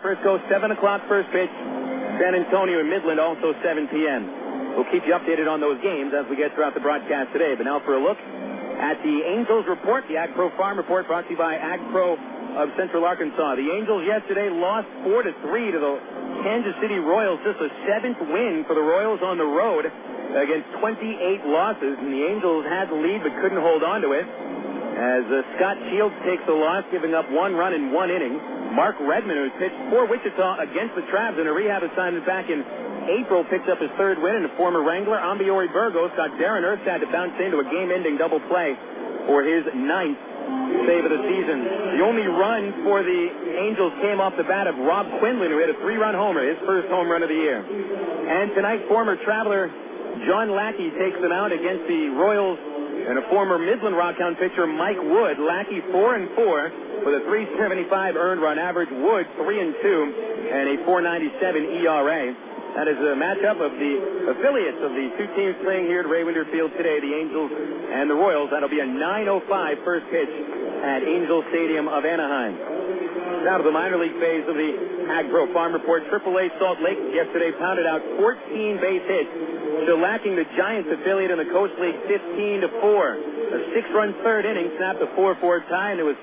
Frisco, 7 o'clock first pitch. San Antonio and Midland also 7 p.m. We'll keep you updated on those games as we get throughout the broadcast today. But now for a look at the Angels report, the Ag Pro Farm Report brought to you by Ag Pro of Central Arkansas. The Angels yesterday lost 4-3 to the Kansas City Royals. Just a 7th win for the Royals on the road against 28 losses. And the Angels had the lead but couldn't hold on to it as Scott Shields takes the loss, giving up 1 run in 1 inning. Mark Redmond, who pitched for Wichita against the Travs in a rehab assignment back in April, picked up his 3rd win, and the former Wrangler, Ambiori Burgos, got Darren Erstad to bounce into a game-ending double play for his 9th save of the season. The only run for the Angels came off the bat of Rob Quinlan, who hit a 3-run homer, his first home run of the year. And tonight, former Traveler John Lackey takes them out against the Royals and a former Midland Rockhound pitcher, Mike Wood. Lackey 4-4 with a 3.75 earned run average. Wood 3-2 and a 4.97 ERA. That is a matchup of the affiliates of the two teams playing here at Ray Winder Field today, the Angels and the Royals. That'll be a 9:05 first pitch at Angel Stadium of Anaheim. Now to the minor league phase of the Ag Pro Farm Report. AAA Salt Lake yesterday pounded out 14 base hits, shellacking the Giants affiliate in the Coast League 15-4. A 6-run 3rd inning snapped a 4-4 tie, and there was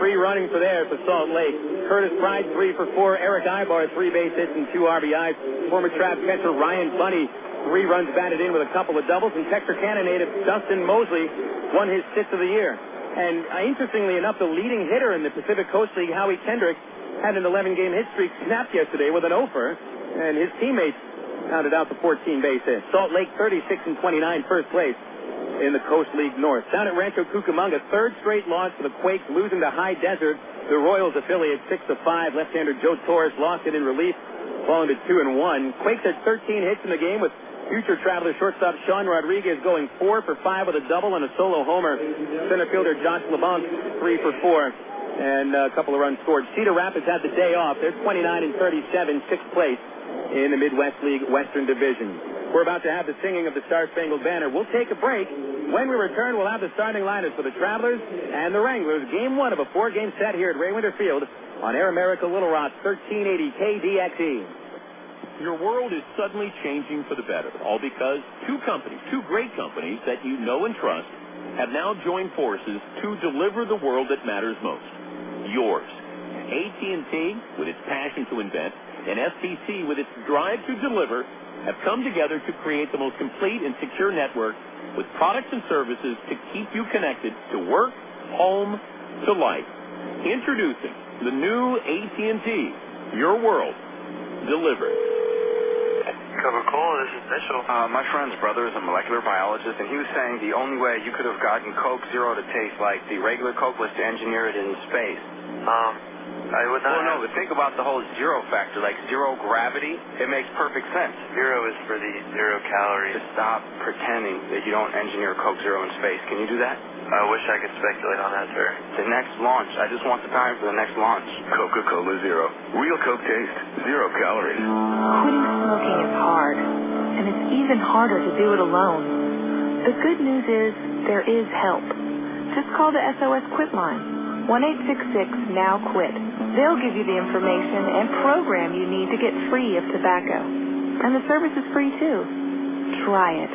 free running for Salt Lake. Curtis Pride 3 for 4. Eric Ibar 3 base hits and 2 RBIs. Former Trav catcher Ryan Bunny 3 runs batted in with a couple of doubles, and Texarkana native Dustin Mosley won his 6th of the year. And interestingly enough, the leading hitter in the Pacific Coast League, Howie Kendrick, had an 11-game hit streak snapped yesterday with an offer, and his teammates counted out the 14 base hits. Salt Lake 36-29, first place in the Coast League North. Down at Rancho Cucamonga, 3rd straight loss for the Quakes, losing to High Desert, the Royals affiliate 6-5. Left-hander Joe Torres lost it in relief, falling to 2-1. Quakes had 13 hits in the game, with future Traveler shortstop Sean Rodriguez going 4 for 5 with a double and a solo homer. Center fielder Josh LeBlanc 3 for 4 and a couple of runs scored. Cedar Rapids had the day off. They're 29-37, 6th place in the Midwest League Western Division. We're about to have the singing of the Star-Spangled Banner. We'll take a break. When we return, we'll have the starting lineups for the Travelers and the Wranglers. Game 1 of a 4-game set here at Ray Winder Field on Air America Little Rock, 1380 KDXE. Your world is suddenly changing for the better, all because two great companies that you know and trust, have now joined forces to deliver the world that matters most. Yours. AT&T, with its passion to invent, and FCC, with its drive to deliver, have come together to create the most complete and secure network with products and services to keep you connected to work, home, to life. Introducing the new AT&T, your world delivered. Coca-Cola, this is Mitchell. My friend's brother is a molecular biologist, and he was saying the only way you could have gotten Coke Zero to taste like the regular Coke was to engineer it in space. I would not. Well, no, but think about the whole zero factor, like zero gravity. It makes perfect sense. Zero is for the 0 calories. Just stop pretending that you don't engineer Coke Zero in space. Can you do that? I wish I could speculate on that, sir. The next launch. I just want the time for the next launch. Coca-Cola Zero. Real Coke taste. 0 calories. Quitting smoking is hard, and it's even harder to do it alone. The good news is there is help. Just call the SOS Quit line, 1-866-NOW-QUIT. They'll give you the information and program you need to get free of tobacco. And the service is free, too. Try it.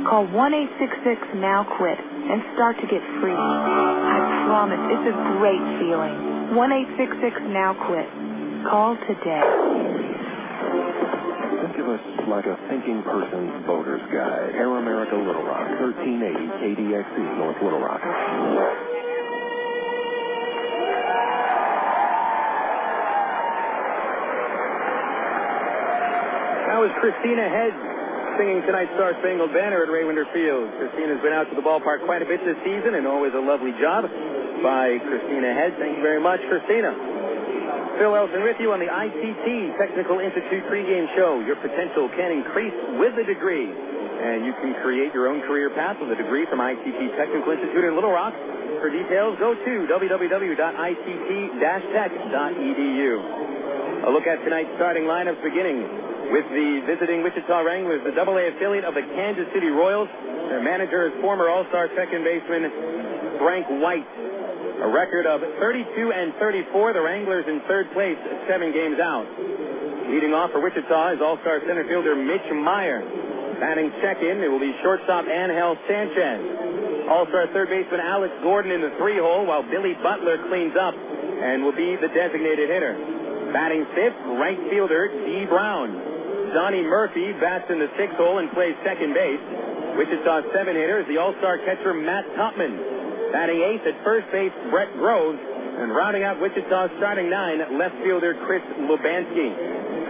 Call 1-866-NOW-QUIT and start to get free. I promise it's a great feeling. 1-866-NOW-QUIT. Call today. Think of us like a thinking person's voter's guide. Air America Little Rock, 1380 KDXE, North Little Rock. That was Christina Head singing tonight's Star-Spangled Banner at Ray Winder Field. Christina's been out to the ballpark quite a bit this season, and always a lovely job by Christina Head. Thank you very much, Christina. Phil Elson with you on the ITT Technical Institute pregame show. Your potential can increase with a degree, and you can create your own career path with a degree from ITT Technical Institute in Little Rock. For details, go to www.itt-tech.edu. A look at tonight's starting lineups, beginning with the visiting Wichita Wranglers, the AA affiliate of the Kansas City Royals. Their manager is former All-Star second baseman Frank White. A record of 32-34. The Wranglers in third place, 7 games out. Leading off for Wichita is all-star center fielder Mitch Maier. Batting second, it will be shortstop Ángel Sánchez. All-star third baseman Alex Gordon in the 3-hole, while Billy Butler cleans up and will be the designated hitter. Batting fifth, right fielder Dee Brown. Donnie Murphy bats in the 6-hole and plays second base. Wichita's 7-hitter is the all-star catcher Matt Tupman. Batting eighth at first base, Brett Groves. And rounding out Wichita's starting 9, left fielder Chris Lubansky.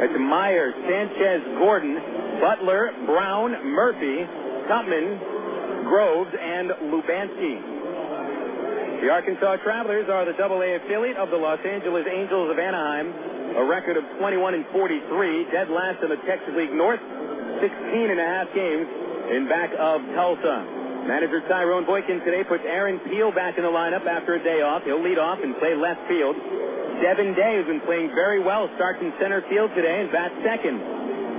It's Maier, Sanchez, Gordon, Butler, Brown, Murphy, Tupman, Groves, and Lubansky. The Arkansas Travelers are the AA affiliate of the Los Angeles Angels of Anaheim. A record of 21-43, dead last in the Texas League North, 16.5 games in back of Tulsa. Manager Tyrone Boykin today puts Aaron Peel back in the lineup after a day off. He'll lead off and play left field. Devin Day has been playing very well, starts in center field today and bats second.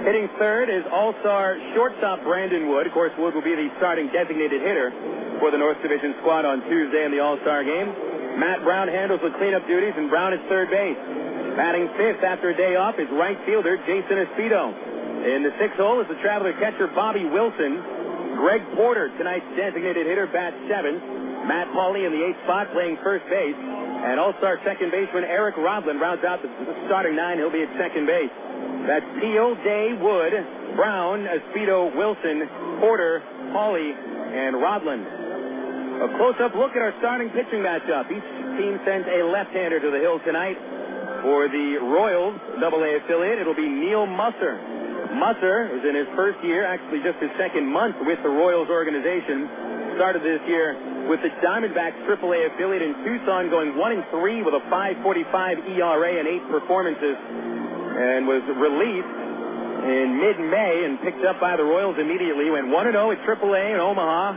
Hitting third is all-star shortstop Brandon Wood. Of course, Wood will be the starting designated hitter for the North Division squad on Tuesday in the All-Star game. Matt Brown handles the cleanup duties, and Brown is third base. Batting fifth after a day off is right fielder Jason Espedo. In the 6-hole is the Traveler catcher Bobby Wilson. Greg Porter, tonight's designated hitter, bats seventh. Matt Pauley in the 8th spot playing first base. And all-star second baseman Eric Rodland rounds out the starting 9. He'll be at second base. That's Peel, Day, Wood, Brown, Espedo, Wilson, Porter, Pauley, and Rodland. A close-up look at our starting pitching matchup. Each team sends a left-hander to the hill tonight. For the Royals, AA affiliate, it'll be Neal Musser. Musser is in his first year, actually just his second month with the Royals organization. Started this year with the Diamondbacks AAA affiliate in Tucson, going 1-3 with a 5.45 ERA and 8 performances, and was released in mid-May and picked up by the Royals immediately. Went 1-0 at AAA in Omaha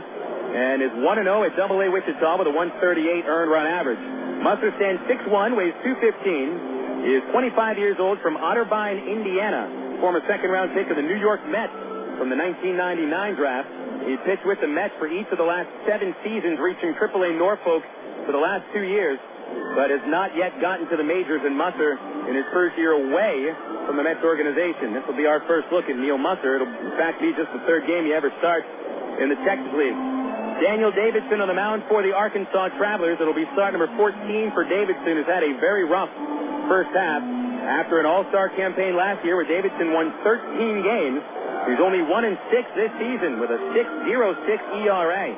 and is 1-0 at AA Wichita with a 138 earned run average. Musser stands 6'1", weighs 215, is 25 years old, from Otterbein, Indiana. Former second-round pick of the New York Mets from the 1999 draft. He pitched with the Mets for each of the last 7 seasons, reaching AAA Norfolk for the last 2 years, but has not yet gotten to the majors in Musser in his first year away from the Mets organization. This will be our first look at Neal Musser. It'll, in fact, be just the 3rd game he ever starts in the Texas League. Daniel Davidson on the mound for the Arkansas Travelers. It'll be start number 14 for Davidson, who's had a very rough first half. After an all-star campaign last year where Davidson won 13 games, he's only 1-6 this season with a 6.06 ERA.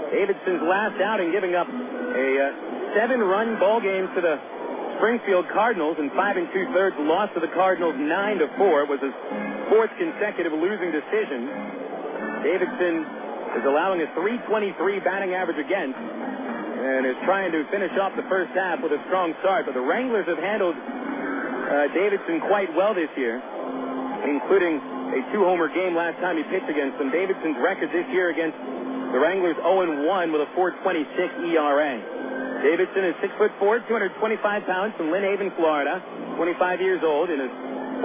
Davidson's last outing giving up a 7-run ball game to the Springfield Cardinals in 5 2/3 loss to the Cardinals 9-4. It was his 4th consecutive losing decision. Davidson is allowing a .323 batting average against and is trying to finish off the first half with a strong start. But the Wranglers have handled Davidson quite well this year, including a 2-homer game last time he pitched against them. Davidson's record this year against the Wranglers 0-1 with a 4.26 ERA. Davidson is 6'4", 225 pounds, from Lynn Haven, Florida, 25 years old, in his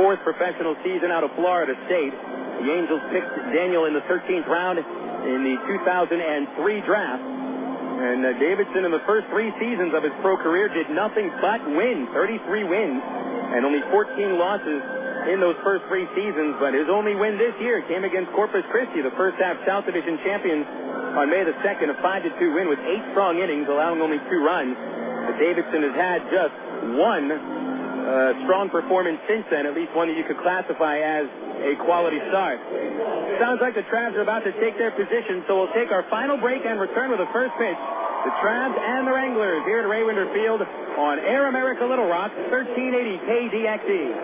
4th professional season out of Florida State. The Angels picked Daniel in the 13th round in the 2003 draft. And Davidson, in the first 3 seasons of his pro career, did nothing but win. 33 wins and only 14 losses in those first 3 seasons. But his only win this year came against Corpus Christi, the first half South Division champions, on May the 2nd, a 5-2 win with 8 strong innings, allowing only 2 runs. But Davidson has had just one strong performance since then, at least one that you could classify as a quality start. Sounds like the Travs are about to take their position, so we'll take our final break and return with the first pitch. The Travs and the Wranglers here at Ray Winder Field on Air America Little Rock, 1380 KDXE.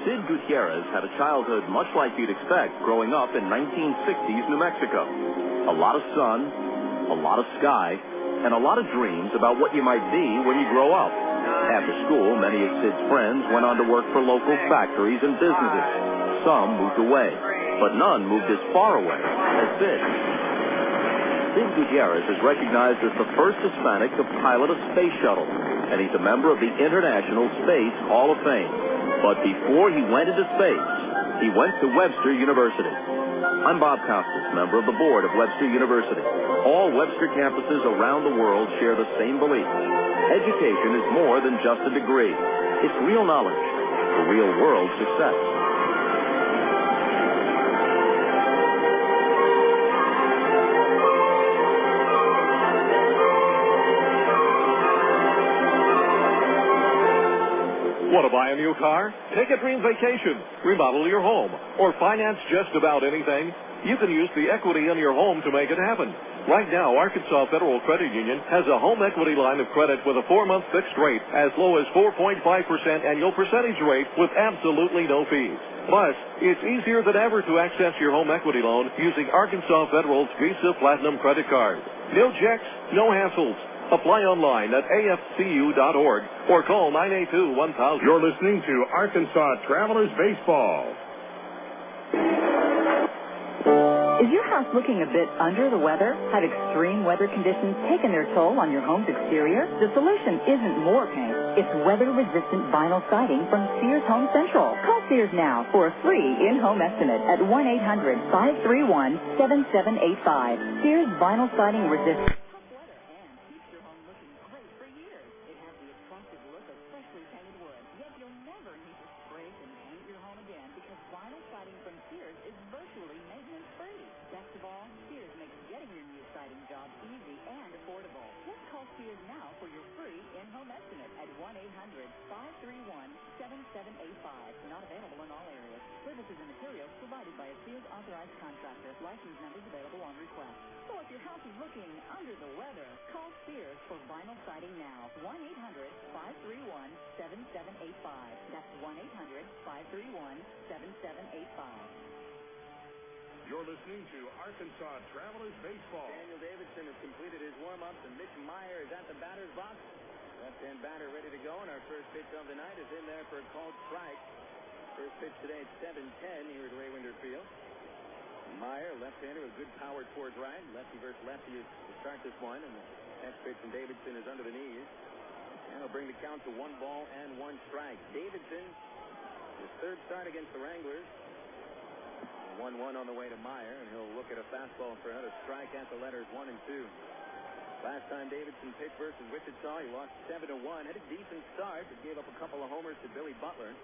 Sid Gutierrez had a childhood much like you'd expect growing up in 1960s New Mexico. A lot of sun, a lot of sky, and a lot of dreams about what you might be when you grow up. After school, many of Sid's friends went on to work for local factories and businesses. Some moved away, but none moved as far away as Sid. Sid Gutierrez is recognized as the first Hispanic to pilot a space shuttle, and he's a member of the International Space Hall of Fame. But before he went into space, he went to Webster University. I'm Bob Costas, member of the board of Webster University. All Webster campuses around the world share the same belief. Education is more than just a degree. It's real knowledge for real-world success. Want to buy a new car? Take a dream vacation, remodel your home, or finance just about anything? You can use the equity in your home to make it happen. Right now, Arkansas Federal Credit Union has a home equity line of credit with a 4-month fixed rate as low as 4.5% annual percentage rate with absolutely no fees. Plus, it's easier than ever to access your home equity loan using Arkansas Federal's Visa Platinum credit card. No checks, no hassles. Apply online at afcu.org or call 982-1000. You're listening to Arkansas Travelers Baseball. Is your house looking a bit under the weather? Have extreme weather conditions taken their toll on your home's exterior? The solution isn't more paint. It's weather-resistant vinyl siding from Sears Home Central. Call Sears now for a free in-home estimate at 1-800-531-7785. Sears Vinyl Siding Resistant. Not available in all areas. Services and materials provided by a Sears authorized contractor. License numbers available on request. So if your house is looking under the weather, call Sears for vinyl siding now. 1-800-531-7785. That's 1-800-531-7785. You're listening to Arkansas Travelers Baseball. Daniel Davidson has completed his warm-ups, and Mitch Maier is at the batter's box. Left-hand batter ready to go, and our first pitch of the night is in there for a called strike. First pitch today at 7:10 here at Ray Winder Field. Maier, left-hander with good power towards right. Lefty versus lefty is to start this one, and the next pitch from Davidson is under the knees. And he'll bring the count to 1 ball and 1 strike. Davidson, his third start against the Wranglers. 1-1 on the way to Maier, and he'll look at a fastball for another strike at the letters 1 and 2. Last time Davidson pitched versus Wichita, he lost 7-1. Had a decent start, but gave up a couple of homers to Billy Butler,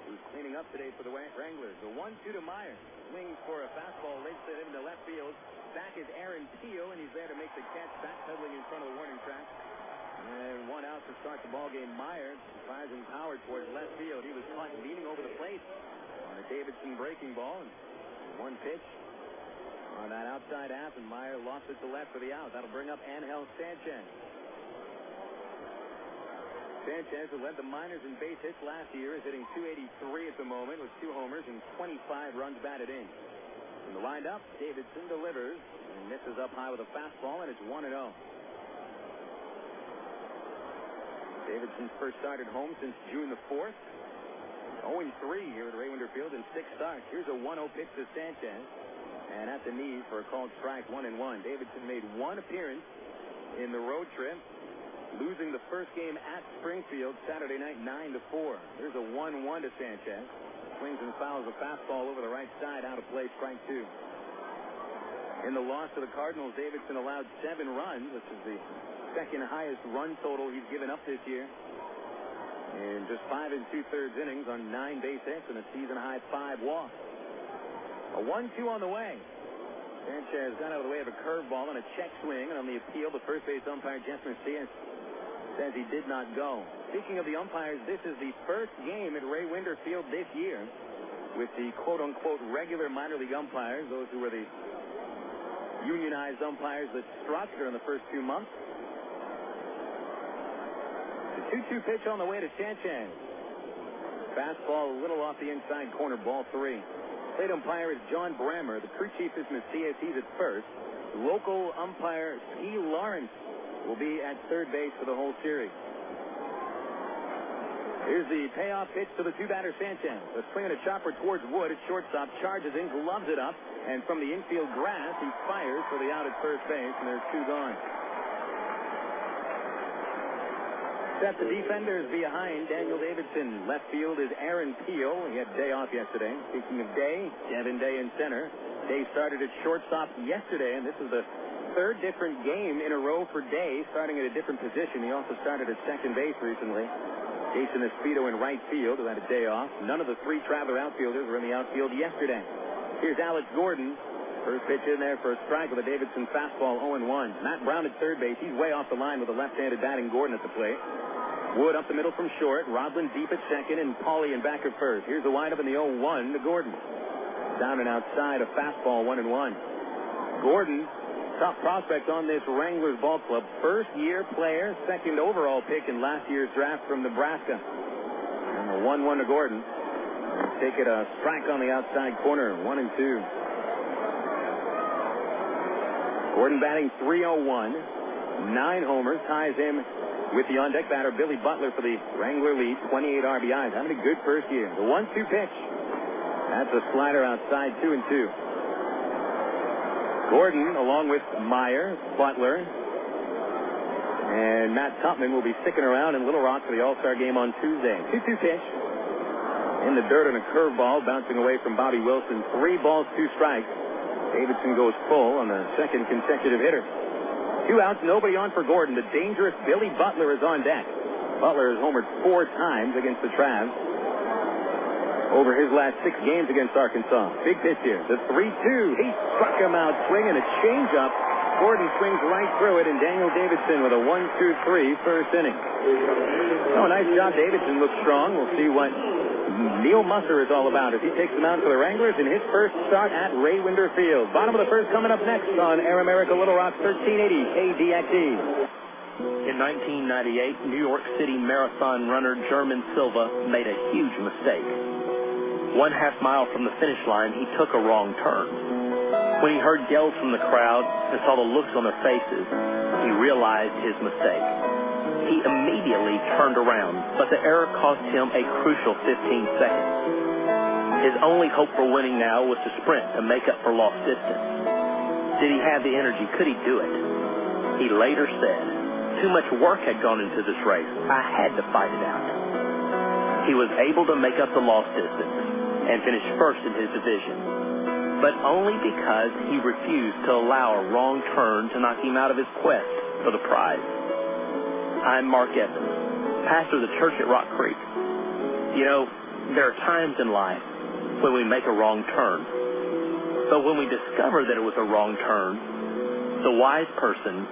who's cleaning up today for the Wranglers. The 1-2 to Maier. Swings for a fastball, late set into left field. Back is Aaron Peel, and he's there to make the catch, backpedaling in front of the warning track. And 1 out to start the ball game. Maier, surprising power towards left field. He was caught leaning over the plate on a Davidson breaking ball. And 1 pitch on that outside half, and Maier lost it to left for the out. That'll bring up Ángel Sánchez. Sánchez, who led the minors in base hits last year, is hitting .283 at the moment with 2 homers and 25 runs batted in. From the windup, Davidson delivers and misses up high with a fastball, and it's 1-0. Davidson's first start at home since June the 4th. 0-3 here at Ray Winder Field in 6 starts. Here's a 1-0 pitch to Sánchez. And at the knees for a called strike, 1-1. Davidson made 1 appearance in the road trip, losing the first game at Springfield Saturday night 9-4. There's a 1-1 to Sánchez. Swings and fouls a fastball over the right side, out of play, strike 2. In the loss to the Cardinals, Davidson allowed 7 runs, which is the second highest run total he's given up this year. In just 5 2/3 innings on 9 base hits and a season-high 5 walks. A 1-2 on the way. Sánchez got out of the way of a curveball and a check swing, and on the appeal, the first base umpire, Jeff Macias, says he did not go. Speaking of the umpires, this is the first game at Ray Winder Field this year with the quote-unquote regular minor league umpires, those who were the unionized umpires that struck during the first 2 months. The 2-2 pitch on the way to Sánchez. Fastball a little off the inside corner, ball 3. Plate umpire is John Brammer. The crew chief is Macias. He's at first. Local umpire P. Lawrence will be at third base for the whole series. Here's the payoff pitch to the 2-batter Sánchez. A swing and a chopper towards Wood at shortstop. Charges in, gloves it up, and from the infield grass, he fires for the out at first base, and there's 2 gone. Set the defenders behind Daniel Davidson. Left field is Aaron Peel. He had day off yesterday. Speaking of day, Devin Day in center. Day started at shortstop yesterday, and this is the third different game in a row for Day, starting at a different position. He also started at second base recently. Jason Esposito in right field, who had a day off. None of the three Traveler outfielders were in the outfield yesterday. Here's Alex Gordon. First pitch in there for a strike with a Davidson fastball, 0-1. Matt Brown at third base. He's way off the line with a left-handed batting Gordon at the plate. Wood up the middle from short. Rodlin deep at second, and Pauly in back at first. Here's the windup in the 0-1 to Gordon. Down and outside, a fastball, 1-1. Gordon, top prospect on this Wranglers ball club. First-year player, second overall pick in last year's draft from Nebraska. And the 1-1 to Gordon. Take it a strike on the outside corner, 1-2. Gordon batting .301, 9 homers, ties him with the on-deck batter Billy Butler for the Wrangler lead, 28 RBIs. Having a good first year. The 1-2 pitch. That's a slider outside, 2-2. Gordon, along with Maier, Butler, and Matt Tupman will be sticking around in Little Rock for the All-Star game on Tuesday. 2-2 pitch. In the dirt on a curveball, bouncing away from Bobby Wilson. 3 balls, 2 strikes. Davidson goes full on the second consecutive hitter. 2 outs, nobody on for Gordon. The dangerous Billy Butler is on deck. Butler has homered 4 times against the Travs over his last 6 games against Arkansas. Big pitch here. The 3-2. He struck him out swinging a changeup. Gordon swings right through it, and Daniel Davidson with a 1-2-3 first inning. Oh, nice job. Davidson looks strong. We'll see what Neal Musser is all about as he takes them out for the Wranglers in his first start at Raywinder Field. Bottom of the first coming up next on Air America Little Rock 1380 KDXE. In 1998, New York City marathon runner German Silva made a huge mistake. 1/2 mile from the finish line, he took a wrong turn. When he heard yells from the crowd and saw the looks on their faces, he realized his mistake. He immediately turned around, but the error cost him a crucial 15 seconds. His only hope for winning now was to sprint to make up for lost distance. Did he have the energy? Could he do it? He later said, "Too much work had gone into this race. I had to fight it out." He was able to make up the lost distance and finish first in his division, but only because he refused to allow a wrong turn to knock him out of his quest for the prize. I'm Mark Evans, pastor of the church at Rock Creek. You know, there are times in life when we make a wrong turn. But when we discover that it was a wrong turn, the wise person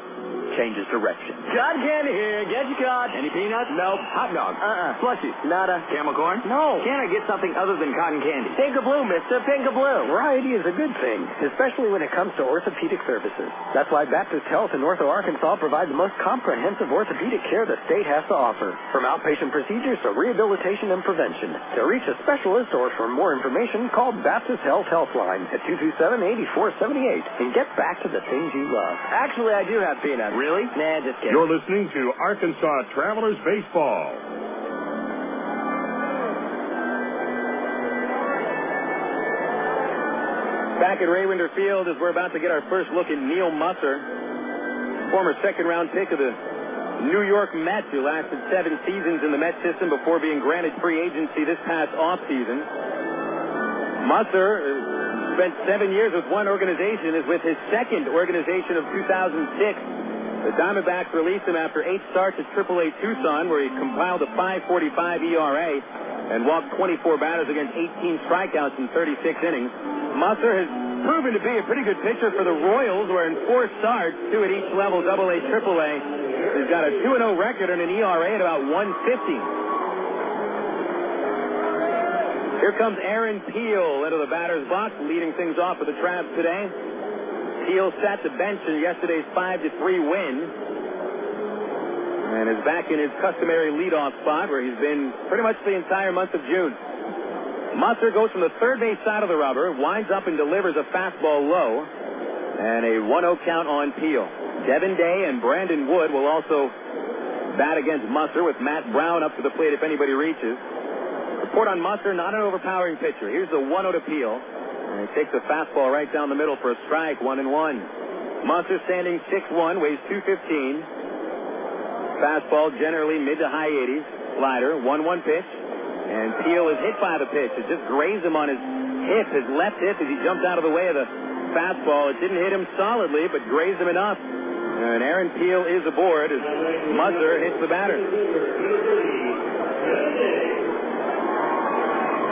changes direction. Cotton candy here. Get your cotton. Any peanuts? Nope. Hot dog? Slushies? Nada. Camel corn? No. Can I get something other than cotton candy? Pink or blue, mister. Pink or blue. Variety is a good thing, especially when it comes to orthopedic services. That's why Baptist Health in Ortho, Arkansas provides the most comprehensive orthopedic care the state has to offer. From outpatient procedures to rehabilitation and prevention. To reach a specialist or for more information, call Baptist Health Healthline at 227-8478 and get back to the things you love. Actually, I do have peanuts. Really? Nah, just kidding. You're listening to Arkansas Travelers Baseball. Back at Raywinder Field as we're about to get our first look at Neal Musser, former second-round pick of the New York Mets, who lasted 7 seasons in the Mets system before being granted free agency this past offseason. Musser spent 7 years with one organization, is with his second organization of 2006. The Diamondbacks released him after 8 starts at AAA Tucson, where he compiled a .545 ERA and walked 24 batters against 18 strikeouts in 36 innings. Musser has proven to be a pretty good pitcher for the Royals, where in 4 starts, 2 at each level, AA, AAA, he's got a 2-0 record and an ERA at about 150. Here comes Aaron Peel into the batter's box, leading things off for the Travs today. Peel sat the bench in yesterday's 5-3 win and is back in his customary leadoff spot where he's been pretty much the entire month of June. Musser goes from the third base side of the rubber, winds up and delivers a fastball low, and a 1-0 count on Peel. Devin Day and Brandon Wood will also bat against Musser, with Matt Brown up to the plate if anybody reaches. Report on Musser, not an overpowering pitcher. Here's the 1-0 to Peel. And he takes a fastball right down the middle for a strike, 1-1. Musser standing 6'1", weighs 215. Fastball generally mid to high 80s. Slider, 1-1 pitch. And Peel is hit by the pitch. It just grazed him on his hip, his left hip, as he jumped out of the way of the fastball. It didn't hit him solidly, but grazed him enough. And Aaron Peel is aboard as Musser hits the batter.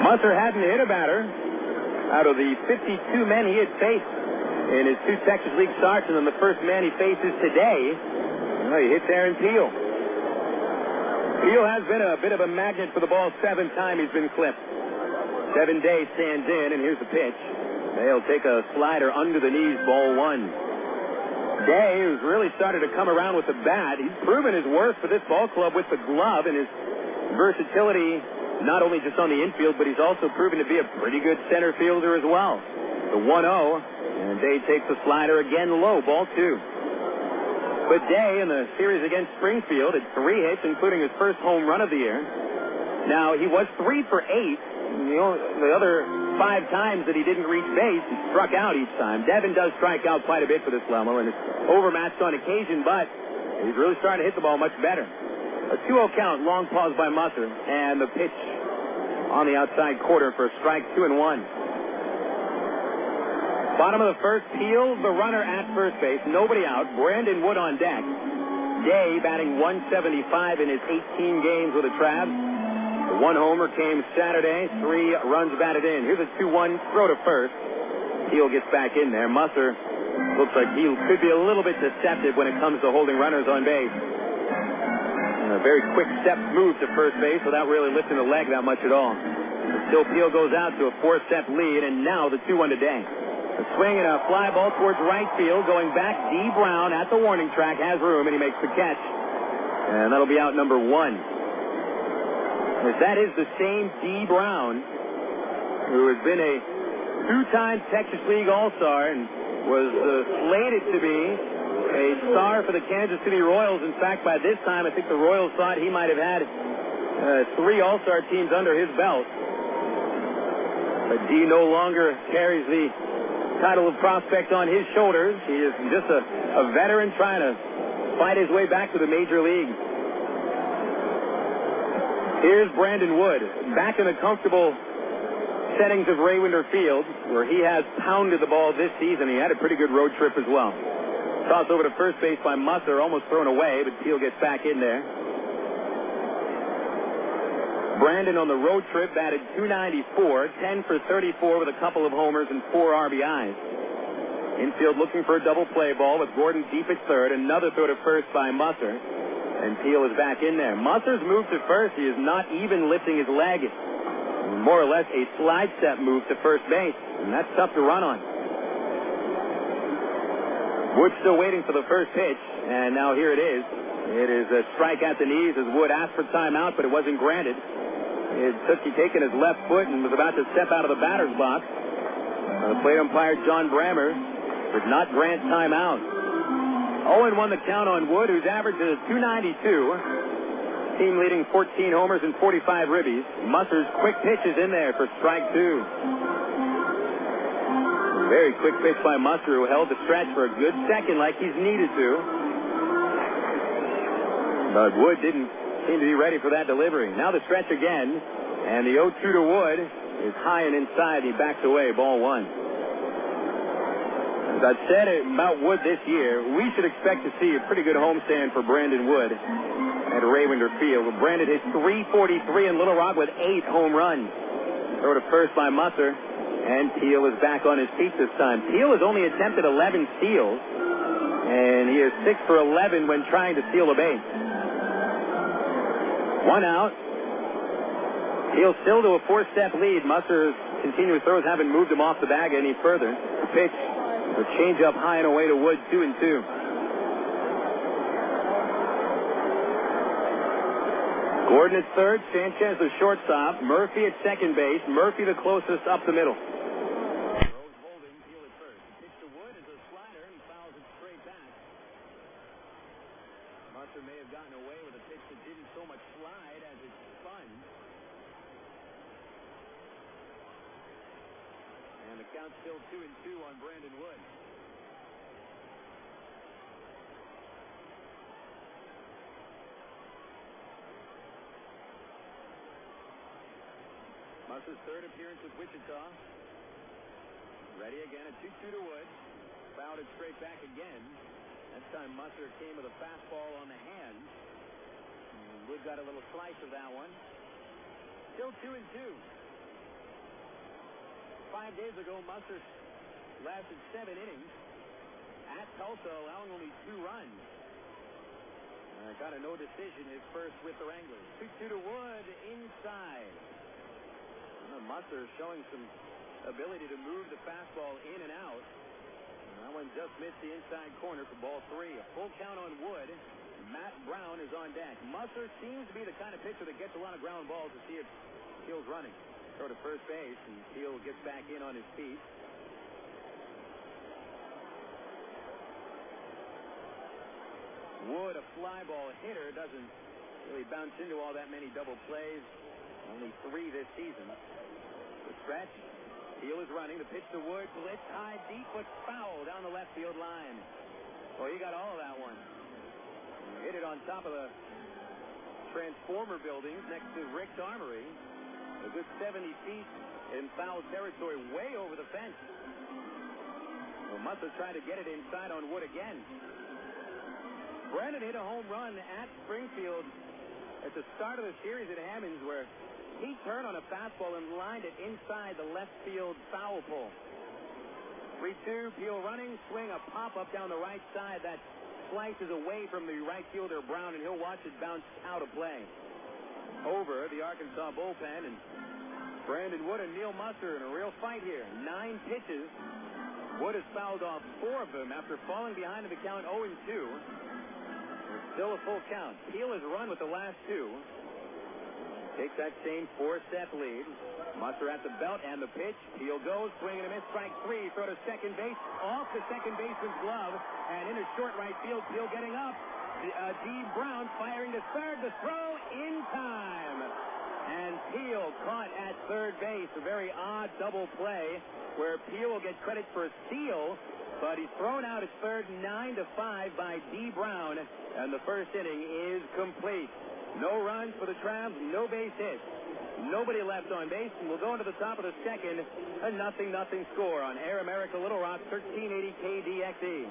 Musser hadn't hit a batter out of the 52 men he had faced in his 2 Texas League starts, and then the first man he faces today, well, he hits Aaron Peel. Peel has been a bit of a magnet for the ball. 7th time he's been clipped. 7 Day stands in, and here's the pitch. They'll take a slider under the knees, ball 1. Day, who's really started to come around with the bat, he's proven his worth for this ball club with the glove and his versatility, not only just on the infield, but he's also proven to be a pretty good center fielder as well. The 1-0, and Day takes the slider again low, ball 2. But Day in the series against Springfield had 3 hits, including his first home run of the year. Now, he was 3 for 8. The other 5 times that he didn't reach base, he struck out each time. Devin does strike out quite a bit for this level, and it's overmatched on occasion, but he's really starting to hit the ball much better. A 2-0 count, long pause by Musser, and the pitch on the outside quarter for a strike, 2-1. Bottom of the first, Peel, the runner at first base, nobody out. Brandon Wood on deck. Day batting 175 in his 18 games with the Travs. The 1 homer came Saturday, 3 runs batted in. Here's a 2-1 throw to first. Peel gets back in there. Musser looks like he could be a little bit deceptive when it comes to holding runners on base. A very quick step move to first base without really lifting the leg that much at all. Still, Peel goes out to a 4-step lead, and now the 2-1 to Day. A swing and a fly ball towards right field. Going back, Dee Brown at the warning track has room, and he makes the catch. And that'll be out number 1. As that is the same Dee Brown who has been a 2-time Texas League All-Star and was slated to be a star for the Kansas City Royals. In fact, by this time, I think the Royals thought he might have had 3 All-Star teams under his belt. But Dee no longer carries the title of prospect on his shoulders. He is just a veteran trying to fight his way back to the major league. Here's Brandon Wood back in the comfortable settings of Raywinder Field, where he has pounded the ball this season. He had a pretty good road trip as well. Toss over to first base by Musser, almost thrown away, but Peel gets back in there. Brandon on the road trip batted .294, 10 for 34 with a couple of homers and 4 RBIs. Infield looking for a double play ball with Gordon deep at third. Another throw to first by Musser, and Peel is back in there. Musser's move to first, he is not even lifting his leg. More or less a slide step move to first base, and that's tough to run on. Wood still waiting for the first pitch, and now here it is. It is a strike at the knees as Wood asked for timeout, but it wasn't granted. It took he taken his left foot and was about to step out of the batter's box. The plate umpire, John Brammer, did not grant timeout. 0-1 the count on Wood, whose average is .292. Team leading 14 homers and 45 ribbies. Musser's quick pitch is in there for strike 2. Very quick pitch by Musser, who held the stretch for a good second like he's needed to. But Wood didn't seem to be ready for that delivery. Now the stretch again, and the 0-2 to Wood is high and inside. He backs away, ball 1. As I've said about Wood this year, we should expect to see a pretty good homestand for Brandon Wood at Raywinder Field. Brandon hit .343 in Little Rock with 8 home runs. Throw to first by Musser, and Peel is back on his feet this time. Peel has only attempted 11 steals, and he is 6 for 11 when trying to steal a base. 1 out. Peel still to a 4-step lead. Musser's continuous throws haven't moved him off the bag any further. The pitch, the changeup high and away to Wood, 2-2. Gordon at third, Sanchez the shortstop, Murphy at second base, Murphy the closest up the middle. May have gotten away with a pitch that didn't so much slide as it spun. And the count's still 2-2 on Brandon Wood. Musser's third appearance with Wichita. Ready again, a 2-2 to Wood. Fouled it straight back again. That time Musser came with a fastball on the hand. And Wood got a little slice of that one. Still 2-2. 5 days ago, Musser lasted 7 innings at Tulsa, allowing only 2 runs. Got a no decision, his first with the Wranglers. 2-2 to Wood inside. Musser showing some ability to move the fastball in and out. That one just missed the inside corner for ball 3. A full count on Wood. Matt Brown is on deck. Musser seems to be the kind of pitcher that gets a lot of ground balls to see if Teal's running. Throw to first base, and Teal gets back in on his feet. Wood, a fly ball hitter, doesn't really bounce into all that many double plays. Only 3 this season. The stretch. Teal is running. The pitch to Wood. Blitz high, deep, but foul down the left field line. Oh, he got all of that one. Hit it on top of the transformer buildings next to Rick's Armory. A good 70 feet in foul territory, way over the fence. Well, Musser tried to get it inside on Wood again. Brennan hit a home run at Springfield at the start of the series at Hammonds, where he turned on a fastball and lined it inside the left field foul pole. 3-2, Peel running, swing, a pop-up down the right side. That slices away from the right fielder, Brown, and he'll watch it bounce out of play. Over the Arkansas bullpen, and Brandon Wood and Neal Musser in a real fight here. 9 pitches. Wood has fouled off 4 of them after falling behind in the count 0-2. Still a full count. Peel has run with the last 2. Takes that same 4-step lead. Musser at the belt and the pitch. Peel goes, swing and a miss, strike 3. Throw to second base, off the second baseman's glove, and into short right field. Peel getting up. Dee Brown firing to third. The throw in time. And Peel caught at third base. A very odd double play where Peel will get credit for a steal, but he's thrown out at third 9-5 by Dee Brown, and the first inning is complete. No runs for the Travs, no base hits. Nobody left on base, and we'll go into the top of the second. A 0-0 score on Air America Little Rock, 1380 KDXE.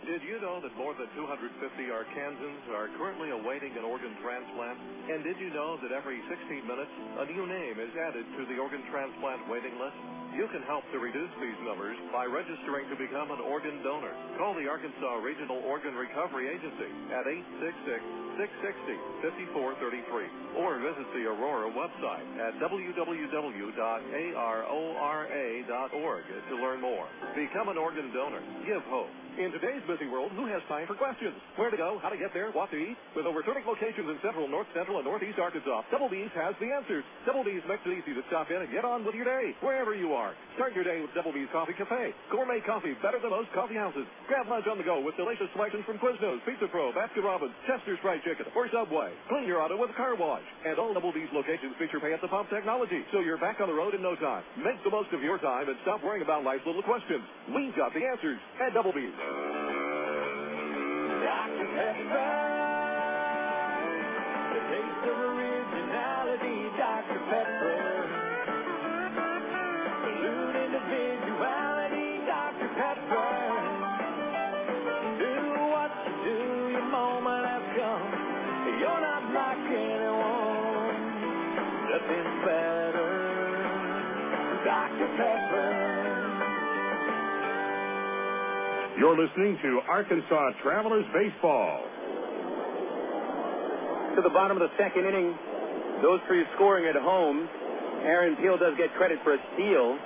Did you know that more than 250 Arkansans are currently awaiting an organ transplant? And did you know that every 16 minutes, a new name is added to the organ transplant waiting list? You can help to reduce these numbers by registering to become an organ donor. Call the Arkansas Regional Organ Recovery Agency at 866-660-5433 or visit the Aurora website at www.arora.org to learn more. Become an organ donor. Give hope. In today's busy world, who has time for questions? Where to go, how to get there, what to eat? With over 30 locations in central, north central, and northeast Arkansas, Double D's has the answers. Double D's makes it easy to stop in and get on with your day, wherever you are. Start your day with Double D's Coffee Cafe. Gourmet coffee, better than most coffee houses. Grab lunch on the go with delicious selections from Quiznos, Pizza Pro, Baskin Robbins, Chester's Fried Chicken, or Subway. Clean your auto with a car wash. And all Double D's locations feature pay-at-the-pump technology, so you're back on the road in no time. Make the most of your time and stop worrying about life's little questions. We've got the answers at Double D's. Dr. Pepper, the taste of originality, Dr. Pepper. Salute individuality, Dr. Pepper. Do what you do, your moment has come. You're not like anyone. Nothing's better, Dr. Pepper. You're listening to Arkansas Travelers Baseball. To the bottom of the second inning, those 3 scoring at home. Aaron Peel does get credit for a steal,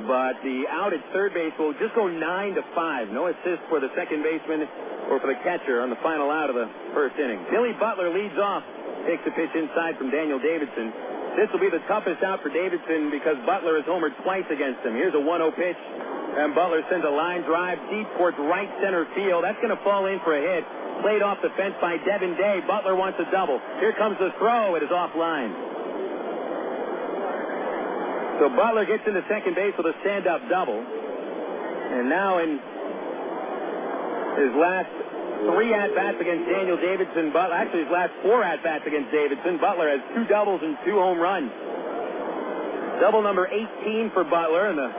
but the out at third base will just go 9-5. No assist for the second baseman or for the catcher on the final out of the first inning. Billy Butler leads off, takes the pitch inside from Daniel Davidson. This will be the toughest out for Davidson because Butler has homered twice against him. Here's a 1-0 pitch. And Butler sends a line drive deep towards right center field. That's going to fall in for a hit. Played off the fence by Devin Day. Butler wants a double. Here comes the throw. It is offline. So Butler gets into second base with a stand-up double. And now in his last 3 at-bats against Daniel Davidson, his last 4 at-bats against Davidson, Butler has 2 doubles and 2 home runs. Double number 18 for Butler, and the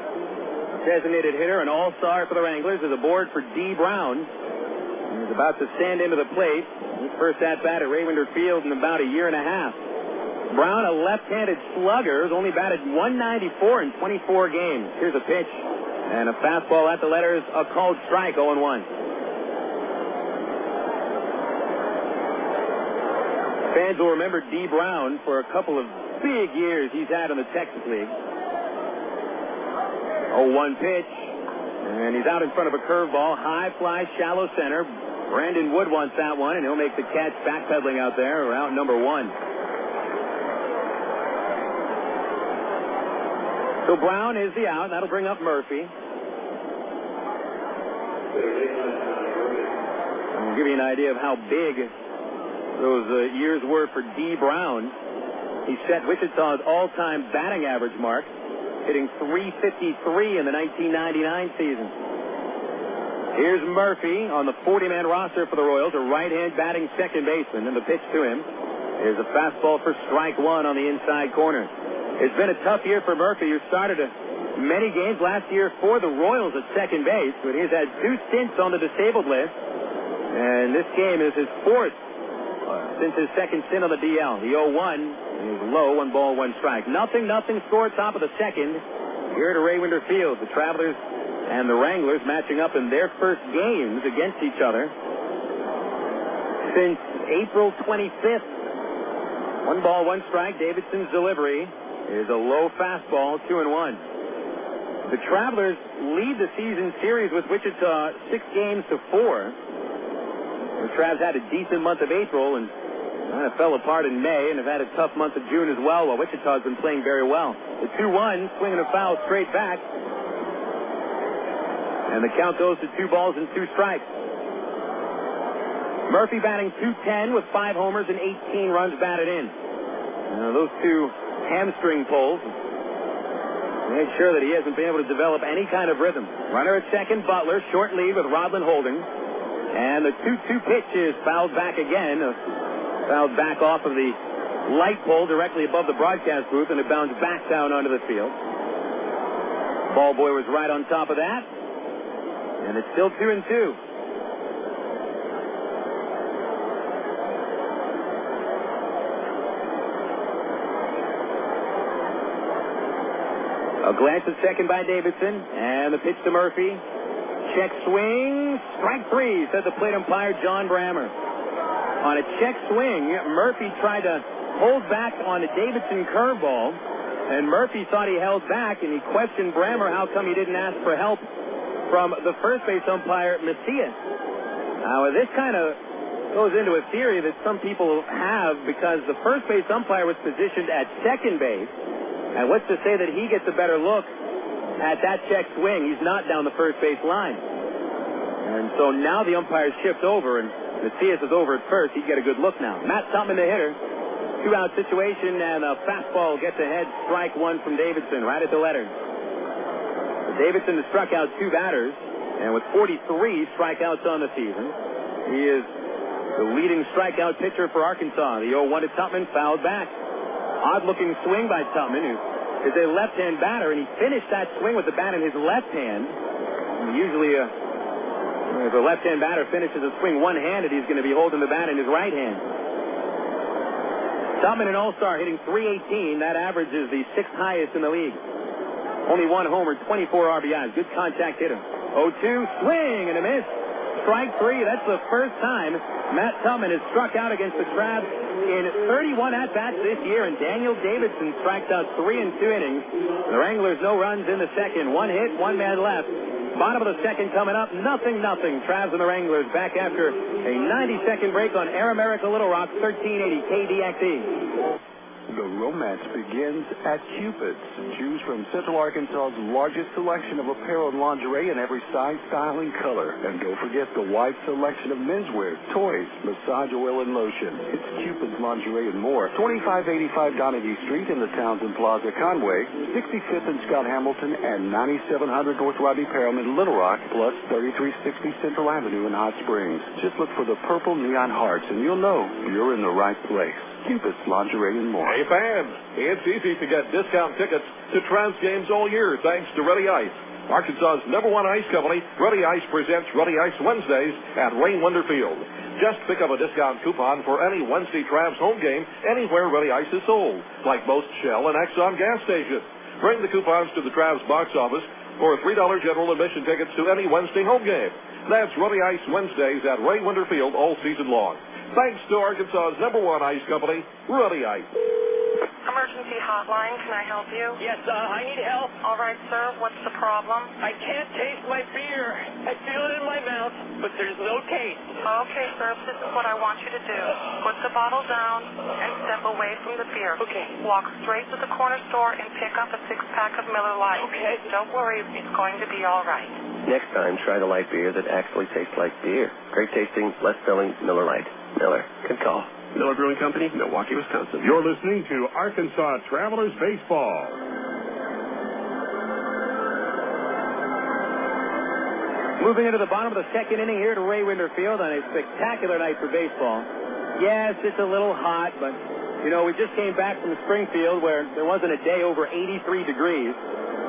designated hitter, an all-star for the Wranglers, is aboard for Dee Brown. He's about to stand into the plate. His first at-bat at Raymond Field in about a year and a half. Brown, a left-handed slugger, has only batted .194 in 24 games. Here's a pitch and a fastball at the letters, a called strike, 0-1. Fans will remember Dee Brown for a couple of big years he's had in the Texas League. 0-1 pitch, and he's out in front of a curveball. High fly, shallow center. Brandon Wood wants that one, and he'll make the catch backpedaling out there, route number 1. So Brown is the out. That'll bring up Murphy. I'll give you an idea of how big those years were for Dee Brown. He set Wichita's all-time batting average mark, hitting .353 in the 1999 season. Here's Murphy on the 40-man roster for the Royals, a right-hand batting second baseman, and the pitch to him is a fastball for strike 1 on the inside corner. It's been a tough year for Murphy, who started many games last year for the Royals at second base, but he's had 2 stints on the disabled list, and this game is his 4th since his second stint on the DL. The 0-1 is low, 1 ball, 1 strike. Nothing score, top of the second here at Raymond Field. The Travelers and the Wranglers matching up in their first games against each other since April 25th. 1 ball, 1 strike. Davidson's delivery is a low fastball, 2-1. The Travelers lead the season series with Wichita 6 games to 4. The Travs had a decent month of April and kind of fell apart in May, and have had a tough month of June as well, while Wichita's been playing very well. The 2-1, swinging a foul straight back. And the count goes to 2 balls and 2 strikes. Murphy batting .210 with 5 homers and 18 runs batted in. Those 2 hamstring pulls made sure that he hasn't been able to develop any kind of rhythm. Runner at second, Butler, short lead with Rodlin holding. And the 2-2 pitch is fouled back again. Fouled back off of the light pole directly above the broadcast booth, and it bounced back down onto the field. Ball boy was right on top of that. And it's still 2-2. A glance at second by Davidson, and the pitch to Murphy. Check swing, strike 3, said the plate umpire John Brammer. On a check swing, Murphy tried to hold back on a Davidson curveball, and Murphy thought he held back, and he questioned Brammer how come he didn't ask for help from the first base umpire, Macias. Now, this kind of goes into a theory that some people have, because the first base umpire was positioned at second base, and what's to say that he gets a better look at that check swing? He's not down the first base line. And so now the umpires shift over, and Macias is over at first. He'd get a good look now. Matt Tupman, the hitter. 2-out situation, and a fastball gets ahead. Strike 1 from Davidson, right at the letter. Davidson has struck out 2 batters, and with 43 strikeouts on the season, he is the leading strikeout pitcher for Arkansas. The 0-1 to Tupman, fouled back. Odd-looking swing by Tupman, who is a left-hand batter, and he finished that swing with the bat in his left hand. And usually, if a left-hand batter finishes a swing one-handed, he's going to be holding the bat in his right hand. Tupman, an all-star, hitting .318. That average is the 6th highest in the league. Only 1 homer, 24 RBIs. Good contact hitter. 0-2, swing and a miss. Strike 3. That's the first time Matt Tupman has struck out against the Travs in 31 at-bats this year, and Daniel Davidson strikes out 3 in 2 innings. The Wranglers, no runs in the second. 1 hit, 1 man left. Bottom of the second coming up, 0-0. Travs and the Wranglers back after a 90-second break on Air America Little Rock, 1380 KDXE. The romance begins at Cupid's. Choose from Central Arkansas's largest selection of apparel and lingerie in every size, style, and color. And don't forget the wide selection of menswear, toys, massage oil, and lotion. It's Cupid's Lingerie and more. 2585 Donaghy Street in the Townsend Plaza, Conway, 65th and Scott Hamilton, and 9700 North Rodney Perelman in Little Rock, plus 3360 Central Avenue in Hot Springs. Just look for the purple neon hearts, and you'll know you're in the right place. Cupid's Lingerie and more. Hey, fans, it's easy to get discount tickets to Travs games all year thanks to Ready Ice. Arkansas's #1 ice company, Ruddy Ice, presents Ruddy Ice Wednesdays at Ray Winder Field. Just pick up a discount coupon for any Wednesday Travs home game anywhere Ruddy Ice is sold, like most Shell and Exxon gas stations. Bring the coupons to the Travs box office for $3 general admission tickets to any Wednesday home game. That's Ruddy Ice Wednesdays at Ray Winder Field all season long. Thanks to Arkansas's #1 ice company, Ruddy Ice. Emergency hotline, can I help you? Yes, I need help. All right, sir, what's the problem? I can't taste my beer. I feel it in my mouth, but there's no taste. Okay, sir, this is what I want you to do. Put the bottle down and step away from the beer. Okay. Walk straight to the corner store and pick up a 6-pack of Miller Lite. Okay. Don't worry, it's going to be all right. Next time, try the light beer that actually tastes like beer. Great tasting, less filling Miller Lite. Miller, good call. Miller Brewing Company, Milwaukee, Wisconsin. You're listening to Arkansas Travelers Baseball. Moving into the bottom of the second inning here to Ray Winder Field on a spectacular night for baseball. Yes, it's a little hot, but, we just came back from Springfield where there wasn't a day over 83 degrees.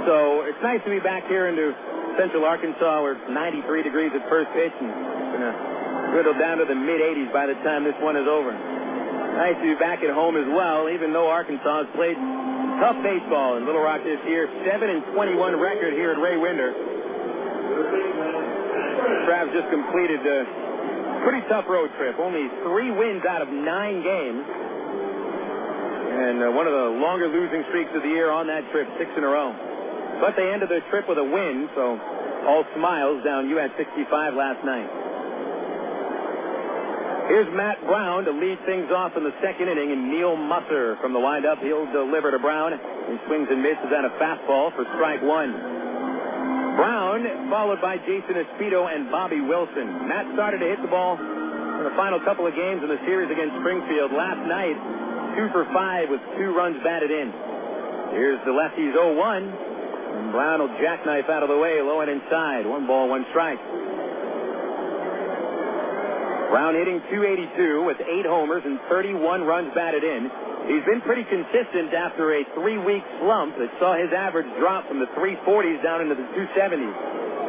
So it's nice to be back here into central Arkansas where it's 93 degrees at first pitch and it's going to dwindle down to the mid-80s by the time this one is over. Nice to be back at home as well, even though Arkansas has played tough baseball in Little Rock this year. 7-21 record here at Ray Winder. Travs just completed a pretty tough road trip. Only 3 wins out of 9 games. And one of the longer losing streaks of the year on that trip, 6 in a row. But they ended their trip with a win, so all smiles down US 65 last night. Here's Matt Brown to lead things off in the second inning, and Neal Musser from the windup. He'll deliver to Brown. He swings and misses at a fastball for strike 1. Brown followed by Jason Espito and Bobby Wilson. Matt started to hit the ball in the final couple of games in the series against Springfield. Last night, 2 for 5 with 2 runs batted in. Here's the lefty's 0-1. And Brown will jackknife out of the way, low and inside. 1 ball, 1 strike. Brown hitting .282 with 8 homers and 31 runs batted in. He's been pretty consistent after a 3-week slump that saw his average drop from the 340s down into the 270s.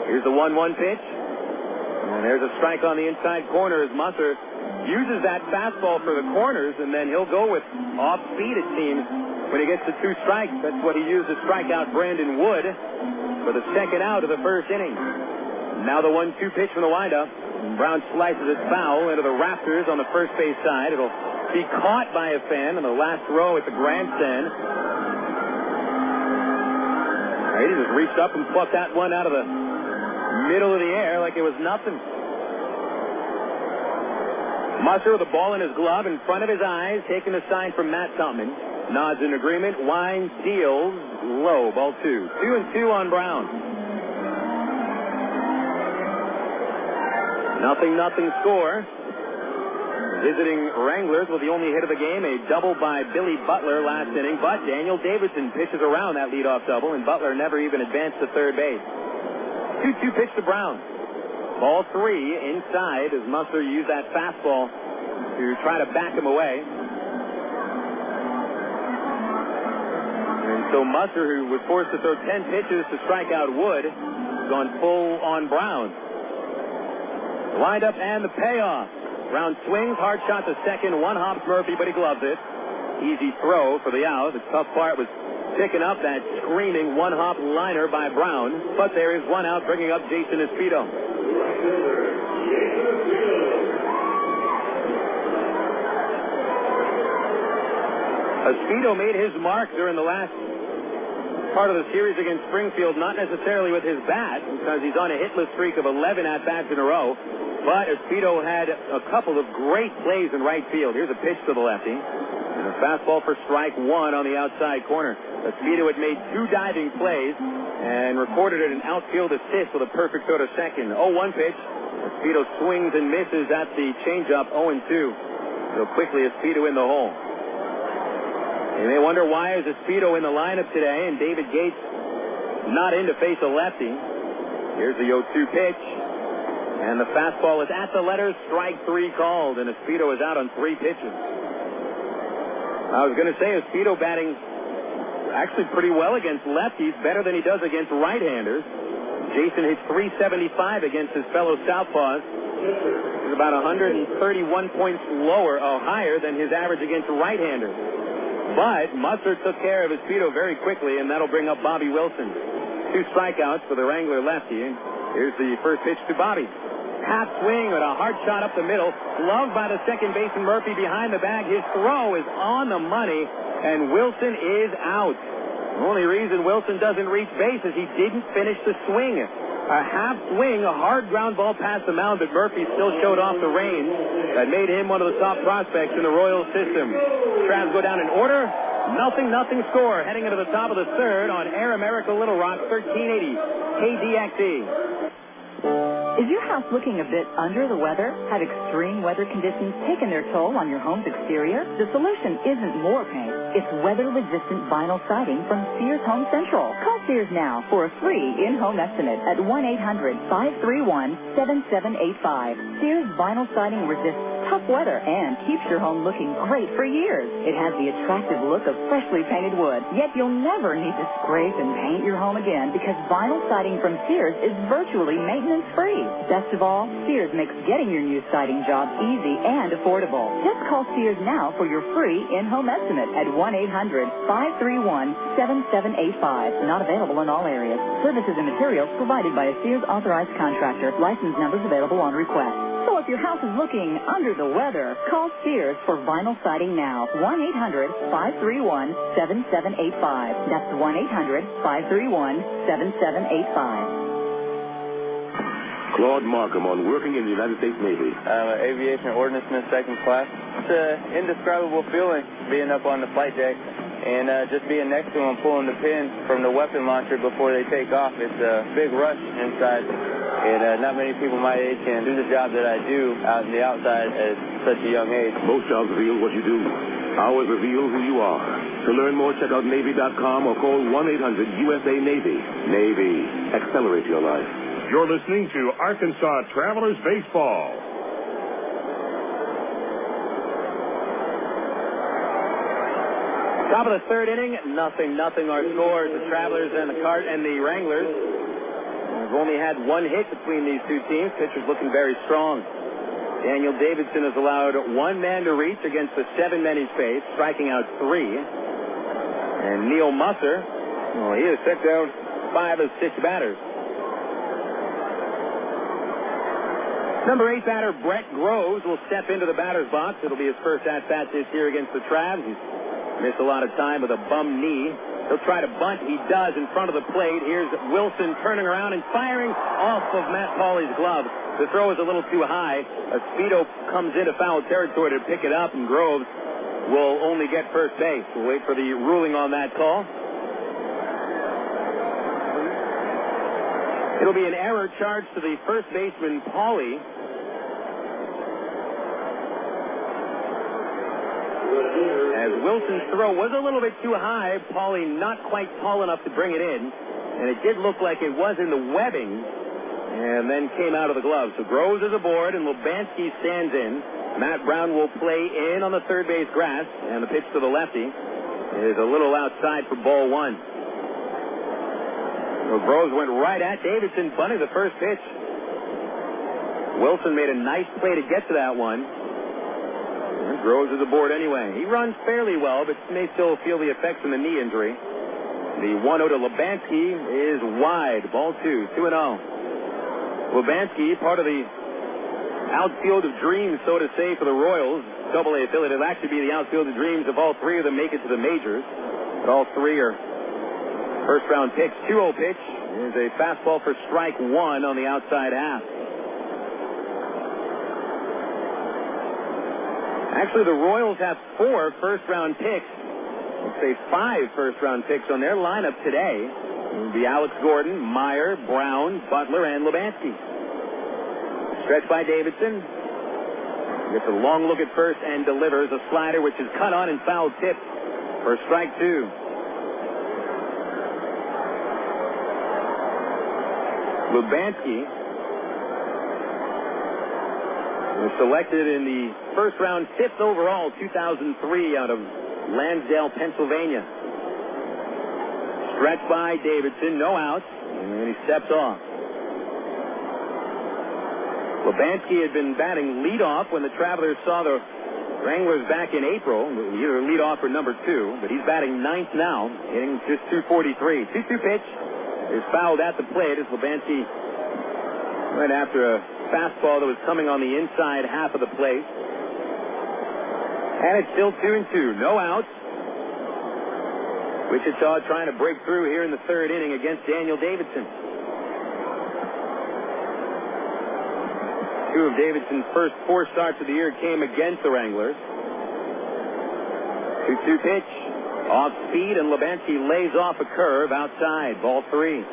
Here's the 1-1 pitch. And there's a strike on the inside corner as Musser uses that fastball for the corners, and then he'll go with off speed, it seems, when he gets to 2 strikes. That's what he used to strike out Brandon Wood for the second out of the first inning. Now the 1-2 pitch from the windup. Brown slices it foul into the rafters on the first base side. It'll be caught by a fan in the last row at the grandstand. He just reached up and plucked that one out of the middle of the air like it was nothing. Musser with the ball in his glove in front of his eyes, taking a sign from Matt Tupman. Nods in agreement. Wines, deals, low. Ball 2. 2-2 on Brown. 0-0 score. Visiting Wranglers with the only hit of the game, a double by Billy Butler last inning, but Daniel Davidson pitches around that leadoff double, and Butler never even advanced to third base. 2-2 pitch to Brown. Ball 3 inside as Musser used that fastball to try to back him away. And so Musser, who was forced to throw 10 pitches to strike out Wood, has gone full on Brown. Wind up and the payoff. Brown swings, hard shot to second, 1 hops Murphy, but he gloves it. Easy throw for the out. The tough part was picking up that screaming 1-hop liner by Brown. But there is 1 out, bringing up Jason Espito. Espito made his mark during the last part of the series against Springfield, not necessarily with his bat, because he's on a hitless streak of 11 at-bats in a row. But Espito had a couple of great plays in right field. Here's a pitch to the lefty. And a fastball for strike 1 on the outside corner. Espito had made 2 diving plays and recorded an outfield assist with a perfect throw to second. 0-1 pitch. Espito swings and misses at the changeup, 0-2. So quickly Espito in the hole. You may wonder why is Espito in the lineup today and David Gates not in to face a lefty. Here's the 0-2 pitch. And the fastball is at the letters, strike 3 called, and Espito is out on 3 pitches. I was going to say Espito batting actually pretty well against lefties, better than he does against right-handers. Jason hits .375 against his fellow Southpaws. He's about 131 points higher than his average against a right-hander. But Musser took care of his Speedo very quickly, and that'll bring up Bobby Wilson. 2 strikeouts for the Wrangler lefty. Here's the first pitch to Bobby. Half swing with a hard shot up the middle. Gloved by the second baseman Murphy behind the bag. His throw is on the money, and Wilson is out. The only reason Wilson doesn't reach base is he didn't finish the swing. A half swing, a hard ground ball past the mound, but Murphy still showed off the range that made him one of the top prospects in the Royals system. Travs go down in order. Nothing score. Heading into the top of the third on Air America Little Rock, 1380 KDXE. Is your house looking a bit under the weather? Have extreme weather conditions taken their toll on your home's exterior? The solution isn't more paint. It's weather-resistant vinyl siding from Sears Home Central. Call Sears now for a free in-home estimate at 1-800-531-7785. Sears vinyl siding resists tough weather and keeps your home looking great for years. It has the attractive look of freshly painted wood, yet you'll never need to scrape and paint your home again because vinyl siding from Sears is virtually maintenance-free. Best of all, Sears makes getting your new siding job easy and affordable. Just call Sears now for your free in-home estimate at 1-800-531-7785. Not available in all areas. Services and materials provided by a Sears authorized contractor. License numbers available on request. So if your house is looking under the weather, call Sears for vinyl siding now. 1-800-531-7785. That's 1-800-531-7785. Claude Markham on working in the United States Navy. I'm an aviation ordnanceman, second class. It's an indescribable feeling being up on the flight deck and just being next to them, pulling the pin from the weapon launcher before they take off. It's a big rush inside, and not many people my age can do the job that I do out in the outside at such a young age. Most jobs reveal what you do. Ours reveal who you are. To learn more, check out Navy.com or call 1-800-USA-NAVY. Navy. Accelerate your life. You're listening to Arkansas Travelers Baseball. Top of the third inning, nothing our scores. The Travelers and the Wranglers. We've only had one hit between these two teams. Pitchers looking very strong. Daniel Davidson has allowed one man to reach against the 7 men he's faced, striking out 3. And Neal Musser, he has struck down 5 of 6 batters. Number 8 batter, Brett Groves, will step into the batter's box. It'll be his first at-bat this year against the Travs. He's missed a lot of time with a bum knee. He'll try to bunt. He does in front of the plate. Here's Wilson turning around and firing off of Matt Pauley's glove. The throw is a little too high. A Speedo comes into foul territory to pick it up, and Groves will only get first base. We'll wait for the ruling on that call. It'll be an error charged to the first baseman, Pauley. As Wilson's throw was a little bit too high, Pauley not quite tall enough to bring it in, and it did look like it was in the webbing, and then came out of the glove. So Groves is aboard, and Lubanski stands in. Matt Brown will play in on the third base grass, and the pitch to the lefty is a little outside for ball 1. So Groves went right at Davidson, bunting the first pitch. Wilson made a nice play to get to that one. Groves is aboard anyway. He runs fairly well, but may still feel the effects from the knee injury. The 1-0 to Lubanski is wide. Ball 2, 2-0. Lubanski, part of the outfield of dreams, so to say, for the Royals. AA affiliate. It'll actually be the outfield of dreams if all 3 of them make it to the majors. But all 3 are first-round picks. 2-0 pitch is a fastball for strike 1 on the outside half. Actually, the Royals have 4 first-round picks. Let's say 5 first-round picks on their lineup today. It will be Alex Gordon, Maier, Brown, Butler, and Lubanski. Stretch by Davidson. Gets a long look at first and delivers a slider which is cut on and foul tip for strike 2. Lubanski was selected in the first round, 5th overall, 2003, out of Lansdale, Pennsylvania. Stretched by Davidson, no outs, and he steps off. Lubanski had been batting leadoff when the Travelers saw the Wranglers back in April, either leadoff or number 2, but he's batting ninth now, hitting just 243. 2-2 pitch is fouled at the plate as Lubanski went after a fastball that was coming on the inside half of the plate. And it's still 2-2, no outs. Wichita trying to break through here in the third inning against Daniel Davidson. 2 of Davidson's first 4 starts of the year came against the Wranglers. 2-2 pitch, off speed, and Lubanski lays off a curve outside. Ball 3.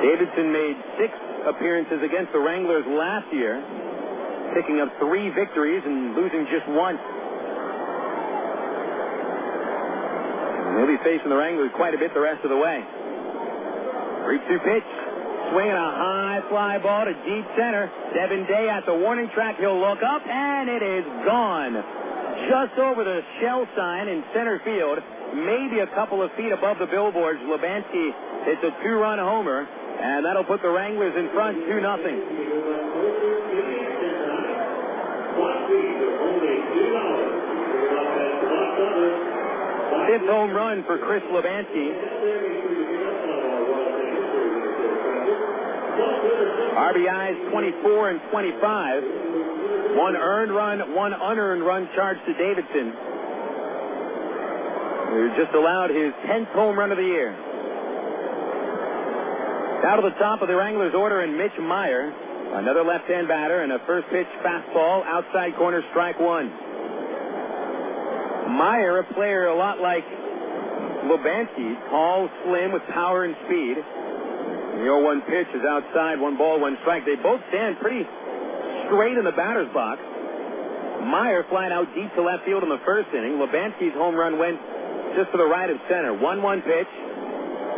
Davidson made 6 appearances against the Wranglers last year, picking up 3 victories and losing just 1. And he'll be facing the Wranglers quite a bit the rest of the way. 3-2 pitch. Swinging a high fly ball to deep center. Devin Day at the warning track. He'll look up, and it is gone. Just over the shell sign in center field, maybe a couple of feet above the billboards. Lubanski hits a 2-run homer, and that'll put the Wranglers in front 2-0. 5th home run for Chris Lubanski. RBIs 24 and 25. 1 earned run, 1 unearned run charged to Davidson, who just allowed his 10th home run of the year. Out of the top of the Wranglers order, and Mitch Maier, another left-hand batter, and a first pitch fastball, outside corner, strike 1. Maier, a player a lot like Lubanski, tall, slim, with power and speed. The 0-1 pitch is outside, 1 ball, 1 strike. They both stand pretty straight in the batter's box. Maier flying out deep to left field in the first inning. Lubanski's home run went just to the right of center. 1-1 pitch.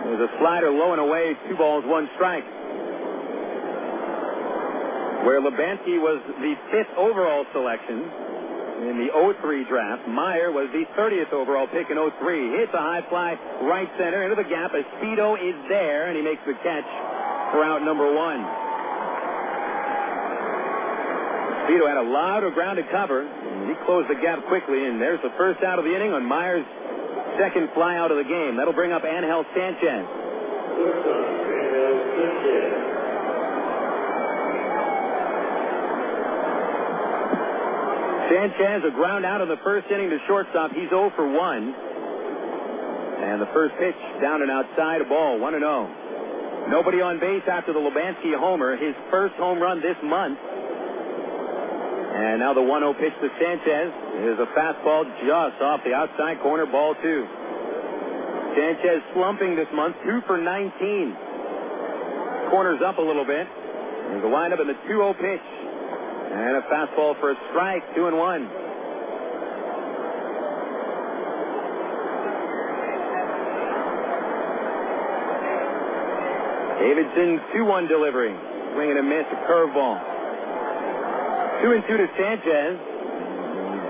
There's a slider low and away, 2 balls, 1 strike. Where Lubanski was the 5th overall selection in the 03 draft, Maier was the 30th overall pick in 03. Hits a high fly right center into the gap. Espedo is there, and he makes the catch for out number 1. Espedo had a lot of ground to cover, and he closed the gap quickly, and there's the first out of the inning on Maier's second fly out of the game. That'll bring up Ángel Sánchez. Sánchez, a ground out in the first inning to shortstop. He's 0 for 1. And the first pitch down and outside, a ball, 1-0. Nobody on base after the Lubanski homer, his first home run this month. And now the 1-0 pitch to Sánchez is a fastball just off the outside corner, ball 2. Sánchez slumping this month, 2 for 19. Corners up a little bit. There's a windup in the 2-0 pitch. And a fastball for a strike, 2-1. Davidson, 2-1 delivery. Swing and a miss, a curveball. 2-2 to Sánchez.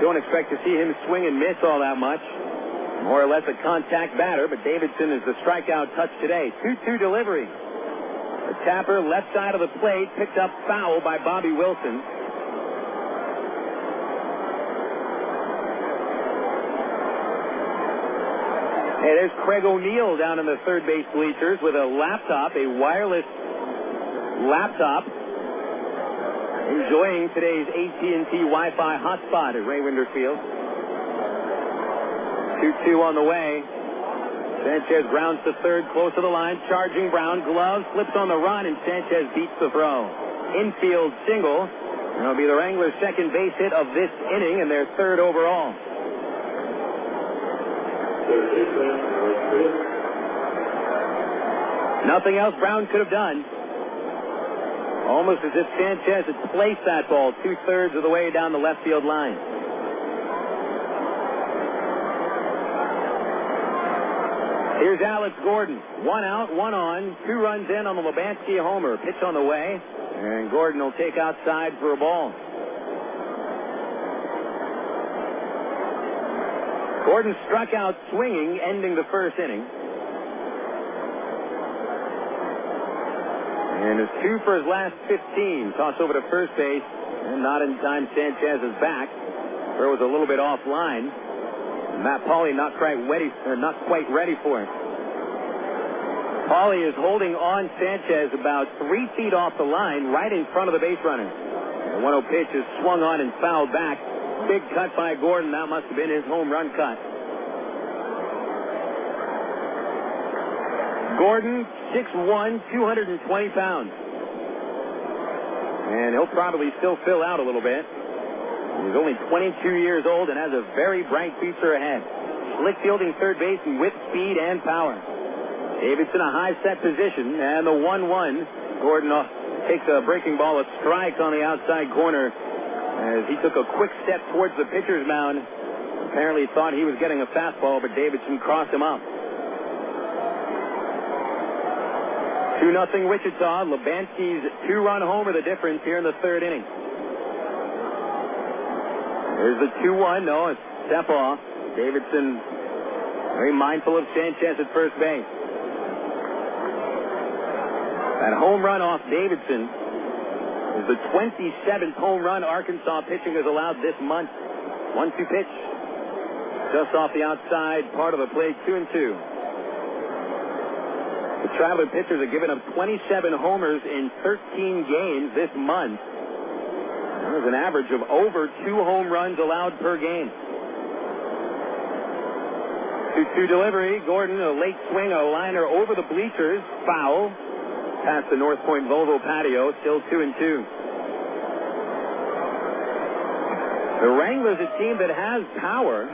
Don't expect to see him swing and miss all that much. More or less a contact batter, but Davidson is the strikeout touch today. 2-2 delivery. A tapper left side of the plate, picked up foul by Bobby Wilson. Hey, there's Craig O'Neill down in the third base bleachers with a laptop, a wireless laptop, enjoying today's AT&T Wi-Fi hotspot at Ray Winder Field. 2-2 on the way. Sánchez grounds to third, close to the line, charging Brown, glove, slips on the run, and Sánchez beats the throw. Infield single. That'll be the Wranglers' second base hit of this inning and their 3rd overall. Nothing else Brown could have done. Almost as if Sánchez had placed that ball 2/3 of the way down the left field line. Here's Alex Gordon. 1 out, 1 on. 2 runs in on the Lubanski homer. Pitch on the way, and Gordon will take outside for a ball. Gordon struck out swinging, ending the first inning. And it's 2 for his last 15. Toss over to first base. And not in time. Sanchez is back. Throw was a little bit offline. Matt Pauley not quite ready for it. Pauley is holding on Sanchez about 3 feet off the line, right in front of the base runner. The 1-0 pitch is swung on and fouled back. Big cut by Gordon. That must have been his home run cut. Gordon, 6'1", 220 pounds. And he'll probably still fill out a little bit. He's only 22 years old and has a very bright future ahead. Slick fielding third base and with speed and power. Davidson a high set position, and the 1-1. Gordon takes a breaking ball, a strike on the outside corner as he took a quick step towards the pitcher's mound. Apparently thought he was getting a fastball, but Davidson crossed him up. 2-0 Wichita. Lubanski's 2-run homer the difference here in the third inning. There's the 2-1. No, it's step off. Davidson very mindful of Sanchez at first base. That home run off Davidson is the 27th home run Arkansas pitching has allowed this month. 1-2 pitch. Just off the outside part of the plate, 2-2. The Traveler pitchers have given up 27 homers in 13 games this month. That was an average of over 2 home runs allowed per game. 2-2 delivery. Gordon, a late swing, a liner over the bleachers. Foul. Past the North Point Volvo patio. Still 2-2. The Wranglers, a team that has power,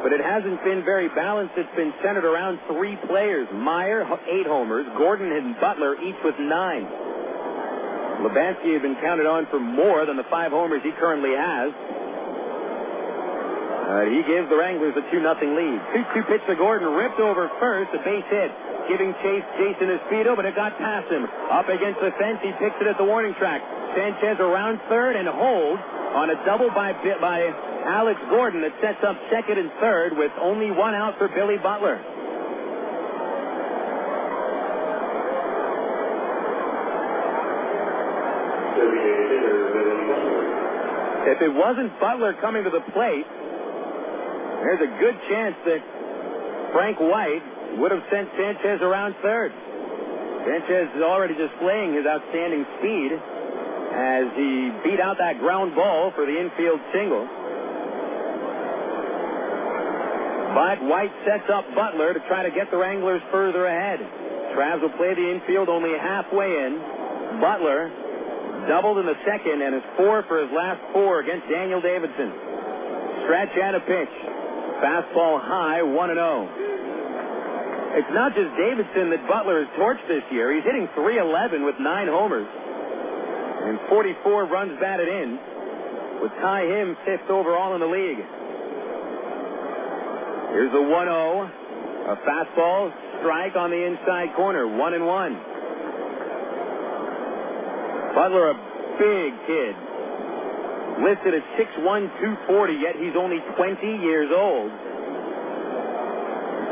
but it hasn't been very balanced. It's been centered around 3 players. Maier, 8 homers. Gordon and Butler, each with 9. Lubanski has been counted on for more than the 5 homers he currently has. He gives the Wranglers a 2-0 lead. 2-2 pitch to Gordon, ripped over first, a base hit. Giving chase Jason Espedo, but it got past him. Up against the fence, he picks it at the warning track. Sanchez around third and holds on a double by Alex Gordon that sets up second and third with only 1 out for Billy Butler. If it wasn't Butler coming to the plate, there's a good chance that Frank White would have sent Sanchez around third. Sanchez is already displaying his outstanding speed as he beat out that ground ball for the infield single. But White sets up Butler to try to get the Wranglers further ahead. Travs will play the infield only halfway in. Butler doubled in the second and is 4 for his last 4 against Daniel Davidson. Stretch and a pitch. Fastball high, 1-0. It's not just Davidson that Butler has torched this year. He's hitting .311 with 9 homers and 44 runs batted in, would tie him 5th overall in the league. Here's the 1-0. A fastball, strike on the inside corner, 1-1. Butler, a big kid. Listed at 6'1", 240, yet he's only 20 years old.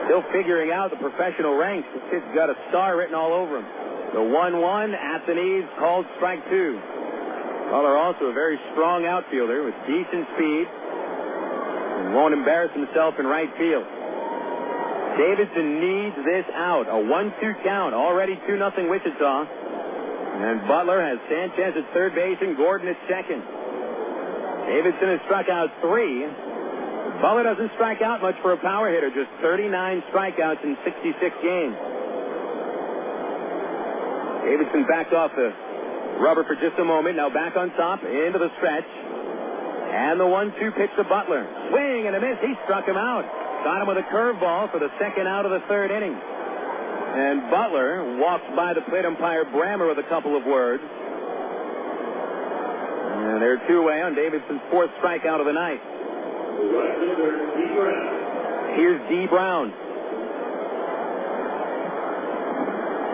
Still figuring out the professional ranks. This kid's got a star written all over him. The 1-1 at the knees, called strike 2. Butler also a very strong outfielder with decent speed and won't embarrass himself in right field. Davidson needs this out. A 1-2 count, already 2-0 Wichita. And Butler has Sanchez at third base and Gordon at second. Davidson has struck out 3. Butler doesn't strike out much for a power hitter, just 39 strikeouts in 66 games. Davidson backed off the rubber for just a moment, now back on top, into the stretch. And the 1-2 pitch to Butler. Swing and a miss, he struck him out. Got him with a curveball for the second out of the third inning. And Butler walks by the plate umpire Brammer with a couple of words. And they're 2 away on Davidson's 4th strikeout of the night. Here's Dee Brown.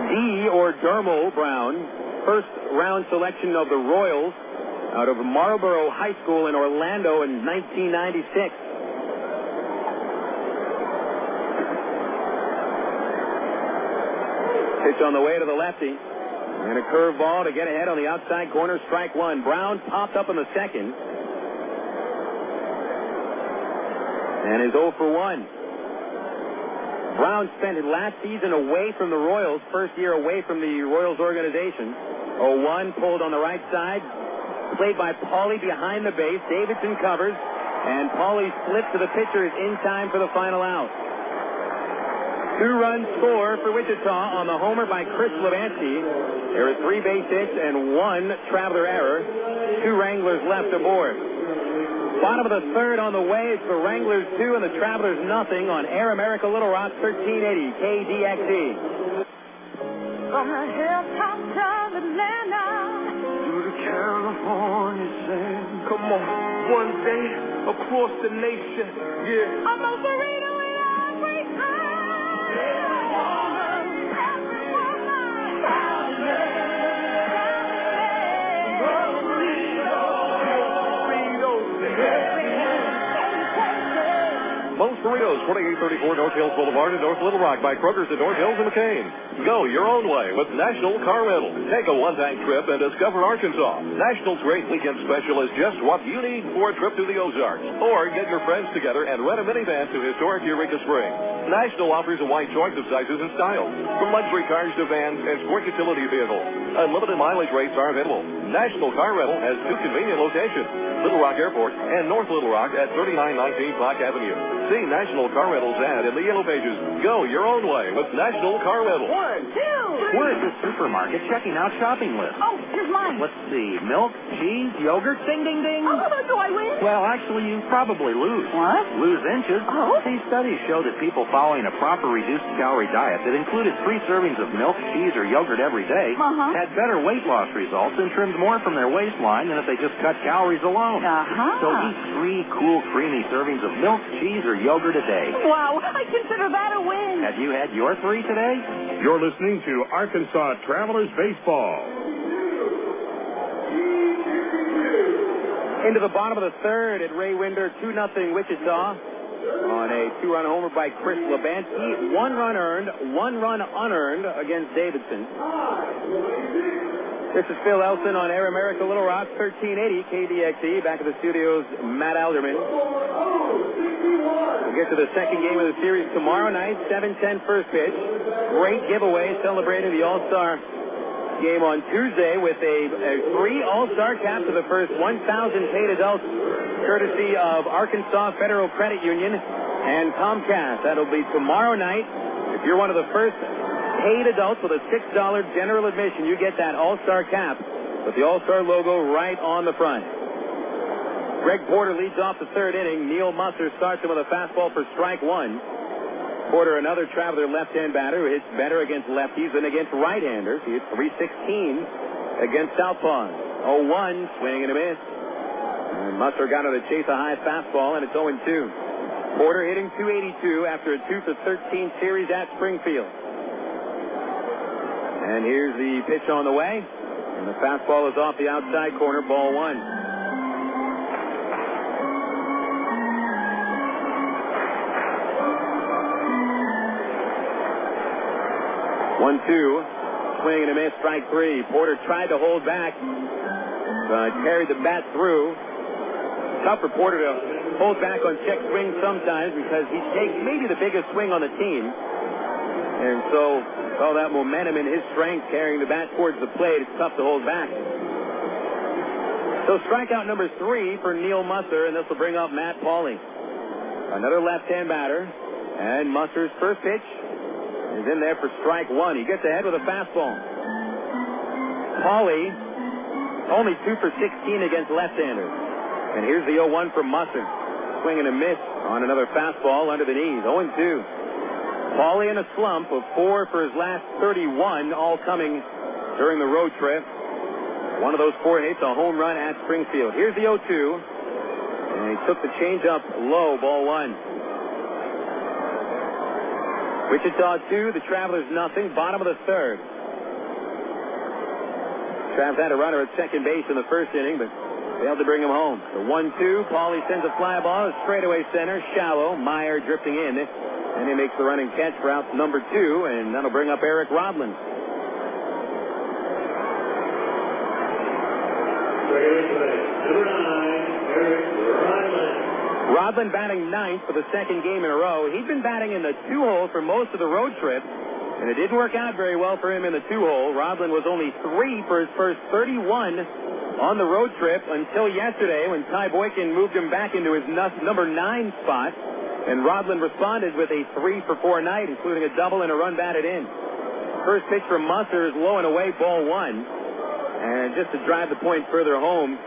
Dee, or Dermal Brown, first round selection of the Royals out of Marlboro High School in Orlando in 1996. Pitch on the way to the lefty. And a curveball to get ahead on the outside corner, strike one. Brown popped up in the second. And is 0 for 1. Brown spent his last season away from the Royals, first year away from the Royals organization. 0-1, pulled on the right side. Played by Pauly behind the base. Davidson covers. And Pauly slips to the pitchers in time for the final out. 2-run score for Wichita on the homer by Chris Levansky. There are 3 base hits and 1 Traveler error. 2 Wranglers left aboard. Bottom of the third on the way. It's the Wranglers 2 and the Travelers nothing on Air America Little Rock 1380 KDXE. From the hilltops of Atlanta to the California sand. Come on, one day across the nation, yeah. I'm a burrito in every Most Burritos, 2834 North Hills Boulevard in North Little Rock by Kroger's in North Hills and McCain. Go your own way with National Car Rental. Take a one-tank trip and discover Arkansas. National's great weekend special is just what you need for a trip to the Ozarks. Or get your friends together and rent a minivan to historic Eureka Springs. National offers a wide choice of sizes and styles, from luxury cars to vans and sport utility vehicles. Unlimited mileage rates are available. National Car Rental has 2 convenient locations, Little Rock Airport and North Little Rock at 3919 Clark Avenue. See National Car Rental's ad in the yellow pages. Go your own way with National Car Rental. 1, 2, 3. We're at the supermarket checking out shopping lists. Oh, here's mine. Let's see. Milk, cheese, yogurt, ding, ding, ding. Oh, do I win? Well, actually, you probably lose. What? Lose inches. Oh. These studies show that people following a proper reduced-calorie diet that included 3 servings of milk, cheese, or yogurt every day had better weight loss results and trimmed more from their waistline than if they just cut calories alone. So eat 3 cool, creamy servings of milk, cheese, or yogurt a day. Wow, I consider that a win. Have you had your 3 today? You're listening to Arkansas Travelers Baseball. Into the bottom of the third at Ray Winder, 2-0 Wichita on a 2-run homer by Chris Levansky. 1 run earned, 1 run unearned against Davidson. This is Phil Elson on Air America Little Rock 1380 KDXE. Back at the studios, Matt Alderman. We'll get to the second game of the series tomorrow night, 7:10 first pitch. Great giveaway celebrating the All-Star game on Tuesday with a free All-Star cap to the first 1,000 paid adults, courtesy of Arkansas Federal Credit Union and Comcast. That'll be tomorrow night. If you're one of the first paid adults with a $6 general admission, you get that All-Star cap with the All-Star logo right on the front. Greg Porter leads off the third inning. Neal Musser starts him with a fastball for strike 1. Porter, another Traveler left-hand batter who hits better against lefties than against right-handers. He hits .316 against southpaws. 0-1, swing and a miss. And Musser got him to chase a high fastball, and it's 0-2. Porter hitting .282 after a 2-for-13 series at Springfield. And here's the pitch on the way. And the fastball is off the outside corner, ball 1. 1-2, swing and a miss, strike 3. Porter tried to hold back, but carried the bat through. Tough for Porter to hold back on check swing sometimes because he takes maybe the biggest swing on the team. And so, all that momentum in his strength carrying the bat towards the plate, it's tough to hold back. So strikeout number 3 for Neal Musser, and this will bring up Matt Pauly. Another left-hand batter, and Musser's first pitch is in there for strike 1. He gets ahead with a fastball. Pauly, only 2 for 16 against left-handers. And here's the 0-1 from Musser. Swing and a miss on another fastball under the knees. 0-2. Pauly in a slump of 4 for his last 31, all coming during the road trip. One of those 4 hits, a home run at Springfield. Here's the 0-2. And he took the changeup low, ball 1. Wichita 2, the Travelers nothing, bottom of the third. Travs had a runner at second base in the first inning, but failed to bring him home. The 1-2, Pauly sends a fly ball to straightaway center, shallow. Maier drifting in, and he makes the running catch for out number 2, and that'll bring up Eric Rodland. Rodland batting ninth for the second game in a row. He'd been batting in the 2-hole for most of the road trip, and it didn't work out very well for him in the 2-hole. Rodland was only 3 for his first 31 on the road trip until yesterday when Ty Boykin moved him back into his number 9 spot, and Rodland responded with a 3-for-4 night, including a double and a run batted in. First pitch from Musser is low and away, ball 1. And just to drive the point further home,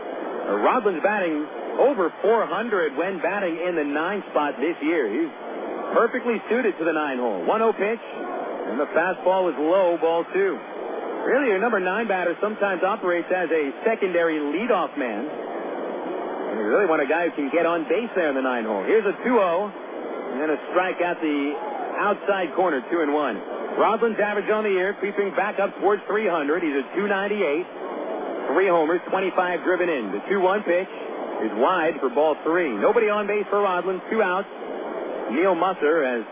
Rodland's batting over 400 when batting in the 9 spot this year. He's perfectly suited to the 9-hole. 1-0 pitch, and the fastball is low, ball 2. Really, your number 9 batter sometimes operates as a secondary leadoff man. And you really want a guy who can get on base there in the 9-hole. Here's a 2-0, and then a strike at the outside corner, 2-1. Rodland's average on the year creeping back up towards 300. He's at 298. 3 homers, 25 driven in. The 2-1 pitch is wide for ball 3. Nobody on base for Rodland. 2 outs. Neal Musser has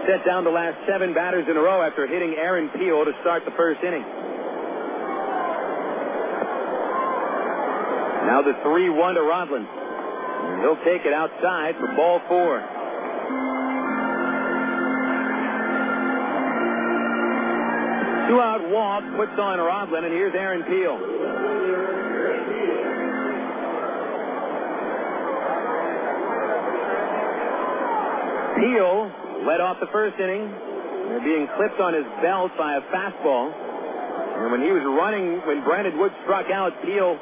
set down the last 7 batters in a row after hitting Aaron Peel to start the first inning. Now the 3-1 to Rodland. And he'll take it outside for ball 4. Two-out walk puts on Rodland, and here's Aaron Peel. Peel led off the first inning, being clipped on his belt by a fastball. And when he was running, when Brandon Wood struck out, Peel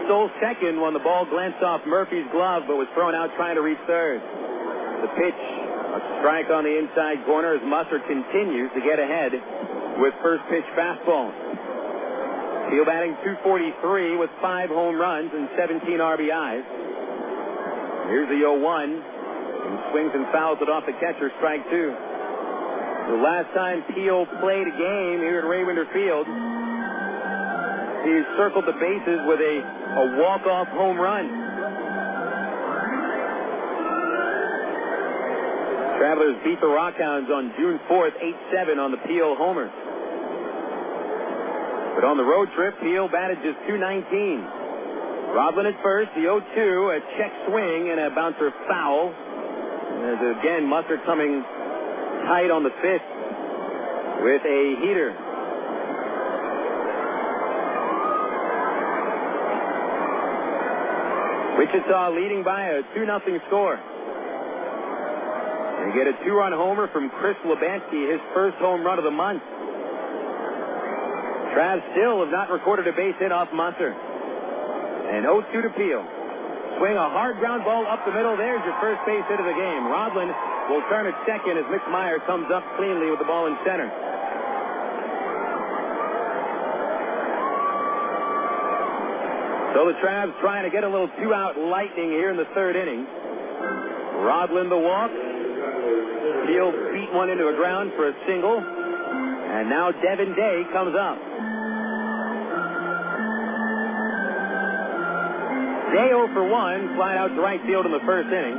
stole second when the ball glanced off Murphy's glove, but was thrown out trying to reach third. The pitch, a strike on the inside corner as Musser continues to get ahead with first pitch fastball. Peel batting .243 with 5 home runs and 17 RBIs. Here's the 0-1. And swings and fouls it off the catcher, strike 2. The last time Peel played a game here at Raywinder Field, he circled the bases with a walk-off home run. Travelers beat the Rockhounds on June 4th, 8-7 on the Peel homer. But on the road trip, Peel batted just .219. Rodland at first, the 0-2, a check swing and a bouncer foul. And again, Musser coming tight on the fifth with a heater. Wichita leading by a 2-0 score. They get a 2-run homer from Chris Lebansky, his first home run of the month. Travs still have not recorded a base hit off Musser. And 0-2 to Peel. Swing a hard ground ball up the middle. There's your first base hit of the game. Rodland will turn at second as Mitch Maier comes up cleanly with the ball in center. So the Travs trying to get a little 2-out lightning here in the third inning. Rodland the walk. Peel beat one into a ground for a single. And now Devin Day comes up. Day 0 for 1, flied out to right field in the first inning.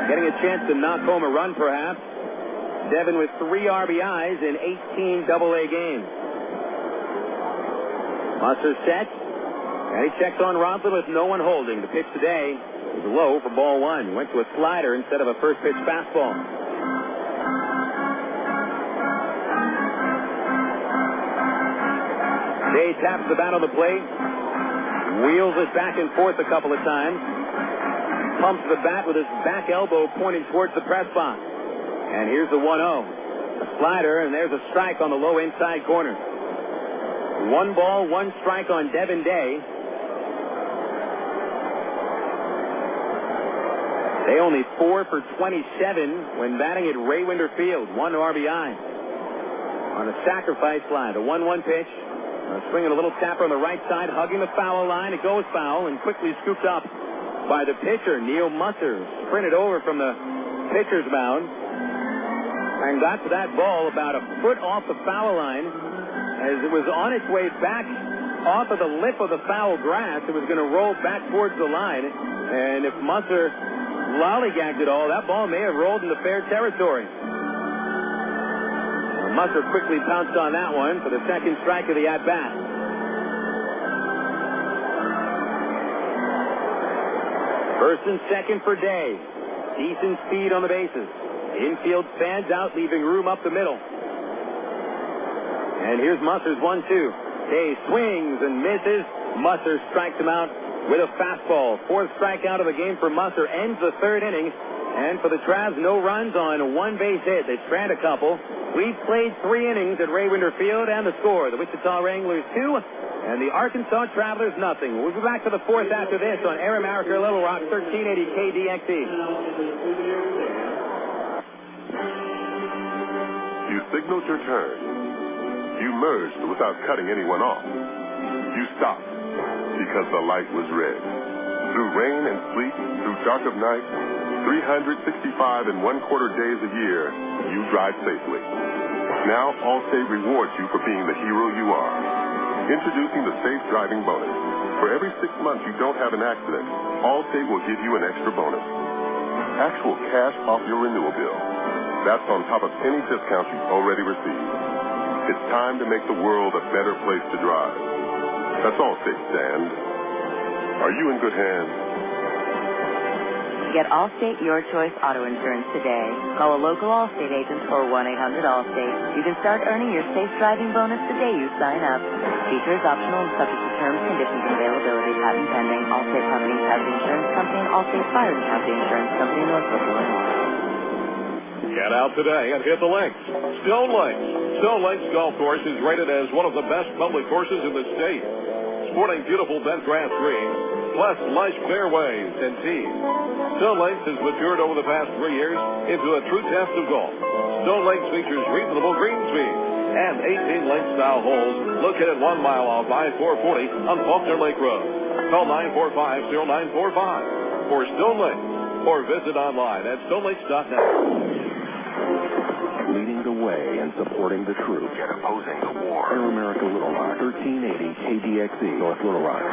Getting a chance to knock home a run, perhaps. Devin with 3 RBIs in 18 AA games. Musser set, and he checks on Rodland with no one holding. The pitch today is low for ball 1. Went to a slider instead of a first pitch fastball. Day taps the bat on the plate. Wheels it back and forth a couple of times. Pumps the bat with his back elbow pointing towards the press box. And here's the 1-0. A slider, and there's a strike on the low inside corner. 1 ball, 1 strike on Devin Day. Day only 4 for 27 when batting at Raywinder Field. 1 RBI. On a sacrifice fly, the 1-1 pitch. Swinging a little tapper on the right side, hugging the foul line. It goes foul and quickly scooped up by the pitcher, Neal Musser. Sprinted over from the pitcher's mound and got to that ball about a foot off the foul line. As it was on its way back off of the lip of the foul grass, it was going to roll back towards the line. And if Musser lollygagged it all, that ball may have rolled into fair territory. Musser quickly pounced on that one for the second strike of the at-bat. First and second for Day. Decent speed on the bases. Infield fans out, leaving room up the middle. And here's Musser's 1-2. Day swings and misses. Musser strikes him out with a fastball. Fourth strikeout of the game for Musser ends the third inning. And for the Travs, no runs on one base hit. They strand a couple. We've played 3 innings at Ray Winder Field, and the score: the Wichita Wranglers 2 and the Arkansas Travelers nothing. We'll be back to the fourth after this on Air America Little Rock 1380 KDXE. You signaled your turn. You merged without cutting anyone off. You stopped because the light was red. Through rain and sleet, through dark of night, 365 and 1/4 days a year, you drive safely. Now Allstate rewards you for being the hero you are. Introducing the Safe Driving Bonus. For every 6 months you don't have an accident, Allstate will give you an extra bonus. Actual cash off your renewal bill. That's on top of any discounts you've already received. It's time to make the world a better place to drive. That's Allstate, Dan. Are you in good hands? Get Allstate Your Choice Auto Insurance today. Call a local Allstate agent or 1-800-ALLSTATE. You can start earning your safe driving bonus the day you sign up. Feature is optional and subject to terms, conditions, and availability. Patent pending. Allstate Company, Casualty Insurance Company, and Allstate Fire and Casualty Insurance Company, Northbrook, Illinois. Get out today and hit the links. Stone Lakes. Stone Lakes Golf Course is rated as one of the best public courses in the state. Sporting beautiful bent grass greens, plus lush fairways and tees. Stone Lakes has matured over the past 3 years into a true test of golf. Stone Lakes features reasonable green speed and 18 lake-style holes located 1 mile off I-440 on Faulkner Lake Road. Call 945-0945 for Stone Lakes or visit online at stonelakes.net. Leading the way and supporting the troops. Yet opposing the war. Air America Little Rock, 1380 KDXE, North Little Rock.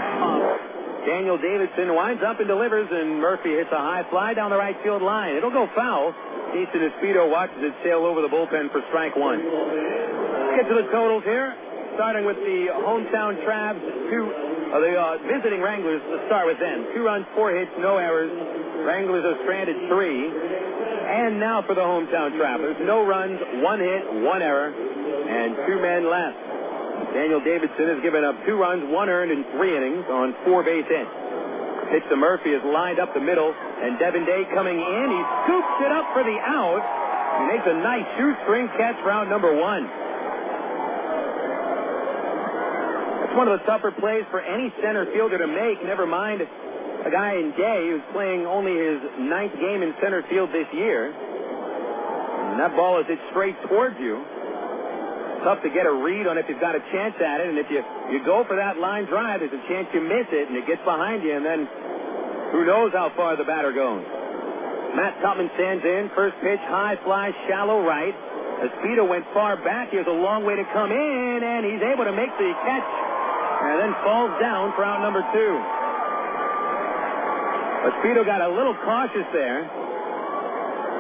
Daniel Davidson winds up and delivers, and Murphy hits a high fly down the right field line. It'll go foul. Jason Espedo watches it sail over the bullpen for strike one. Let's get to the totals here, starting with the hometown Travs, the visiting Wranglers. Let's start with them. 2 runs, 4 hits, no errors. Wranglers have stranded 3. And now for the hometown Travelers. No runs, 1 hit, 1 error, and 2 men left. Daniel Davidson has given up 2 runs, 1 earned in 3 innings on 4 base hits. Pitch to Murphy is lined up the middle, and Devin Day coming in. He scoops it up for the out. He makes a nice shoestring catch for out number 1. That's one of the tougher plays for any center fielder to make, never mind a guy in Day who's playing only his 9th game in center field this year. And that ball is hit straight towards you. Tough to get a read on if you've got a chance at it, and if you go for that line drive, there's a chance you miss it, and it gets behind you, and then who knows how far the batter goes. Matt Tupman stands in. First pitch, high fly, shallow right. Espedo went far back. He has a long way to come in, and he's able to make the catch, and then falls down for out number 2. Espedo got a little cautious there.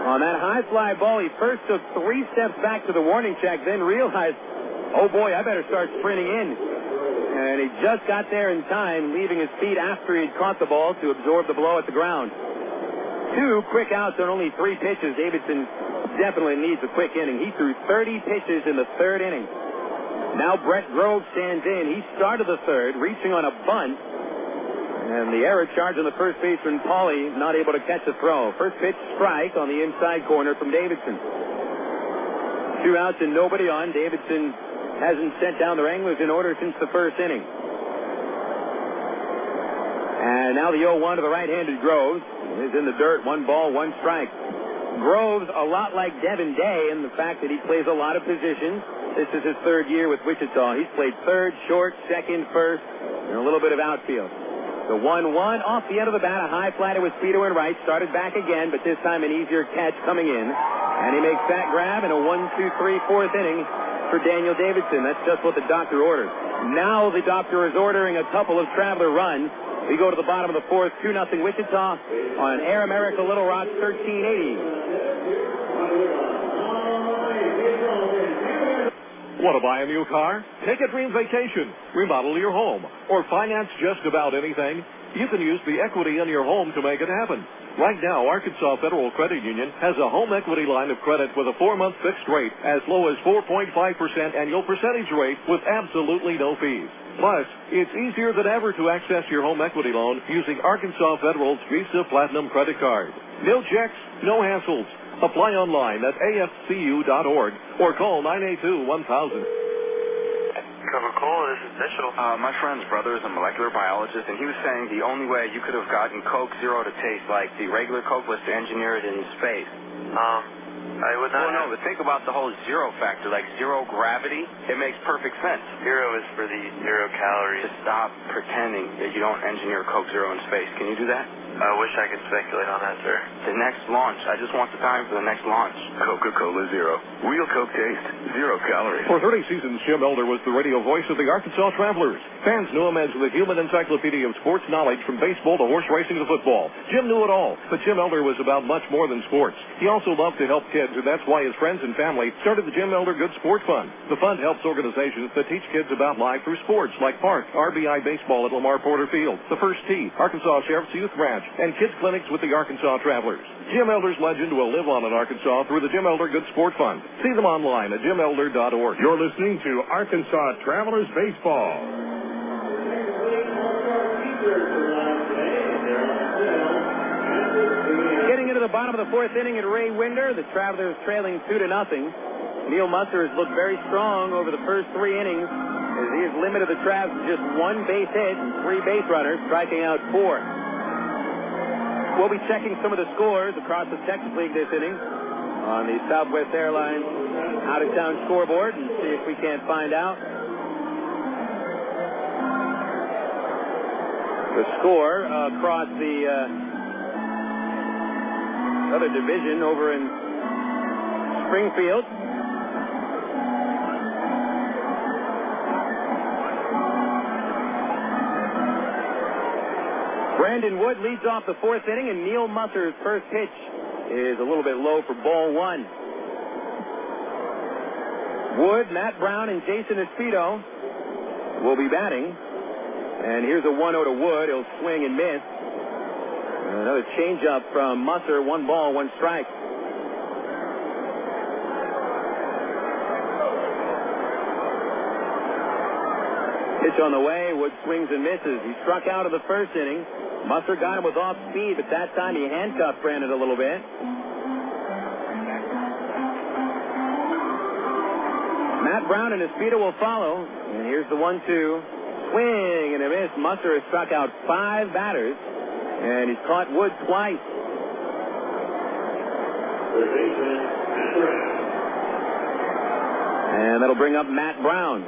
On that high fly ball, he first took 3 steps back to the warning check, then realized, oh boy, I better start sprinting in. And he just got there in time, leaving his feet after he'd caught the ball to absorb the blow at the ground. 2 quick outs on only 3 pitches. Davidson definitely needs a quick inning. He threw 30 pitches in the 3rd inning. Now Brett Grove stands in. He started the 3rd, reaching on a bunt. And the error charge on the first baseman, Pauly, not able to catch the throw. First pitch, strike on the inside corner from Davidson. 2 outs and nobody on. Davidson hasn't sent down the Wranglers in order since the 1st inning. And now the 0-1 to the right-handed Groves is in the dirt. 1 ball, 1 strike. Groves a lot like Devin Day in the fact that he plays a lot of positions. This is his 3rd year with Wichita. He's played 3rd, short, 2nd, 1st, and a little bit of outfield. The 1-1 off the end of the bat, a high fly to Espedo in right, started back again, but this time an easier catch coming in. And he makes that grab in a 1-2-3-4th inning for Daniel Davidson. That's just what the doctor ordered. Now the doctor is ordering a couple of Traveler runs. We go to the bottom of the 4th, 2-0 Wichita on Air America Little Rock 1380. Want to buy a new car? Take a dream vacation, remodel your home, or finance just about anything? you can use the equity in your home to make it happen. Right now, Arkansas Federal Credit Union has a home equity line of credit with a 4-month fixed rate as low as 4.5% annual percentage rate with absolutely no fees. Plus, it's easier than ever to access your home equity loan using Arkansas Federal's Visa Platinum credit card. No checks, no hassles. Apply online at afcu.org or call 982-1000. Coca-Cola, this is Mitchell. My friend's brother is a molecular biologist, and he was saying the only way you could have gotten Coke Zero to taste like the regular Coke was to engineer it in space. I would not. Well, no, but think about the whole zero factor, like zero gravity. It makes perfect sense. Zero is for the 0 calories. Just stop pretending that you don't engineer Coke Zero in space. Can you do that? I wish I could speculate on that, sir. The next launch. I just want the time for the next launch. Coca-Cola Zero. Real Coke taste. 0 calories. For 30 seasons, Jim Elder was the radio voice of the Arkansas Travelers. Fans knew him as the human encyclopedia of sports knowledge from baseball to horse racing to football. Jim knew it all, but Jim Elder was about much more than sports. He also loved to help kids, and that's why his friends and family started the Jim Elder Good Sport Fund. The fund helps organizations that teach kids about life through sports, like Park, RBI Baseball at Lamar Porter Field, the First Tee, Arkansas Sheriff's Youth Ranch, and kids clinics with the Arkansas Travelers. Jim Elder's legend will live on in Arkansas through the Jim Elder Good Sport Fund. See them online at jimelder.org. You're listening to Arkansas Travelers Baseball. Getting into the bottom of the 4th inning at Ray Winder, the Travelers trailing 2-0. Neal Musser has looked very strong over the first 3 innings as he has limited the Travs to just 1 base hit and 3 base runners, striking out 4. We'll be checking some of the scores across the Texas League this inning on the Southwest Airlines out-of-town scoreboard and see if we can't find out the score across the other division over in Springfield. Brandon Wood leads off the 4th inning, and Neal Musser's first pitch is a little bit low for ball 1. Wood, Matt Brown, and Jason Espito will be batting. And here's a 1-0 to Wood. He'll swing and miss. Another changeup from Musser. 1 ball, 1 strike. Pitch on the way. Wood swings and misses. He struck out of the first inning. Musser got him with off speed, but that time he handcuffed Brandon a little bit. Matt Brown and Espito will follow. And here's the 1-2. Swing and a miss. Musser has struck out 5 batters, and he's caught Wood twice. And that'll bring up Matt Brown.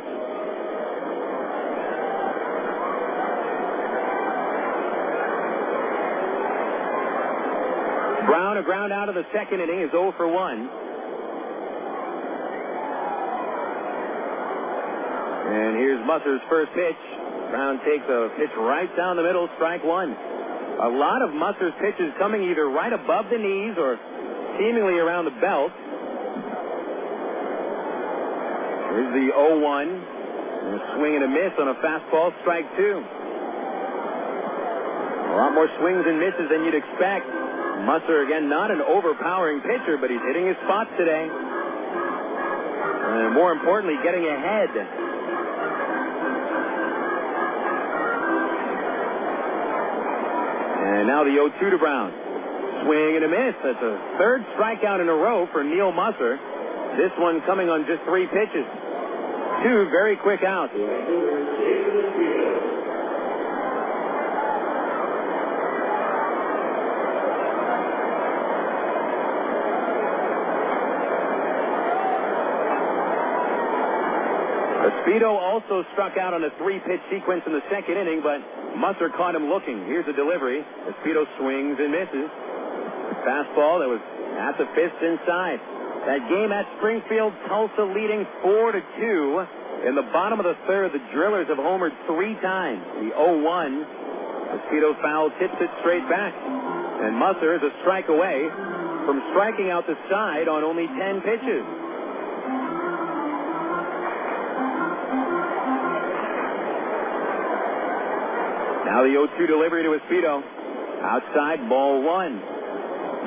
Brown, a ground out of the 2nd inning, is 0 for 1. And here's Musser's first pitch. Brown takes a pitch right down the middle, strike 1. A lot of Musser's pitches coming either right above the knees or seemingly around the belt. Here's the 0-1. And a swing and a miss on a fastball, strike 2. A lot more swings and misses than you'd expect. Musser, again, not an overpowering pitcher, but he's hitting his spots today. And more importantly, getting ahead. And now the 0-2 to Brown. Swing and a miss. That's a 3rd strikeout in a row for Neal Musser. This one coming on just 3 pitches. 2 very quick outs. Espito also struck out on a 3-pitch sequence in the 2nd inning, but Musser caught him looking. Here's a delivery. Espito swings and misses. Fastball that was at the fists inside. That game at Springfield, Tulsa leading 4-2. In the bottom of the 3rd, the Drillers have homered 3 times. The 0-1. Espito foul tips it straight back. And Musser is a strike away from striking out the side on only 10 pitches. Now the 0-2 delivery to Espedo. Outside, ball 1.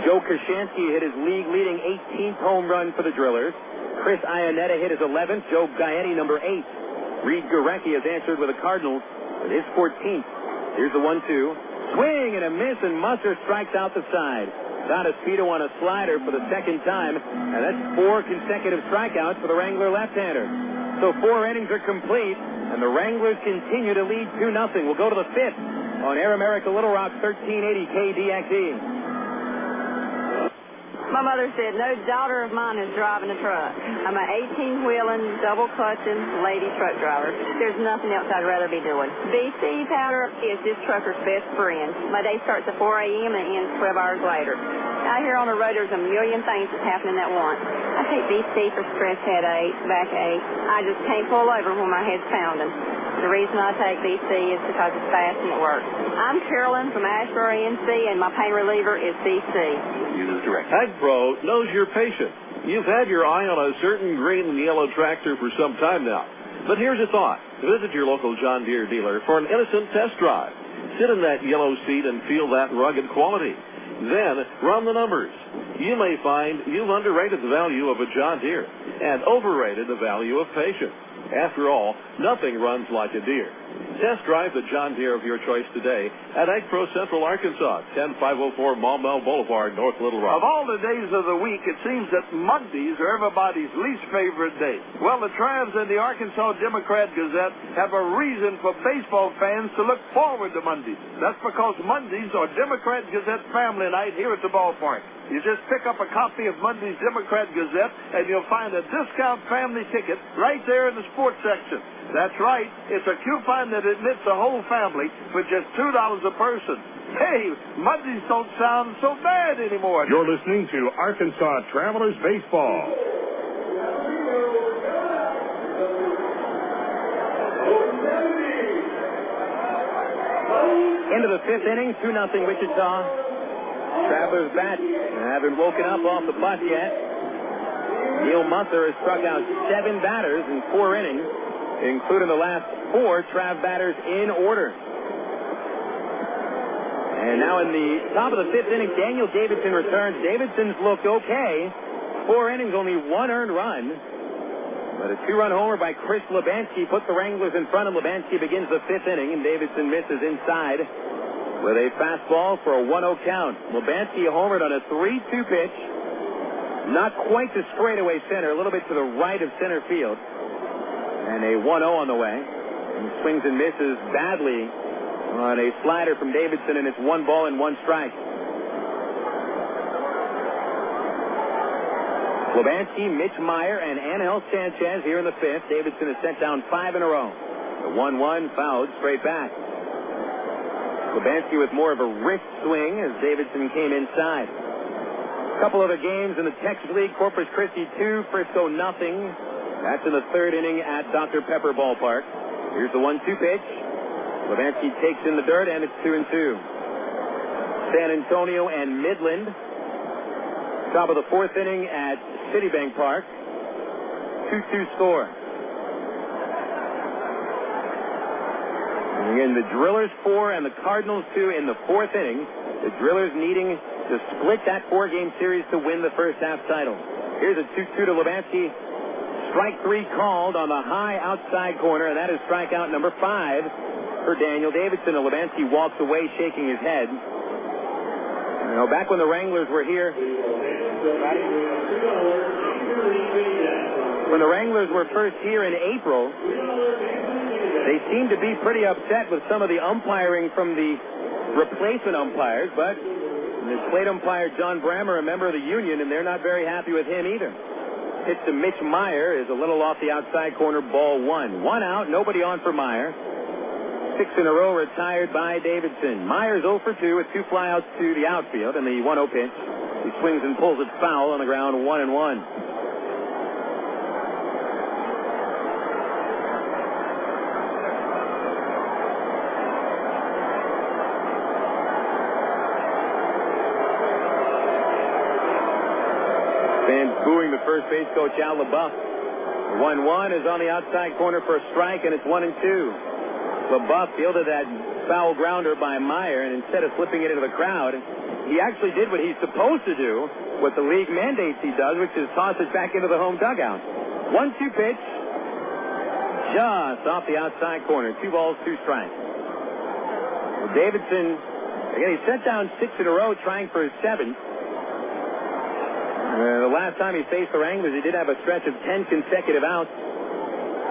Joe Kashansky hit his league-leading 18th home run for the Drillers. Chris Ionetta hit his 11th. Joe Gaetti, number 8. Reed Gurecki has answered with the Cardinals with his 14th. Here's the 1-2. Swing and a miss, and Musser strikes out the side. Got Espedo on a slider for the second time, and that's 4 consecutive strikeouts for the Wrangler left-hander. So 4 innings are complete, and the Wranglers continue to lead 2-0. We'll go to the 5th on Air America Little Rock 1380 KDXE. My mother said, no daughter of mine is driving a truck. I'm an 18-wheeling, double-clutching lady truck driver. There's nothing else I'd rather be doing. BC powder is this trucker's best friend. My day starts at 4 a.m. and ends 12 hours later. Out here on the road, there's a million things that's happening at once. I take BC for stress headaches, backache. I just can't pull over when my head's pounding. The reason I take BC is because it's fast and it works. I'm Carolyn from Asheboro, NC, and my pain reliever is BC. Use direct. AgPro knows your patient. You've had your eye on a certain green and yellow tractor for some time now. But here's a thought. Visit your local John Deere dealer for an innocent test drive. Sit in that yellow seat and feel that rugged quality. Then run the numbers. You may find you've underrated the value of a John Deere and overrated the value of patience. After all, nothing runs like a Deere. Test drive the John Deere of your choice today at AgPro Central Arkansas, 10504 Maumelle Boulevard, North Little Rock. Of all the days of the week, it seems that Mondays are everybody's least favorite day. Well, the Travs and the Arkansas Democrat-Gazette have a reason for baseball fans to look forward to Mondays. That's because Mondays are Democrat-Gazette family night here at the ballpark. You just pick up a copy of Monday's Democrat-Gazette, and you'll find a discount family ticket right there in the sports section. That's right. It's a coupon that admits the whole family for just $2 a person. Hey, Mondays don't sound so bad anymore. You're listening to Arkansas Travelers Baseball. Into the 5th inning, 2-0 Wichita. Travelers bat haven't woken up off the bus yet. Neal Musser has struck out 7 batters in 4 innings, including the last 4 Trav batters in order. And now in the top of the 5th inning, Daniel Davidson returns. Davidson's looked okay. 4 innings, only 1 earned run. But a 2-run homer by Chris Lebansky puts the Wranglers in front, and Lebansky begins the 5th inning, and Davidson misses inside with a fastball for a 1-0 count. Lebansky homered on a 3-2 pitch. Not quite to straightaway center, a little bit to the right of center field. And a 1-0 on the way. And swings and misses badly on a slider from Davidson, and it's 1 ball and 1 strike. Lebansky, Mitch Maier, and Ángel Sánchez here in the 5th. Davidson has sent down 5 in a row. The 1-1 fouled straight back. Lebansky with more of a wrist swing as Davidson came inside. A couple other games in the Texas League. Corpus Christi 2, Frisco nothing. That's in the 3rd inning at Dr. Pepper Ballpark. Here's the 1-2 pitch. Lebansky takes in the dirt, and it's 2-2. San Antonio and Midland. Top of the 4th inning at Citibank Park. 2-2 score. And again, the Drillers 4 and the Cardinals 2 in the 4th inning. The Drillers needing to split that 4-game series to win the first half title. Here's a 2-2 to Lebansky. Strike 3 called on the high outside corner, and that is strikeout number 5 for Daniel Davidson. And Lebansky walks away shaking his head. You know, back when the Wranglers were here, when the Wranglers were first here in April, they seemed to be pretty upset with some of the umpiring from the replacement umpires, but the plate umpire John Brammer, a member of the union, and they're not very happy with him either. Pitch to Mitch Maier is a little off the outside corner, ball 1. 1 out, nobody on for Maier. 6 in a row retired by Davidson. Myers 0 for 2 with 2 flyouts to the outfield, and the 1-0 pitch. He swings and pulls it foul on the ground, 1-1. Fans booing the first base coach Al LaBeouf. 1-1 is on the outside corner for a strike, and it's 1-2. LaBeouf fielded that foul grounder by Maier, and instead of slipping it into the crowd, he actually did what he's supposed to do, what the league mandates he does, which is toss it back into the home dugout. 1-2 pitch. Just off the outside corner. 2 balls, 2 strikes. Well, Davidson, again, he set down 6 in a row trying for his 7th. The last time he faced the Wranglers, he did have a stretch of 10 consecutive outs.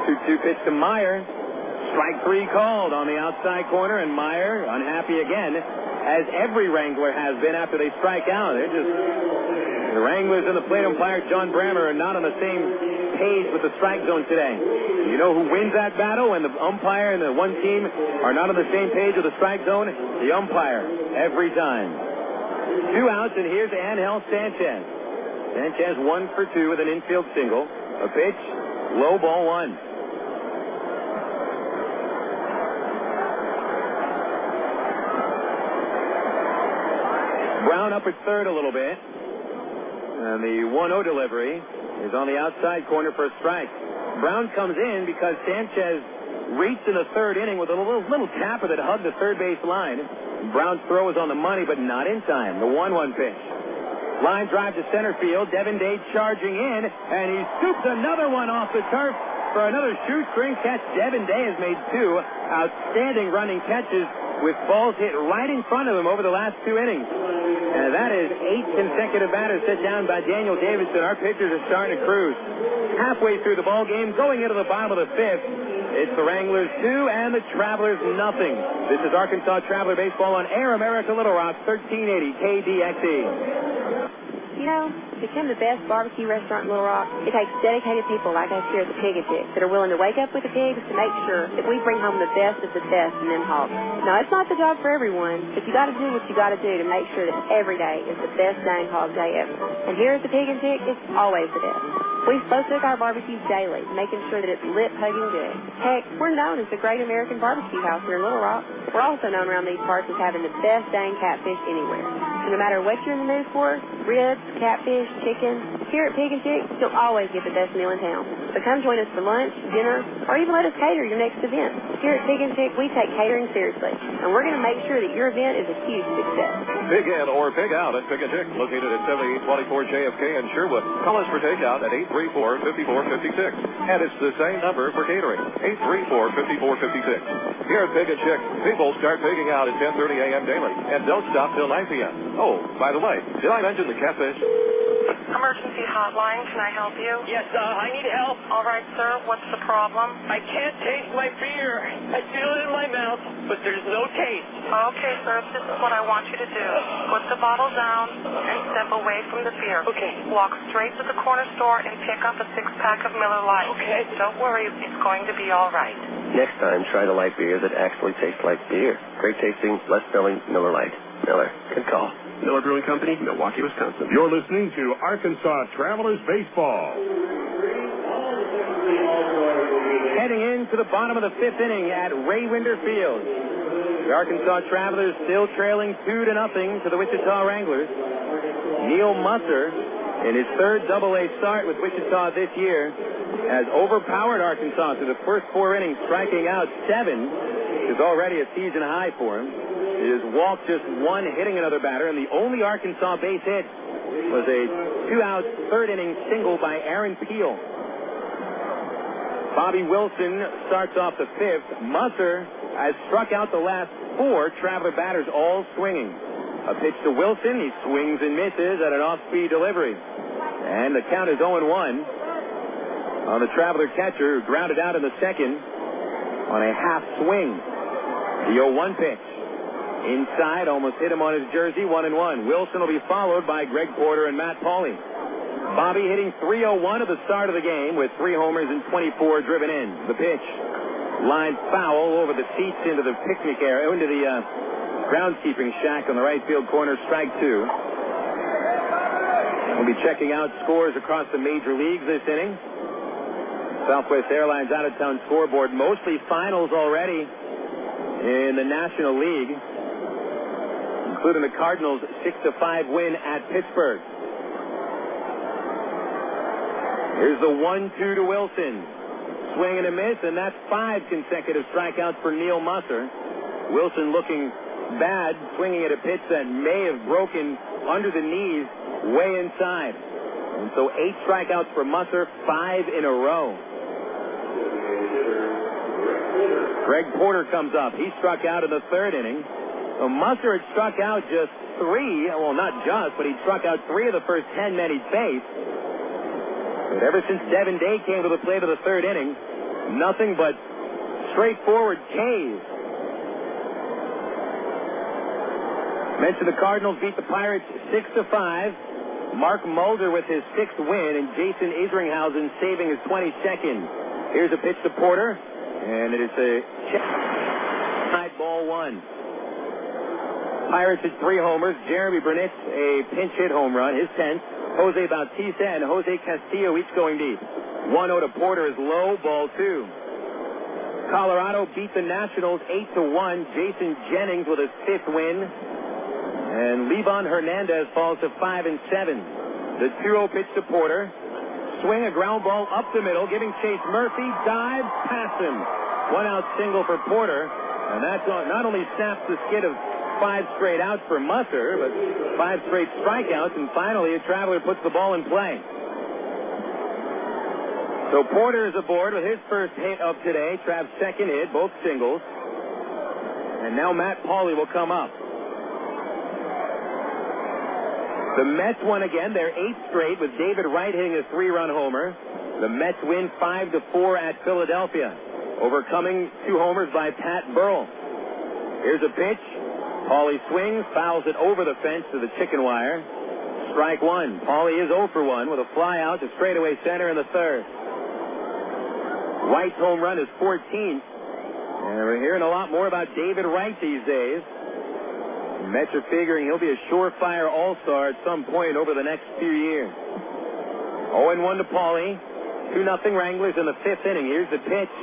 2-2 pitch to Maier. Strike 3 called on the outside corner, and Maier, unhappy again, as every Wrangler has been after they strike out. They're just... The Wranglers and the plate umpire, John Brammer, are not on the same page with the strike zone today. You know who wins that battle when the umpire and the one team are not on the same page with the strike zone? The umpire, every time. 2 outs, and here's Ángel Sánchez. Sánchez 1 for 2 with an infield single. A pitch, low ball 1. Brown up at third a little bit. And the 1-0 delivery is on the outside corner for a strike. Brown comes in because Sánchez reached in the 3rd inning with a little tapper that hugged the third base line. Brown's throw was on the money, but not in time. The 1-1 pitch. Line drive to center field. Devin Day charging in, and he scoops another one off the turf for another shoestring catch. Devin Day has made 2 outstanding running catches with balls hit right in front of him over the last 2 innings. And that is 8 consecutive batters set down by Daniel Davidson. Our pitchers are starting to cruise. Halfway through the ball game, going into the bottom of the 5th, it's the Wranglers 2 and the Travelers nothing. This is Arkansas Traveler Baseball on Air America Little Rock, 1380 KDXE. You know, to become the best barbecue restaurant in Little Rock, it takes dedicated people like us here at the Pig and Chick that are willing to wake up with the pigs to make sure that we bring home the best of the best in them hogs. Now, it's not the job for everyone, but you got to do what you got to do to make sure that every day is the best dang hog day ever. And here at the Pig and Chick, it's always the best. We slow cook our barbecues daily, making sure that it's lit, hugging good. Heck, we're known as the Great American Barbecue House here in Little Rock. We're also known around these parts as having the best dang catfish anywhere. So no matter what you're in the mood for, ribs, catfish, chicken, here at Pig and Chick, you'll always get the best meal in town. So come join us for lunch, dinner, or even let us cater your next event. Here at Pig and Chick, we take catering seriously, and we're going to make sure that your event is a huge success. Pig in or pig out at Pig and Chick, located at 7824 JFK in Sherwood. Call us for takeout at 834-5456. And it's the same number for catering, 834-5456. Here at Pig and Chick, people start pigging out at 10:30 a.m. daily and don't stop till 9 p.m. Oh, by the way, did I mention the catfish? Emergency hotline, can I help you? Yes, I need help. All right, sir, what's the problem? I can't taste my beer. I feel it in my mouth, but there's no taste. Okay, sir, this is what I want you to do. Put the bottle down and step away from the beer. Okay. Walk straight to the corner store and pick up a 6-pack of Miller Lite. Okay. Don't worry, it's going to be all right. Next time, try the light beer that actually tastes like beer. Great tasting, less filling Miller Lite. Miller, good call. Miller Brewing Company, Milwaukee, Wisconsin. You're listening to Arkansas Travelers Baseball. Heading into the bottom of the 5th inning at Ray Winder Field. The Arkansas Travelers still trailing 2-0 to the Wichita Wranglers. Neal Musser, in his 3rd Double-A start with Wichita this year, has overpowered Arkansas through the first 4 innings, striking out 7, which is already a season high for him. He has walked just 1, hitting another batter, and the only Arkansas base hit was a 2-out 3rd inning single by Aaron Peel. Bobby Wilson starts off the 5th. Musser has struck out the last 4 Traveler batters, all swinging. A pitch to Wilson. He swings and misses at an off-speed delivery. And the count is 0-1 on the Traveler catcher, who grounded out in the 2nd on a half swing. The 0-1 pitch. Inside, almost hit him on his jersey, 1-1. Wilson will be followed by Greg Porter and Matt Pauley. Bobby hitting .301 at the start of the game with 3 homers and 24 driven in. The pitch. Line foul over the seats into the picnic area, into the groundskeeping shack on the right field corner, strike 2. We'll be checking out scores across the major leagues this inning. Southwest Airlines out-of-town scoreboard, mostly finals already in the National League, including the Cardinals' 6-5 win at Pittsburgh. Here's the 1-2 to Wilson. swing and a miss, and that's 5 consecutive strikeouts for Neal Musser. Wilson looking bad, swinging at a pitch that may have broken under the knees way inside. And so 8 strikeouts for Musser, 5 in a row. Greg Porter comes up. He struck out in the 3rd inning. So Musser had struck out just 3, well, not just, but he struck out 3 of the first 10 men he faced. But ever since Devin Day came to the plate of the 3rd inning, nothing but straightforward Ks. Mentioned the Cardinals beat the Pirates 6-5. Mark Mulder with his 6th win, and Jason Isringhausen saving his 22nd. Here's a pitch to Porter, and it is a check. Side ball 1. Pirates hit 3 homers. Jeremy Burnett a pinch hit home run, his 10th. Jose Bautista and Jose Castillo each going deep. 1-0 to Porter is low, ball 2. Colorado beat the Nationals 8-1. Jason Jennings with his 5th win. And Livan Hernandez falls to 5-7. The 2-0 pitch to Porter. Swing, a ground ball up the middle, giving chase Murphy. Dive, past him. 1-out single for Porter. And that's not only snaps the skid of 5 straight outs for Musser, but 5 straight strikeouts, and finally a Traveler puts the ball in play. So Porter is aboard with his first hit of today. Trav's 2nd hit, both singles. And now Matt Pauley will come up. The Mets won again, their 8th straight, with David Wright hitting a 3-run homer. The Mets win 5-4 at Philadelphia, overcoming 2 homers by Pat Burrell. Here's a pitch. Pauley swings, fouls it over the fence to the chicken wire. Strike 1. Pauley is 0 for 1 with a fly out to straightaway center in the 3rd. Wright's home run is 14th. And we're hearing a lot more about David Wright these days. The Mets are figuring he'll be a surefire all-star at some point over the next few years. 0-1 to Pauley. 2-0 Wranglers in the 5th inning. Here's the pitch.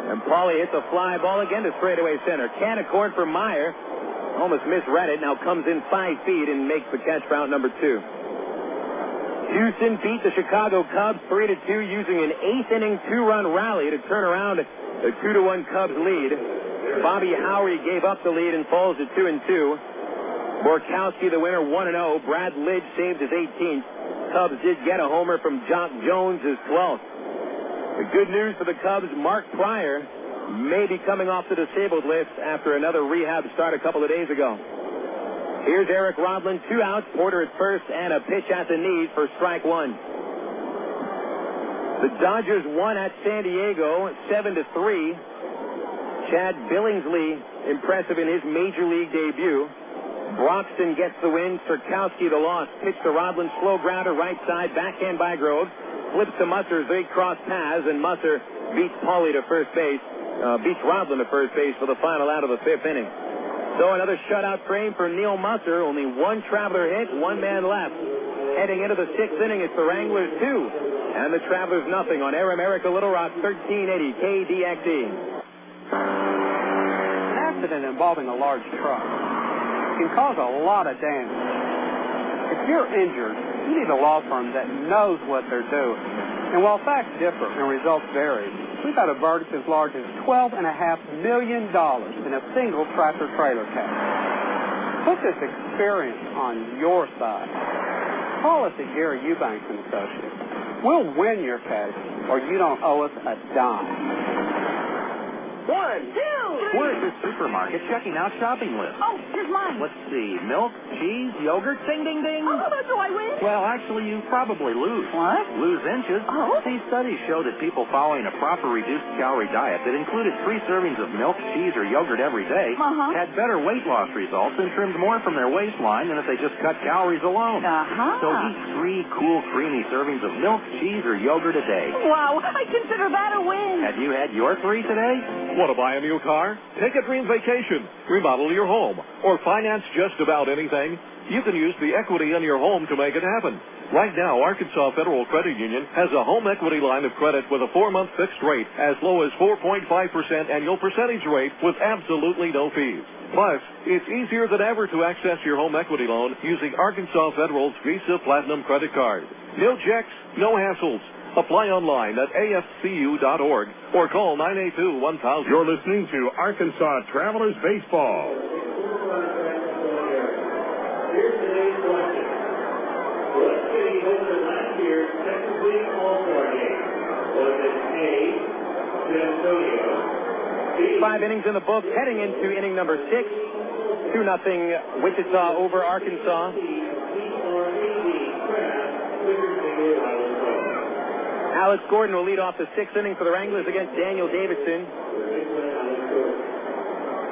And Pauley hits a fly ball again to straightaway center. Can't accord for Maier. Almost misread it. Now comes in 5 feet and makes the catch for out number 2. Houston beat the Chicago Cubs 3-2 using an 8th inning 2-run rally to turn around a 2-1 Cubs lead. Bobby Howry gave up the lead and falls to 2-2. Borkowski, the winner, 1-0. Brad Lidge saved his 18th. Cubs did get a homer from Jock Jones, his 12th. The good news for the Cubs, Mark Pryor may be coming off the disabled list after another rehab start a couple of days ago. Here's Eric Rodlin, 2 outs, Porter at first, and a pitch at the knees for strike 1. The Dodgers won at San Diego 7-3. Chad Billingsley, impressive in his major league debut. Broxton gets the win. Surkowski the loss. Pitch to Rodlin, slow grounder, right side, backhand by Groves. Flips to Musser as they cross paths, and Musser beats Pauley to first base. Beats Rodlin to first base for the final out of the 5th inning. So another shutout frame for Neal Musser. Only 1 Traveler hit, 1 man left. Heading into the 6th inning, it's the Wranglers 2 and the Travelers nothing on Air America Little Rock 1380 KDXE. An accident involving a large truck can cause a lot of damage. If you're injured, you need a law firm that knows what they're doing. And while facts differ and results vary, we've had a verdict as large as $12.5 million in a single tractor-trailer case. Put this experience on your side. Call us at Gary Eubanks & Associates. We'll win your case, or you don't owe us a dime. 1, 2, 3. We're at the supermarket checking out shopping lists. Oh, here's mine. Let's see. Milk, cheese, yogurt, ding, ding, ding. Oh, do I win? Well, actually, you probably lose. What? Lose inches. Oh. These studies show that people following a proper reduced calorie diet that included 3 servings of milk, cheese, or yogurt every day had better weight loss results and trimmed more from their waistline than if they just cut calories alone. So eat 3 cool, creamy servings of milk, cheese, or yogurt a day. Wow, I consider that a win. Have you had your 3 today? Want to buy a new car? Take a dream vacation, remodel your home, or finance just about anything? You can use the equity in your home to make it happen. Right now, Arkansas Federal Credit Union has a home equity line of credit with a 4-month fixed rate as low as 4.5% annual percentage rate with absolutely no fees. Plus, it's easier than ever to access your home equity loan using Arkansas Federal's Visa Platinum credit card. No checks, no hassles. Apply online at afcu.org or call 982-1000. You're listening to Arkansas Travelers Baseball. Here's today's question. What city hosted last year's Texas League All-Star Game? Was it A, San Antonio? B, 5 innings in the book, heading into inning number 6. 2-0 Wichita over Arkansas. Alex Gordon will lead off the 6th inning for the Wranglers against Daniel Davidson.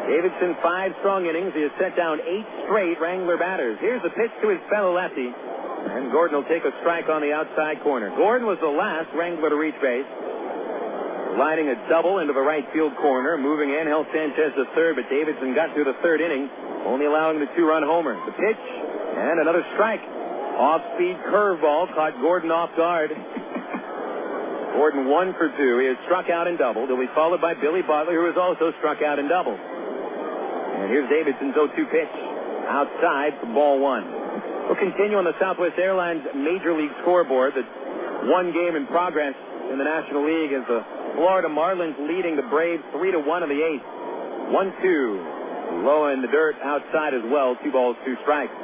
Davidson, 5 strong innings. He has set down 8 straight Wrangler batters. Here's the pitch to his fellow lefty. And Gordon will take a strike on the outside corner. Gordon was the last Wrangler to reach base. Lining a double into the right field corner, moving Ángel Sánchez to third, but Davidson got through the 3rd inning, only allowing the 2-run homer. The pitch, and another strike. Off-speed curveball caught Gordon off guard. Gordon 1 for 2. He has struck out and doubled. He'll be followed by Billy Butler, who has also struck out and doubled. And here's Davidson's 0-2 pitch. Outside for ball 1. We'll continue on the Southwest Airlines Major League scoreboard. The one game in progress in the National League is the Florida Marlins leading the Braves 3-1 in the 8th. 1-2. Low in the dirt outside as well. 2 balls, 2 strikes.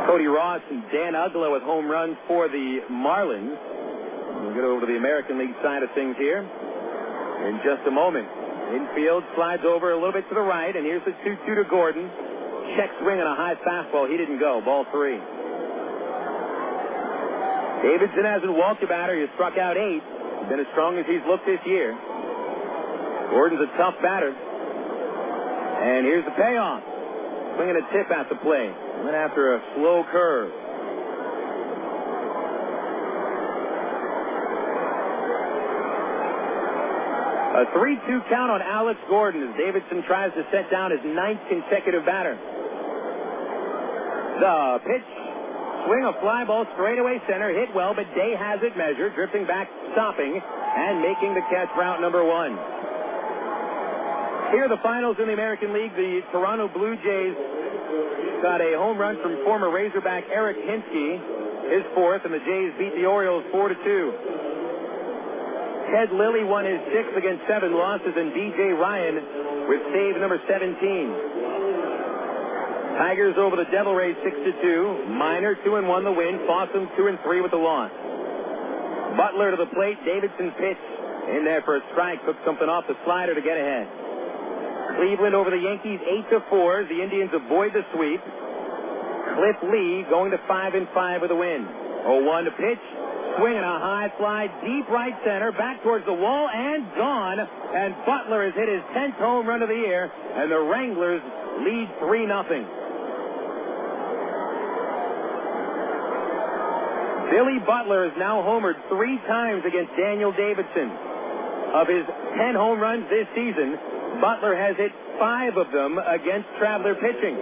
Cody Ross and Dan Uggla with home runs for the Marlins. We'll get over to the American League side of things here in just a moment. Infield slides over a little bit to the right, and here's the 2-2 to Gordon. Check swing on a high fastball. He didn't go. Ball 3. Davidson hasn't walked a batter. He has struck out 8. He's been as strong as he's looked this year. Gordon's a tough batter. And here's the payoff. Swinging a tip at the plate. And then after a slow curve. A 3-2 count on Alex Gordon as Davidson tries to set down his 9th consecutive batter. The pitch. Swing a fly ball straight away center. Hit well, but Day has it measured. Drifting back, stopping, and making the catch route number 1. Here are the finals in the American League. The Toronto Blue Jays got a home run from former Razorback Eric Hinsky, his 4th, and the Jays beat the Orioles 4-2. Ted Lilly won his 6th against 7 losses, and B.J. Ryan with save number 17. Tigers over the Devil Rays 6-2. Minor 2-1 the win. Fossum 2-3 with the loss. Butler to the plate. Davidson's pitch in there for a strike. Took something off the slider to get ahead. Cleveland over the Yankees 8-4. The Indians avoid the sweep. Cliff Lee going to 5-5 with a win. 0-1 to pitch. Swinging a high fly deep right center. Back towards the wall and gone. And Butler has hit his 10th home run of the year. And the Wranglers lead 3-0. Billy Butler has now homered 3 times against Daniel Davidson. Of his 10 home runs this season, Butler has hit 5 of them against Traveler pitching.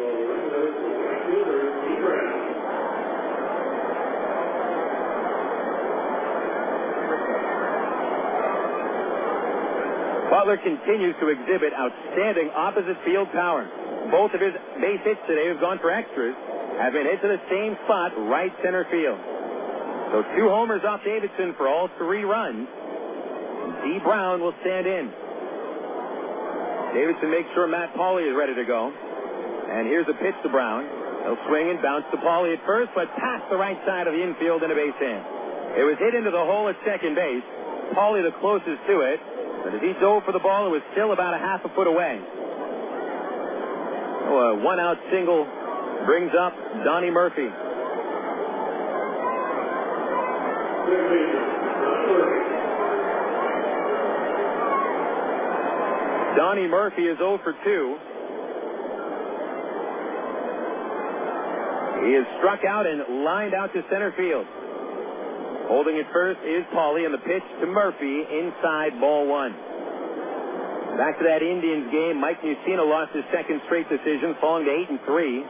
Butler continues to exhibit outstanding opposite field power. Both of his base hits today have gone for extras, have been hit to the same spot, right center field. So 2 homers off Davidson for all 3 runs. Dee Brown will stand in. Davidson makes sure Matt Pauley is ready to go. And here's a pitch to Brown. He'll swing and bounce to Pauley at first, but past the right side of the infield and a base hit. It was hit into the hole at second base. Pauley the closest to it, but as he dove for the ball, it was still about a half a foot away. A 1-out single brings up Donnie Murphy. Donnie Murphy is 0 for 2. He is struck out and lined out to center field. Holding it first is Pauley, and the pitch to Murphy inside ball 1. Back to that Indians game, Mike Mussina lost his 2nd straight decision, falling to 8-3.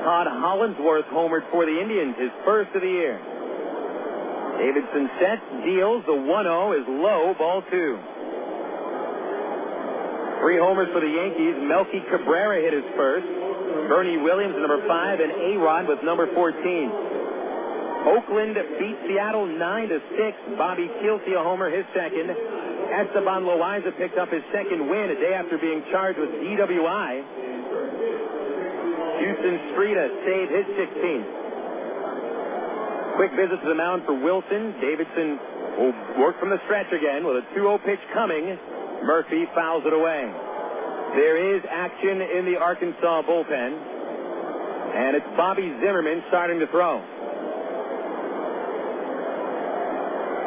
Todd Hollandsworth homered for the Indians, his 1st of the year. Davidson sets, deals, the 1-0 is low, ball 2. 3 homers for the Yankees. Melky Cabrera hit his 1st. Bernie Williams, number 5, and A-Rod with number 14. Oakland beat Seattle 9-6. Bobby Kielty a homer, his second. Esteban Loaiza picked up his second win a day after being charged with DWI. Houston Streeta saved his 16th. Quick visit to the mound for Wilson. Davidson will work from the stretch again with a 2-0 pitch coming. Murphy fouls it away. There is action in the Arkansas bullpen, and it's Bobby Zimmerman starting to throw.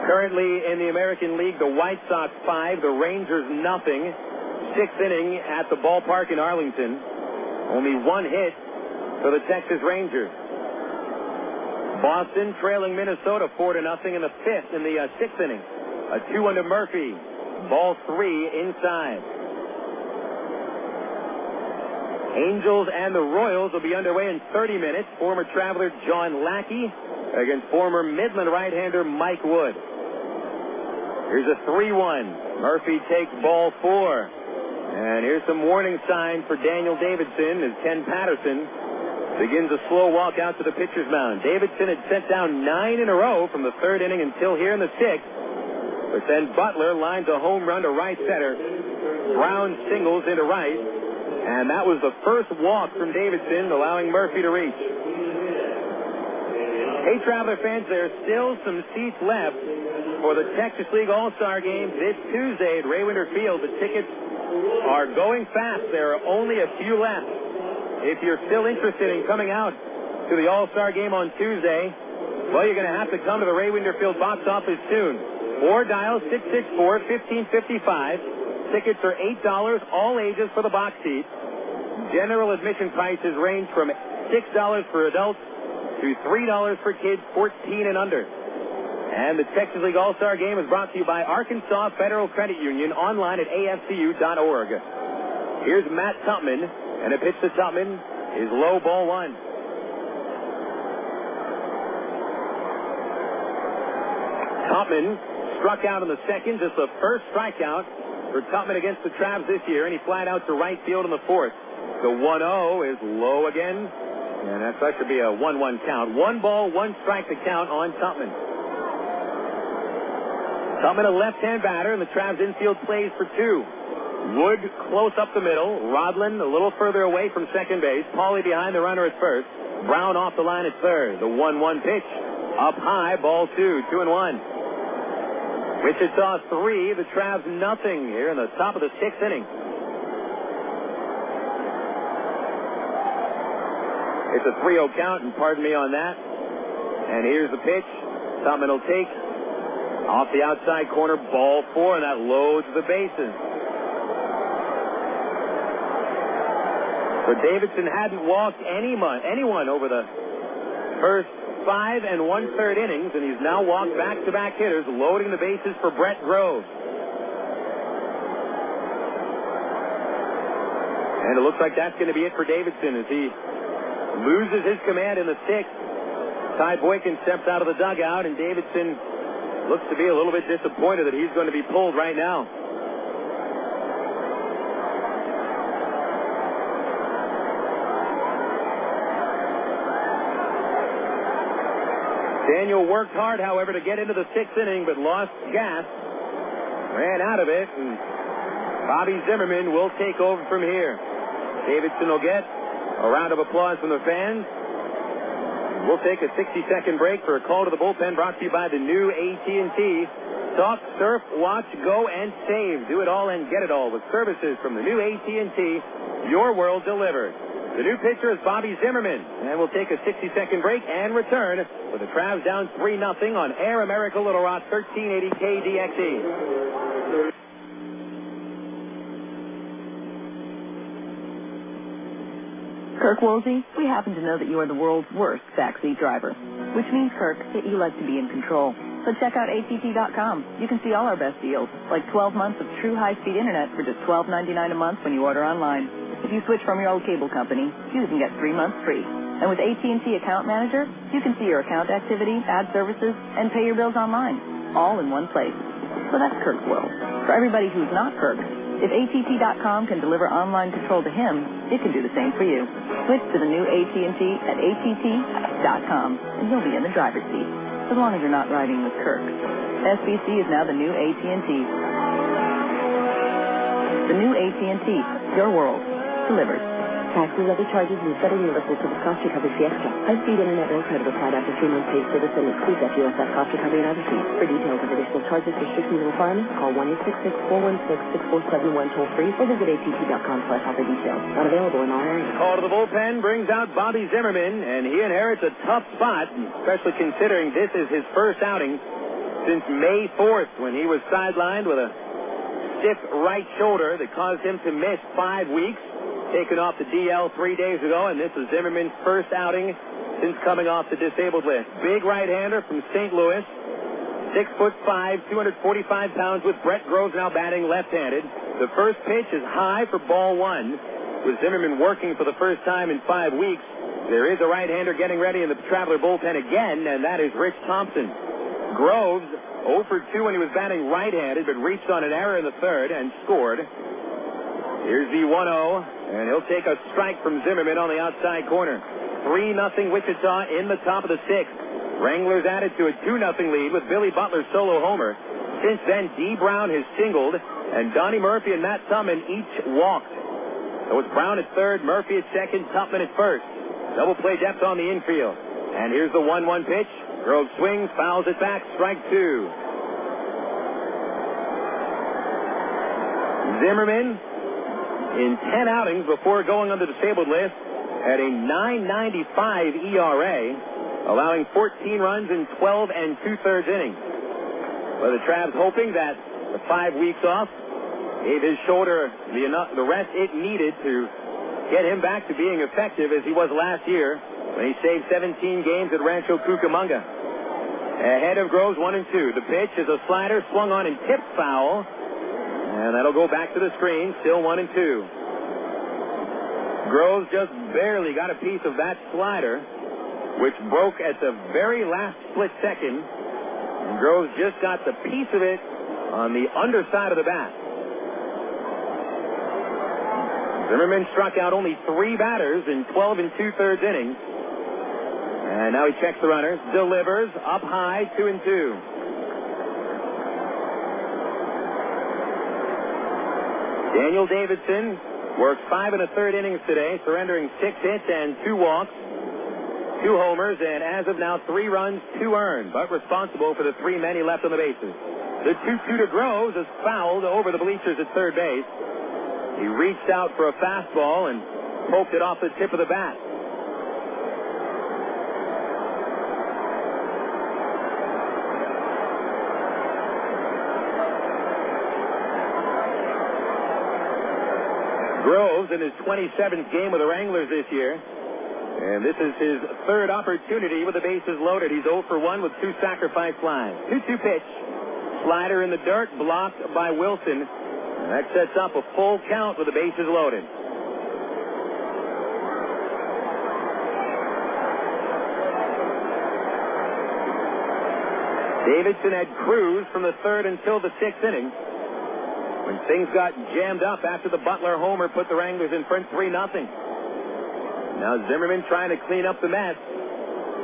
Currently in the American League, the White Sox 5, the Rangers nothing. 6th inning at the ballpark in Arlington. Only one hit for the Texas Rangers. Boston trailing Minnesota 4-0 in the 6th inning. A 2-1 to Murphy. Ball 3 inside. Angels and the Royals will be underway in 30 minutes. Former Traveler John Lackey against former Midland right-hander Mike Wood. Here's a 3-1. Murphy takes ball 4. And here's some warning signs for Daniel Davidson as Ken Patterson begins a slow walk out to the pitcher's mound. Davidson had sent down 9 in a row from the 3rd inning until here in the 6th. But then Butler lines a home run to right center. Brown singles into right. And that was the first walk from Davidson, allowing Murphy to reach. Hey, Traveler fans, there are still some seats left for the Texas League All-Star Game this Tuesday at Raywinder Field. The tickets are going fast. There are only a few left. If you're still interested in coming out to the All-Star Game on Tuesday, well, you're going to have to come to the Raywinder Field box office soon. Or dial 664-1555. Tickets are $8, all ages for the box seats. General admission prices range from $6 for adults to $3 for kids 14 and under. And the Texas League All-Star Game is brought to you by Arkansas Federal Credit Union, online at afcu.org. Here's Matt Tupman, and a pitch to Tupman is low, ball 1. Tupman struck out in the second, just the first strikeout for Tupman against the Travs this year, and he flied out to right field in the 4th. The 1-0 is low again, and that should be a 1-1 count. 1 ball, 1 strike to count on Tupman. Tupman, a left-hand batter, and the Travs infield plays for 2. Wood close up the middle. Rodlin a little further away from second base. Pauly behind the runner at first. Brown off the line at third. The 1-1 pitch. Up high, ball 2, 2-1. Wichita 3, the Travs nothing here in the top of the 6th inning. It's a 3-0 count, and pardon me on that. And here's the pitch. Tupman will take off the outside corner, ball 4, and that loads the bases. But Davidson hadn't walked anyone over the first 5 1/3 innings, and he's now walked back-to-back hitters, loading the bases for Brett Grove. And it looks like that's going to be it for Davidson as he loses his command in the 6th. Ty Boykin steps out of the dugout, and Davidson looks to be a little bit disappointed that he's going to be pulled right now. Daniel worked hard, however, to get into the 6th inning, but lost gas. Ran out of it, and Bobby Zimmerman will take over from here. Davidson will get a round of applause from the fans. We'll take a 60-second break for a call to the bullpen brought to you by the new AT&T. Talk, surf, watch, go, and save. Do it all and get it all with services from the new AT&T. Your world delivered. The new pitcher is Bobby Zimmerman, and we'll take a 60-second break and return with the Travs down 3-0 on Air America Little Rock 1380 KDXE. Kirk Woolsey, we happen to know that you are the world's worst backseat driver, which means, Kirk, that you like to be in control. So check out ATT.com. You can see all our best deals, like 12 months of true high-speed internet for just $12.99 a month when you order online. If you switch from your old cable company, you can get 3 months free. And with AT&T Account Manager, you can see your account activity, add services, and pay your bills online, all in one place. So that's Kirk's world. For everybody who's not Kirk, If ATT.com can deliver online control to him, it can do the same for you. Switch to the new AT&T at ATT.com, and you'll be in the driver's seat, as long as you're not riding with Kirk. SBC is now the new AT&T. The new AT&T, your world, delivered. Taxes, other charges, and federal universal service cost recovery fee extra. High-speed internet and credit applied after 3 months paid service and excludes FUSF cost recovery and other fees. For details of additional charges, restrictions, and requirements, call 1-866-416-6471 toll-free or visit att.com/offer details. Not available in all areas. Call to the bullpen brings out Bobby Zimmerman, and he inherits a tough spot, especially considering this is his first outing since May 4th, when he was sidelined with a stiff right shoulder that caused him to miss 5 weeks. Taken off the DL 3 days ago, and this is Zimmerman's first outing since coming off the disabled list. Big right-hander from St. Louis, 6'5", 245 pounds, with Brett Groves now batting left-handed. The first pitch is high for ball 1. With Zimmerman working for the first time in 5 weeks, there is a right-hander getting ready in the Traveler bullpen again, and that is Rich Thompson. Groves 0 for 2 when he was batting right-handed, but reached on an error in the third and scored. Here's the 1-0, and he'll take a strike from Zimmerman on the outside corner. 3-0 Wichita in the top of the 6th. Wranglers added to a 2-0 lead with Billy Butler's solo homer. Since then, Dee Brown has singled, and Donnie Murphy and Matt Tupman each walked. So it's Brown at third, Murphy at second, Tupman at first. Double play depth on the infield. And here's the 1-1 pitch. Groves swings, fouls it back, strike 2. Zimmerman, in 10 outings before going on the disabled list, had a .995 ERA, allowing 14 runs in 12 2/3 innings. But the Travs hoping that the 5 weeks off gave his shoulder the rest it needed to get him back to being effective as he was last year when he saved 17 games at Rancho Cucamonga. Ahead of Groves, 1-2. The pitch is a slider swung on and tipped foul. And that'll go back to the screen, still 1-2. Groves just barely got a piece of that slider, which broke at the very last split second. And Groves just got the piece of it on the underside of the bat. Zimmerman struck out only 3 batters in 12 2/3 innings. And now he checks the runners, delivers, up high, 2-2. Daniel Davidson worked 5 1/3 innings today, surrendering 6 hits and 2 walks, 2 homers, and as of now, 3 runs, 2 earned, but responsible for the 3 men he left on the bases. The 2-2 to Groves is fouled over the bleachers at third base. He reached out for a fastball and poked it off the tip of the bat. Groves in his 27th game with the Wranglers this year. And this is his 3rd opportunity with the bases loaded. He's 0 for 1 with 2 sacrifice flies. 2-2 pitch. Slider in the dirt, blocked by Wilson. And that sets up a full count with the bases loaded. Davidson had cruised from the 3rd until the 6th inning, when things got jammed up after the Butler homer put the Wranglers in front 3-0. Now Zimmerman trying to clean up the mess.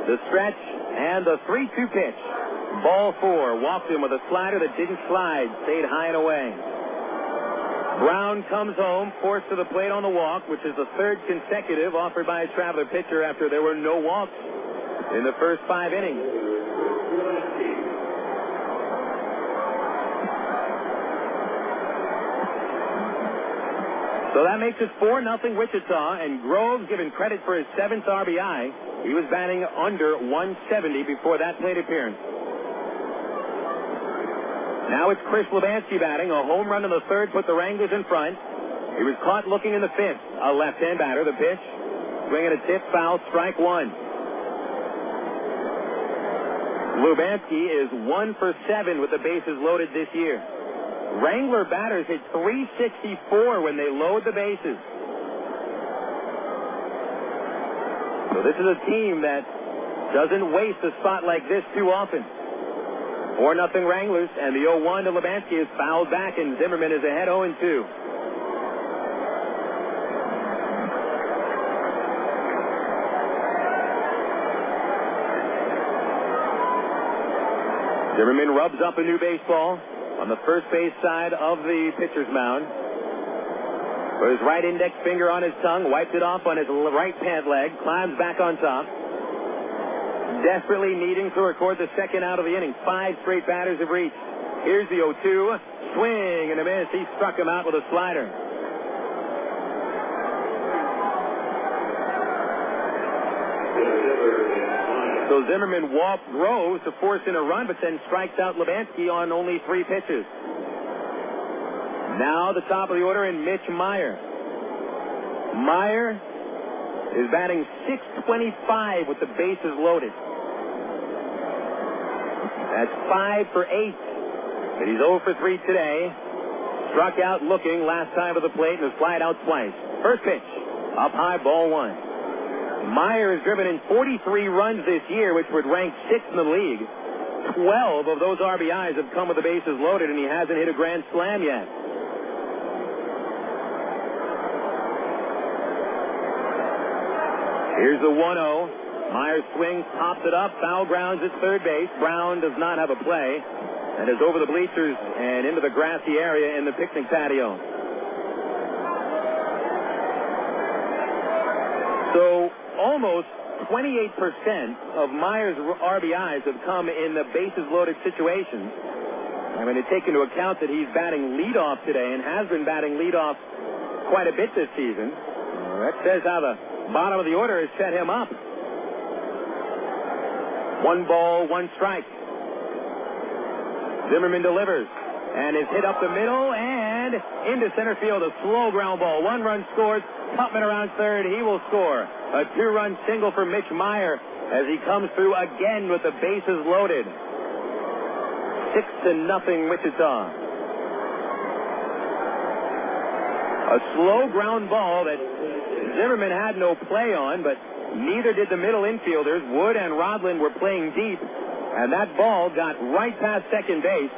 The stretch and the 3-2 pitch. Ball 4. Walked him with a slider that didn't slide. Stayed high and away. Brown comes home, forced to the plate on the walk, which is the 3rd consecutive offered by a Traveler pitcher after there were no walks in the first 5 innings. So that makes it 4-0 Wichita, and Groves given credit for his 7th RBI. He was batting under 170 before that plate appearance. Now it's Chris Lebansky batting. A home run in the 3rd put the Wranglers in front. He was caught looking in the 5th. A left-hand batter. The pitch. Swinging a tip, foul, strike 1. Lebansky is 1 for 7 with the bases loaded this year. Wrangler batters hit .364 when they load the bases. So this is a team that doesn't waste a spot like this too often. 4-0 Wranglers, and the 0-1 to Lebansky is fouled back, and Zimmerman is ahead 0-2. Zimmerman rubs up a new baseball on the first base side of the pitcher's mound. Put his right index finger on his tongue, wiped it off on his right pant leg, climbs back on top. Desperately needing to record the second out of the inning. 5 straight batters have reached. Here's the 0-2. Swing and a miss. He struck him out with a slider. So Zimmerman walked Rose to force in a run, but then strikes out Lebansky on only 3 pitches. Now the top of the order in Mitch Maier. Maier is batting .625 with the bases loaded. That's 5 for 8. But he's 0 for 3 today. Struck out looking last time at the plate and has flied out twice. First pitch, up high, ball 1. Maier has driven in 43 runs this year, which would rank 6th in the league. 12 of those RBIs have come with the bases loaded, and he hasn't hit a grand slam yet. Here's the 1-0. Maier swings, pops it up, foul grounds at third base. Brown does not have a play and is over the bleachers and into the grassy area in the picnic patio. So almost 28% of Maier's RBIs have come in the bases-loaded situations. I mean, to take into account that he's batting leadoff today and has been batting leadoff quite a bit this season. That says how the bottom of the order has set him up. 1 ball, 1 strike. Zimmerman delivers and is hit up the middle and into center field. A slow ground ball. 1 run scores. Tupman around third. He will score. A 2-run single for Mitch Maier as he comes through again with the bases loaded. 6-0 Wichita. A slow ground ball that Zimmerman had no play on, but neither did the middle infielders. Wood and Rodland were playing deep, and that ball got right past second base,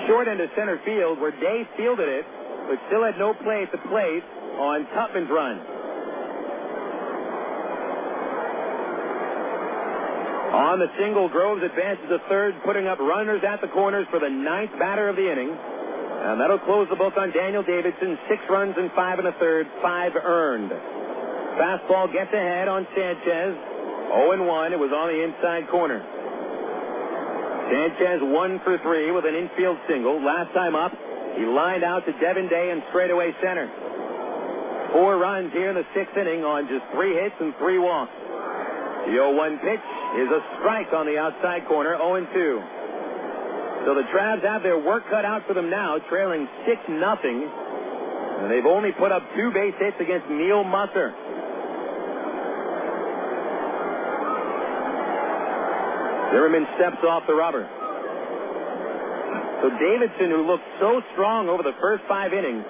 short into center field, where Day fielded it, but still had no play at the plate on Tupman's run. On the single, Groves advances to third, putting up runners at the corners for the 9th batter of the inning. And that'll close the book on Daniel Davidson. 6 runs in 5 1/3, 5 earned. Fastball gets ahead on Sanchez. 0-1. It was on the inside corner. Sanchez 1 for 3 with an infield single. Last time up, he lined out to Devin Day in straightaway center. 4 runs here in the 6th inning on just 3 hits and 3 walks. The 0-1 pitch is a strike on the outside corner, 0-2. So the Travs have their work cut out for them now, trailing 6-0. And they've only put up 2 base hits against Neal Musser. Zimmerman steps off the rubber. So Davidson, who looked so strong over the first 5 innings,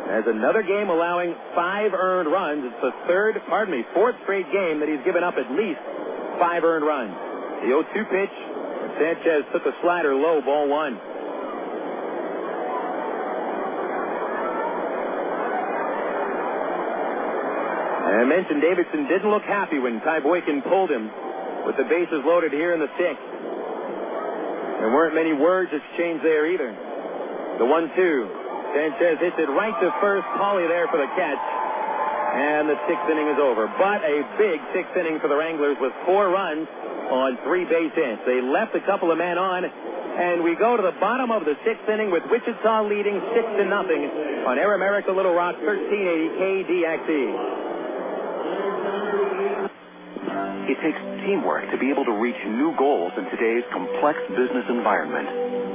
has another game allowing 5 earned runs. It's the 4th straight game that he's given up at least 5 earned runs. The 0-2 pitch, Sanchez took a slider low, ball 1. And I mentioned Davidson didn't look happy when Ty Boykin pulled him with the bases loaded here in the 6th. There weren't many words exchanged there either. The 1-2. Sanchez hits it right to first. Pauly there for the catch. And the 6th inning is over. But a big 6th inning for the Wranglers with 4 runs on 3 base hits. They left a couple of men on. And we go to the bottom of the 6th inning with Wichita leading 6-0 on Air America Little Rock 1380 KDXE. It takes teamwork to be able to reach new goals in today's complex business environment.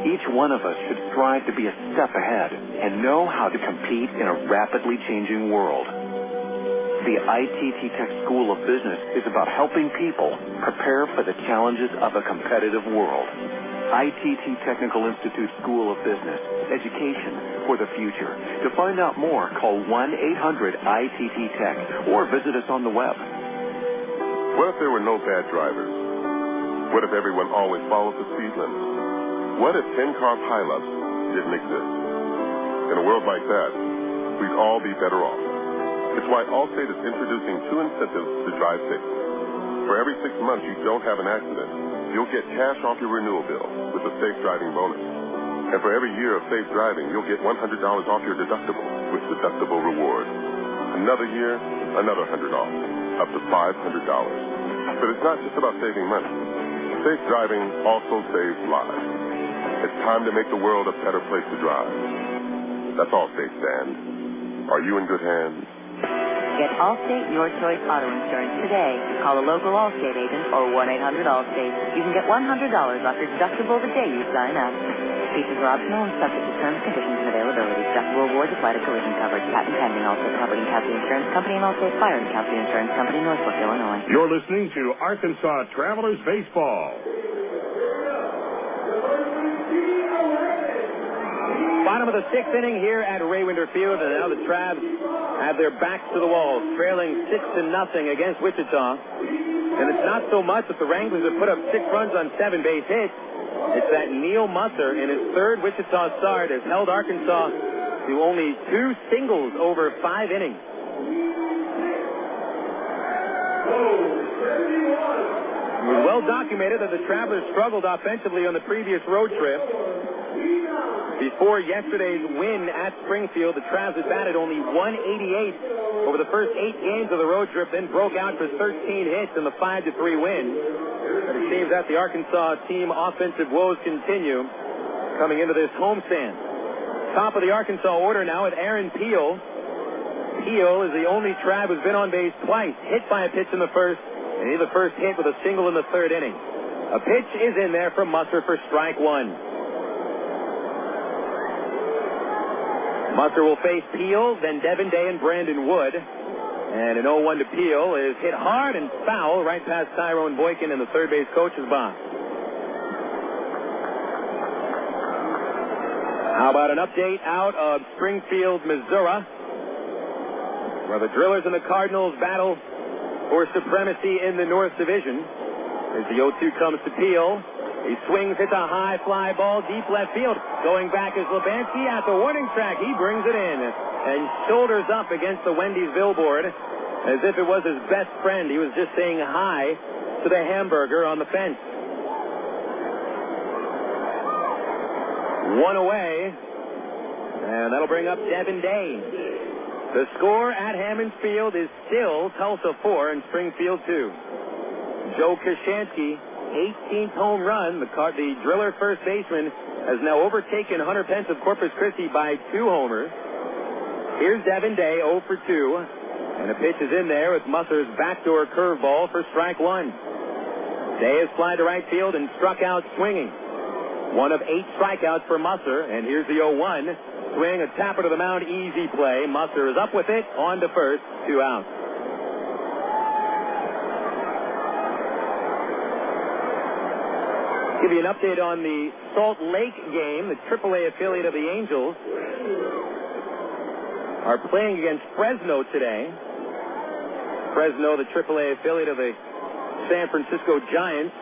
Each one of us should strive to be a step ahead and know how to compete in a rapidly changing world. The ITT Tech School of Business is about helping people prepare for the challenges of a competitive world. ITT Technical Institute School of Business, education for the future. To find out more, call 1-800-ITT-TECH or visit us on the web. What if there were no bad drivers? What if everyone always followed the speed limit? What if 10-car pileups didn't exist? In a world like that, we'd all be better off. It's why Allstate is introducing 2 incentives to drive safe. For every 6 months you don't have an accident, you'll get cash off your renewal bill with the Safe Driving bonus. And for every year of safe driving, you'll get $100 off your deductible with Deductible Reward. Another year, another $100 off, up to $500. But it's not just about saving money. Safe driving also saves lives. It's time to make the world a better place to drive. That's Allstate, Stan. Are you in good hands? Get Allstate Your Choice Auto Insurance today. Call a local Allstate agent or 1-800-ALLSTATE. You can get $100 off your deductible the day you sign up. Features are optional and subject to terms, conditions, and availability. Deductible rewards apply to collision coverage. Patent pending. Allstate Property and Casualty Insurance Company and Allstate Fire and Casualty Insurance Company, Northbrook, Illinois. You're listening to Arkansas Travelers Baseball. Bottom of the 6th inning here at Raywinder Field, and now the Travs have their backs to the wall, trailing 6-0 against Wichita. And it's not so much that the Wranglers have put up 6 runs on 7 base hits. It's that Neal Musser, in his 3rd Wichita start, has held Arkansas to only 2 singles over 5 innings. It was well documented that the Travelers struggled offensively on the previous road trip. Before yesterday's win at Springfield, the Travs had batted only .188 over the first 8 games of the road trip, then broke out for 13 hits in the 5-3 win. But it seems that the Arkansas team offensive woes continue coming into this homestand. Top of the Arkansas order now with Aaron Peel. Peel is the only Trav who's been on base twice, hit by a pitch in the first, and he had the first hit with a single in the 3rd inning. A pitch is in there from Musser for strike 1. Musser will face Peel, then Devin Day and Brandon Wood. And an 0-1 to Peel is hit hard and foul right past Tyrone Boykin in the third base coach's box. How about an update out of Springfield, Missouri, where the Drillers and the Cardinals battle for supremacy in the North Division. As the 0-2 comes to Peel. He swings, hits a high fly ball, deep left field. Going back is Lebansky at the warning track. He brings it in and shoulders up against the Wendy's billboard as if it was his best friend. He was just saying hi to the hamburger on the fence. 1 away, and that'll bring up Devin Day. The score at Hammons Field is still Tulsa 4 and Springfield 2. Joe Kashansky, 18th home run. The Driller first baseman has now overtaken Hunter Pence of Corpus Christi by 2 homers. Here's Devin Day, 0 for 2. And a pitch is in there with Musser's backdoor curveball for strike 1. Day has flied to right field and struck out swinging. 1 of 8 strikeouts for Musser. And here's the 0-1. Swing, a tapper to the mound, easy play. Musser is up with it, on to first, 2 outs. Give you an update on the Salt Lake game. The AAA affiliate of the Angels are playing against Fresno today. Fresno, the AAA affiliate of the San Francisco Giants.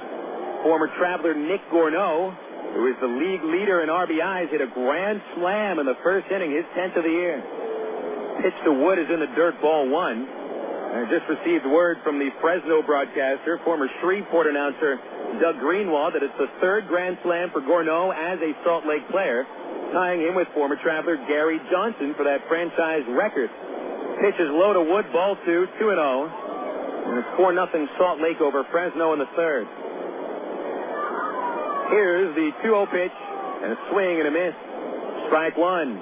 Former Traveler Nick Gourneau, who is the league leader in RBIs, hit a grand slam in the first inning, his 10th of the year. Pitch to Wood is in the dirt, ball 1. I just received word from the Fresno broadcaster, former Shreveport announcer Doug Greenwald, that it's the 3rd grand slam for Gourneau as a Salt Lake player, tying him with former Traveler Gary Johnson for that franchise record. Pitch is low to Wood, ball 2, 2-0. And it's 4-0 Salt Lake over Fresno in the 3rd. Here's the 2-0 pitch, and a swing and a miss. Strike 1.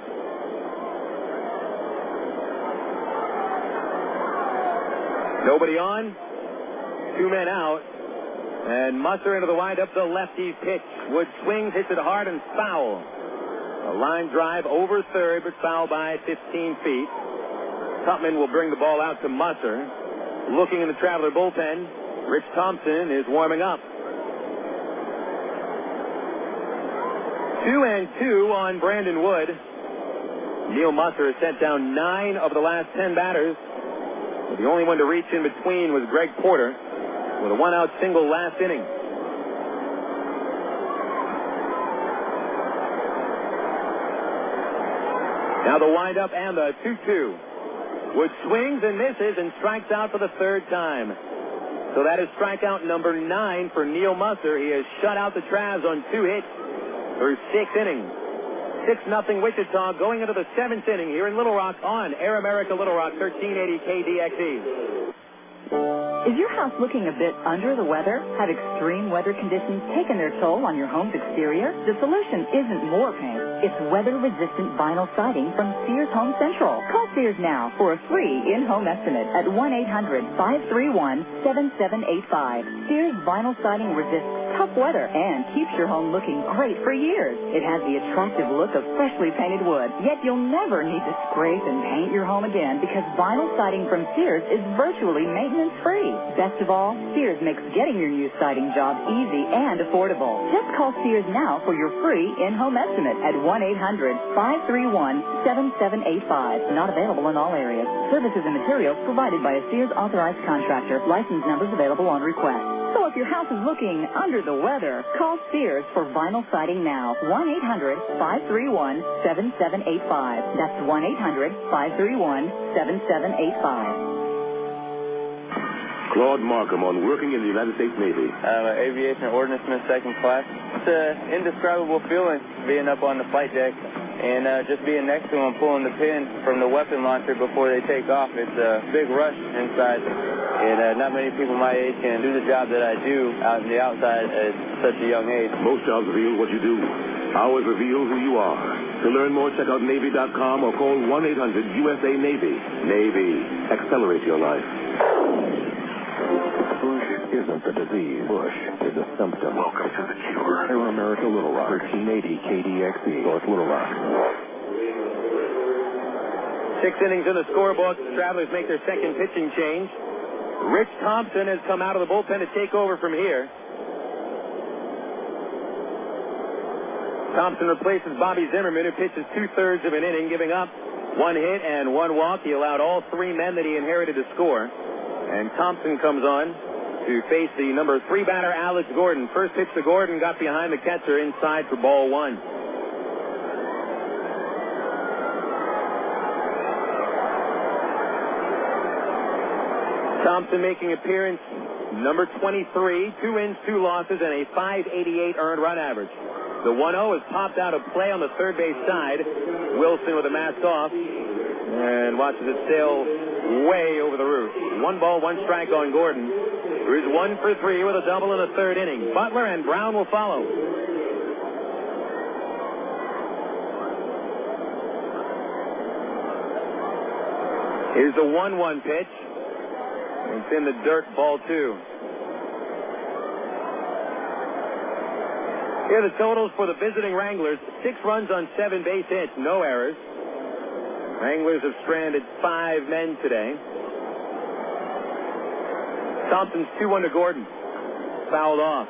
Nobody on. 2 men out. And Musser into the windup, the lefty pitch. Wood swings, hits it hard and foul. A line drive over 3rd, but foul by 15 feet. Tupman will bring the ball out to Musser. Looking in the Traveler bullpen, Rich Thompson is warming up. 2-2 on Brandon Wood. Neal Musser has sent down 9 of the last 10 batters. But the only one to reach in between was Greg Porter with a 1-out single last inning. Now the windup and the 2-2. Wood swings and misses and strikes out for the third time. So that is strikeout number 9 for Neal Musser. He has shut out the Travs on 2 hits through 6 innings. 6-0 Wichita going into the 7th inning here in Little Rock on Air America Little Rock, 1380 KDXE. Is your house looking a bit under the weather? Have extreme weather conditions taken their toll on your home's exterior? The solution isn't more paint. It's weather-resistant vinyl siding from Sears Home Central. Call Sears now for a free in-home estimate at 1-800-531-7785. Sears vinyl siding resists tough weather and keeps your home looking great for years. It has the attractive look of freshly painted wood, yet you'll never need to scrape and paint your home again because vinyl siding from Sears is virtually maintenance-free. Best of all, Sears makes getting your new siding job easy and affordable. Just call Sears now for your free in-home estimate at 1-800-531-7785. Not available in all areas. Services and materials provided by a Sears authorized contractor. License numbers available on request. So if your house is looking under the weather, call Sears for vinyl siding now. 1-800-531-7785. That's 1-800-531-7785. Claude Markham on working in the United States Navy. I'm an aviation ordnanceman, 2nd class. It's an indescribable feeling being up on the flight deck and just being next to them, pulling the pin from the weapon launcher before they take off. It's a big rush inside, and not many people my age can do the job that I do out in the outside at such a young age. Most jobs reveal what you do. Ours reveal who you are. To learn more, check out Navy.com or call 1-800-USA-NAVY. Navy. Accelerate your life. Bush isn't the disease. Bush is a symptom. Welcome to the cure. Air America Little Rock. 1380 KDXE. North Little Rock. 6 innings in the scorebook. The Travelers make their second pitching change. Rich Thompson has come out of the bullpen to take over from here. Thompson replaces Bobby Zimmerman, who pitches 2/3 of an inning, giving up 1 hit and 1 walk. He allowed all 3 men that he inherited to score. And Thompson comes on to face the number 3 batter, Alex Gordon. First pitch to Gordon, got behind the catcher inside for ball 1. Thompson making appearance number 23, 2 wins, 2 losses, and a .588 earned run average. The 1-0 is popped out of play on the third base side. Wilson with a mask off and watches it sail way over the roof. 1 ball, 1 strike on Gordon, who is 1 for 3 with a double in the 3rd inning. Butler and Brown will follow. Here's the 1-1 pitch. It's in the dirt, ball 2. Here are the totals for the visiting Wranglers. 6 runs on 7 base hits, no errors. Wranglers have stranded 5 men today. Thompson's 2-1 to Gordon. Fouled off.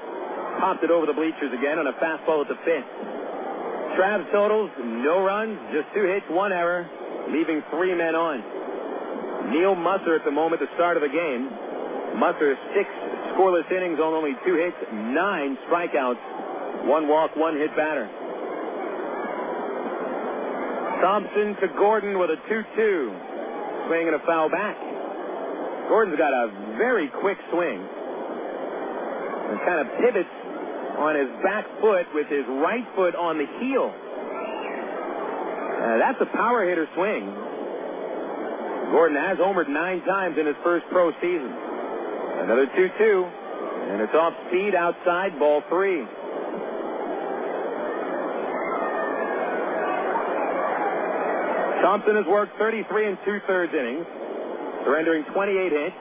Popped it over the bleachers again on a fastball at the 5th. Travs totals, no runs, just 2 hits, 1 error, leaving 3 men on. Neal Musser at the moment, the start of the game. Musser, 6 scoreless innings on only 2 hits, 9 strikeouts, 1 walk, 1 hit batter. Thompson to Gordon with a 2-2. Swing and a foul back. Gordon's got a very quick swing. And kind of pivots on his back foot with his right foot on the heel. That's a power hitter swing. Gordon has homered 9 times in his first pro season. Another 2-2. And it's off speed outside, ball 3. Thompson has worked 33 2/3 innings, surrendering 28 hits.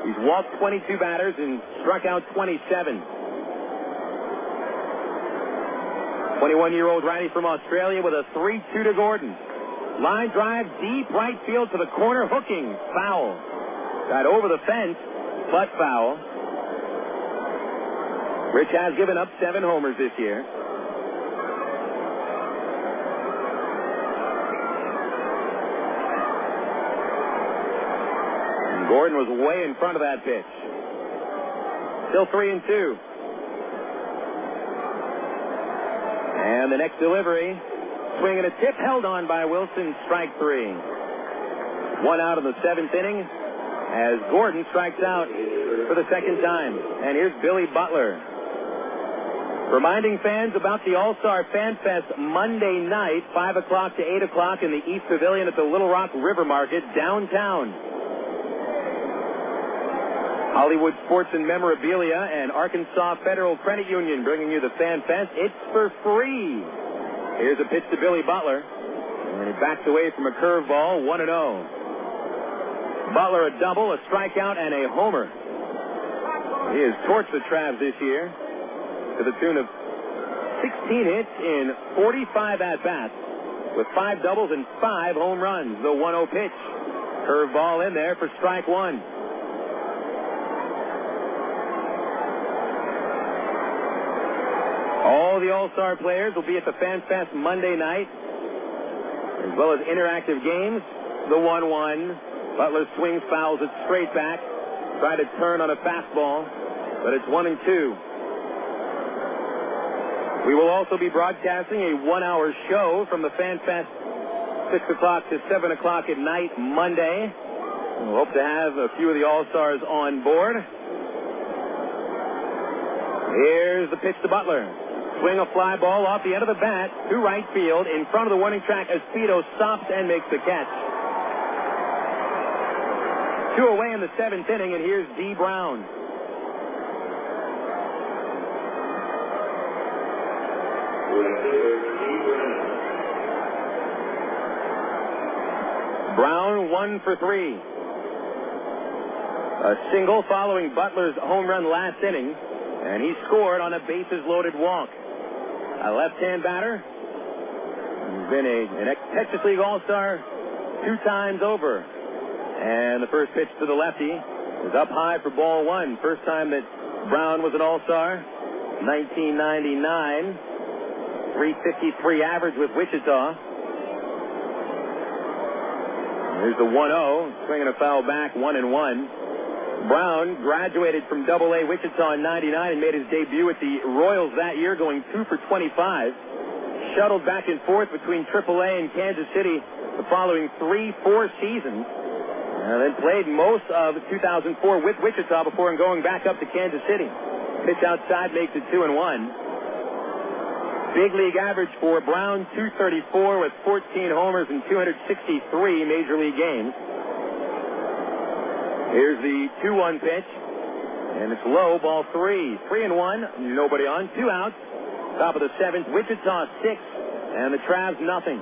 He's walked 22 batters and struck out 27. 21-year-old righty from Australia with a 3-2 to Gordon. Line drive deep right field to the corner, hooking, foul. Got over the fence, but foul. Rich has given up 7 homers this year. Gordon was way in front of that pitch. Still 3-2. And the next delivery Swing and a tip held on by Wilson, strike 3. 1 out in the 7th inning as Gordon strikes out for the second time. And here's Billy Butler. Reminding fans about the All-Star Fan Fest Monday night, 5 o'clock to 8 o'clock in the East Pavilion at the Little Rock River Market downtown. Hollywood Sports and Memorabilia and Arkansas Federal Credit Union bringing you the Fan Fest. It's for free. Here's a pitch to Billy Butler. And he backs away from a curveball, 1-0. Butler a double, a strikeout, and a homer. He has torched the Travs this year to the tune of 16 hits in 45 at-bats with 5 doubles and 5 home runs. The 1-0 pitch. Curveball in there for strike 1. All the All-Star players will be at the Fan Fest Monday night, as well as interactive games. The 1-1. Butler swings, fouls it straight back. Try to turn on a fastball, but it's 1-2. We will also be broadcasting a 1-hour show from the Fan Fest, 6 o'clock to 7 o'clock at night Monday. We'll hope to have a few of the All-Stars on board. Here's the pitch to Butler. Swing a fly ball off the end of the bat to right field. In front of the warning track, Espedo stops and makes the catch. 2 away in the 7th inning, and here's Dee Brown. Brown 1 for 3. A single following Butler's home run last inning, and he scored on a bases-loaded walk. A left-hand batter. He's been an Texas League All-Star 2 times over. And the first pitch to the lefty is up high for ball 1. First time that Brown was an All-Star, 1999. 353 average with Wichita. Here's the 1-0. Swinging a foul back, 1-1. Brown graduated from Double-A Wichita in 99 and made his debut with the Royals that year, going 2 for 25. Shuttled back and forth between Triple-A and Kansas City the following 3-4 seasons. And then played most of 2004 with Wichita before going back up to Kansas City. Pitch outside makes it 2-1. Big league average for Brown, 234 with 14 homers in 263 major league games. Here's the 2-1 pitch, and it's low, ball 3. 3-1, nobody on, 2 outs. Top of the 7th, Wichita 6, and the Travs nothing.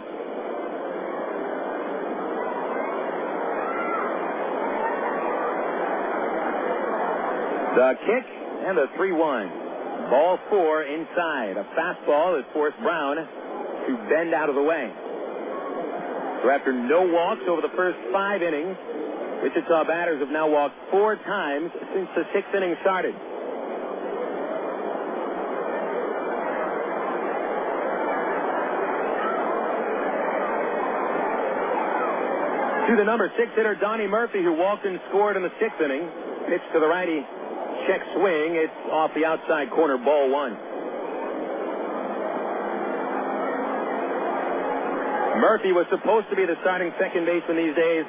The kick and the 3-1. Ball 4 inside. A fastball that forced Brown to bend out of the way. So after no walks over the first 5 innings, Wichita batters have now walked 4 times since the 6th inning started. To the number 6 hitter, Donnie Murphy, who walked and scored in the 6th inning. Pitch to the righty. Check swing. It's off the outside corner, ball 1. Murphy was supposed to be the starting second baseman these days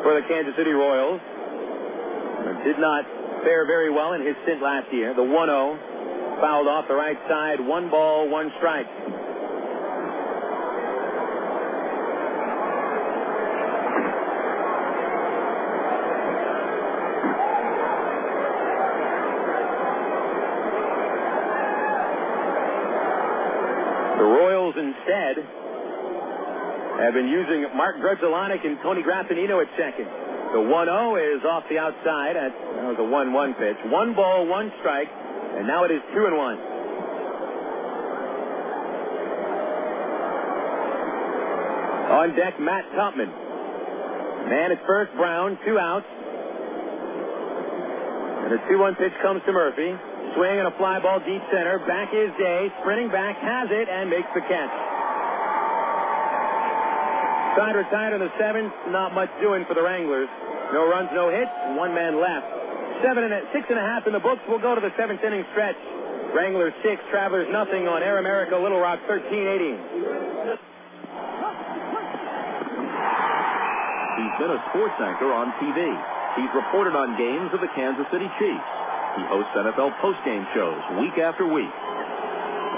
for the Kansas City Royals. Did not fare very well in his stint last year. The 1-0 fouled off the right side. 1 ball, 1 strike. Instead, have been using Mark Grudzielanek and Tony Graffinino at second. The 1-0 is off the outside. That was a 1-1 pitch. 1 ball, 1 strike, and now it is 2-1. On deck, Matt Tupman. Man at first, Brown, 2 outs. And a 2-1 pitch comes to Murphy. Swing and a fly ball deep center. Back is Day. Sprinting back, has it, and makes the catch. Side retired in the 7th. Not much doing for the Wranglers. No runs, no hits. 1 man left. 6.5 in the books. We'll go to the 7th inning stretch. Wranglers 6, Travelers nothing on Air America Little Rock 1380. He's been a sports anchor on TV. He's reported on games of the Kansas City Chiefs. He hosts NFL postgame shows week after week.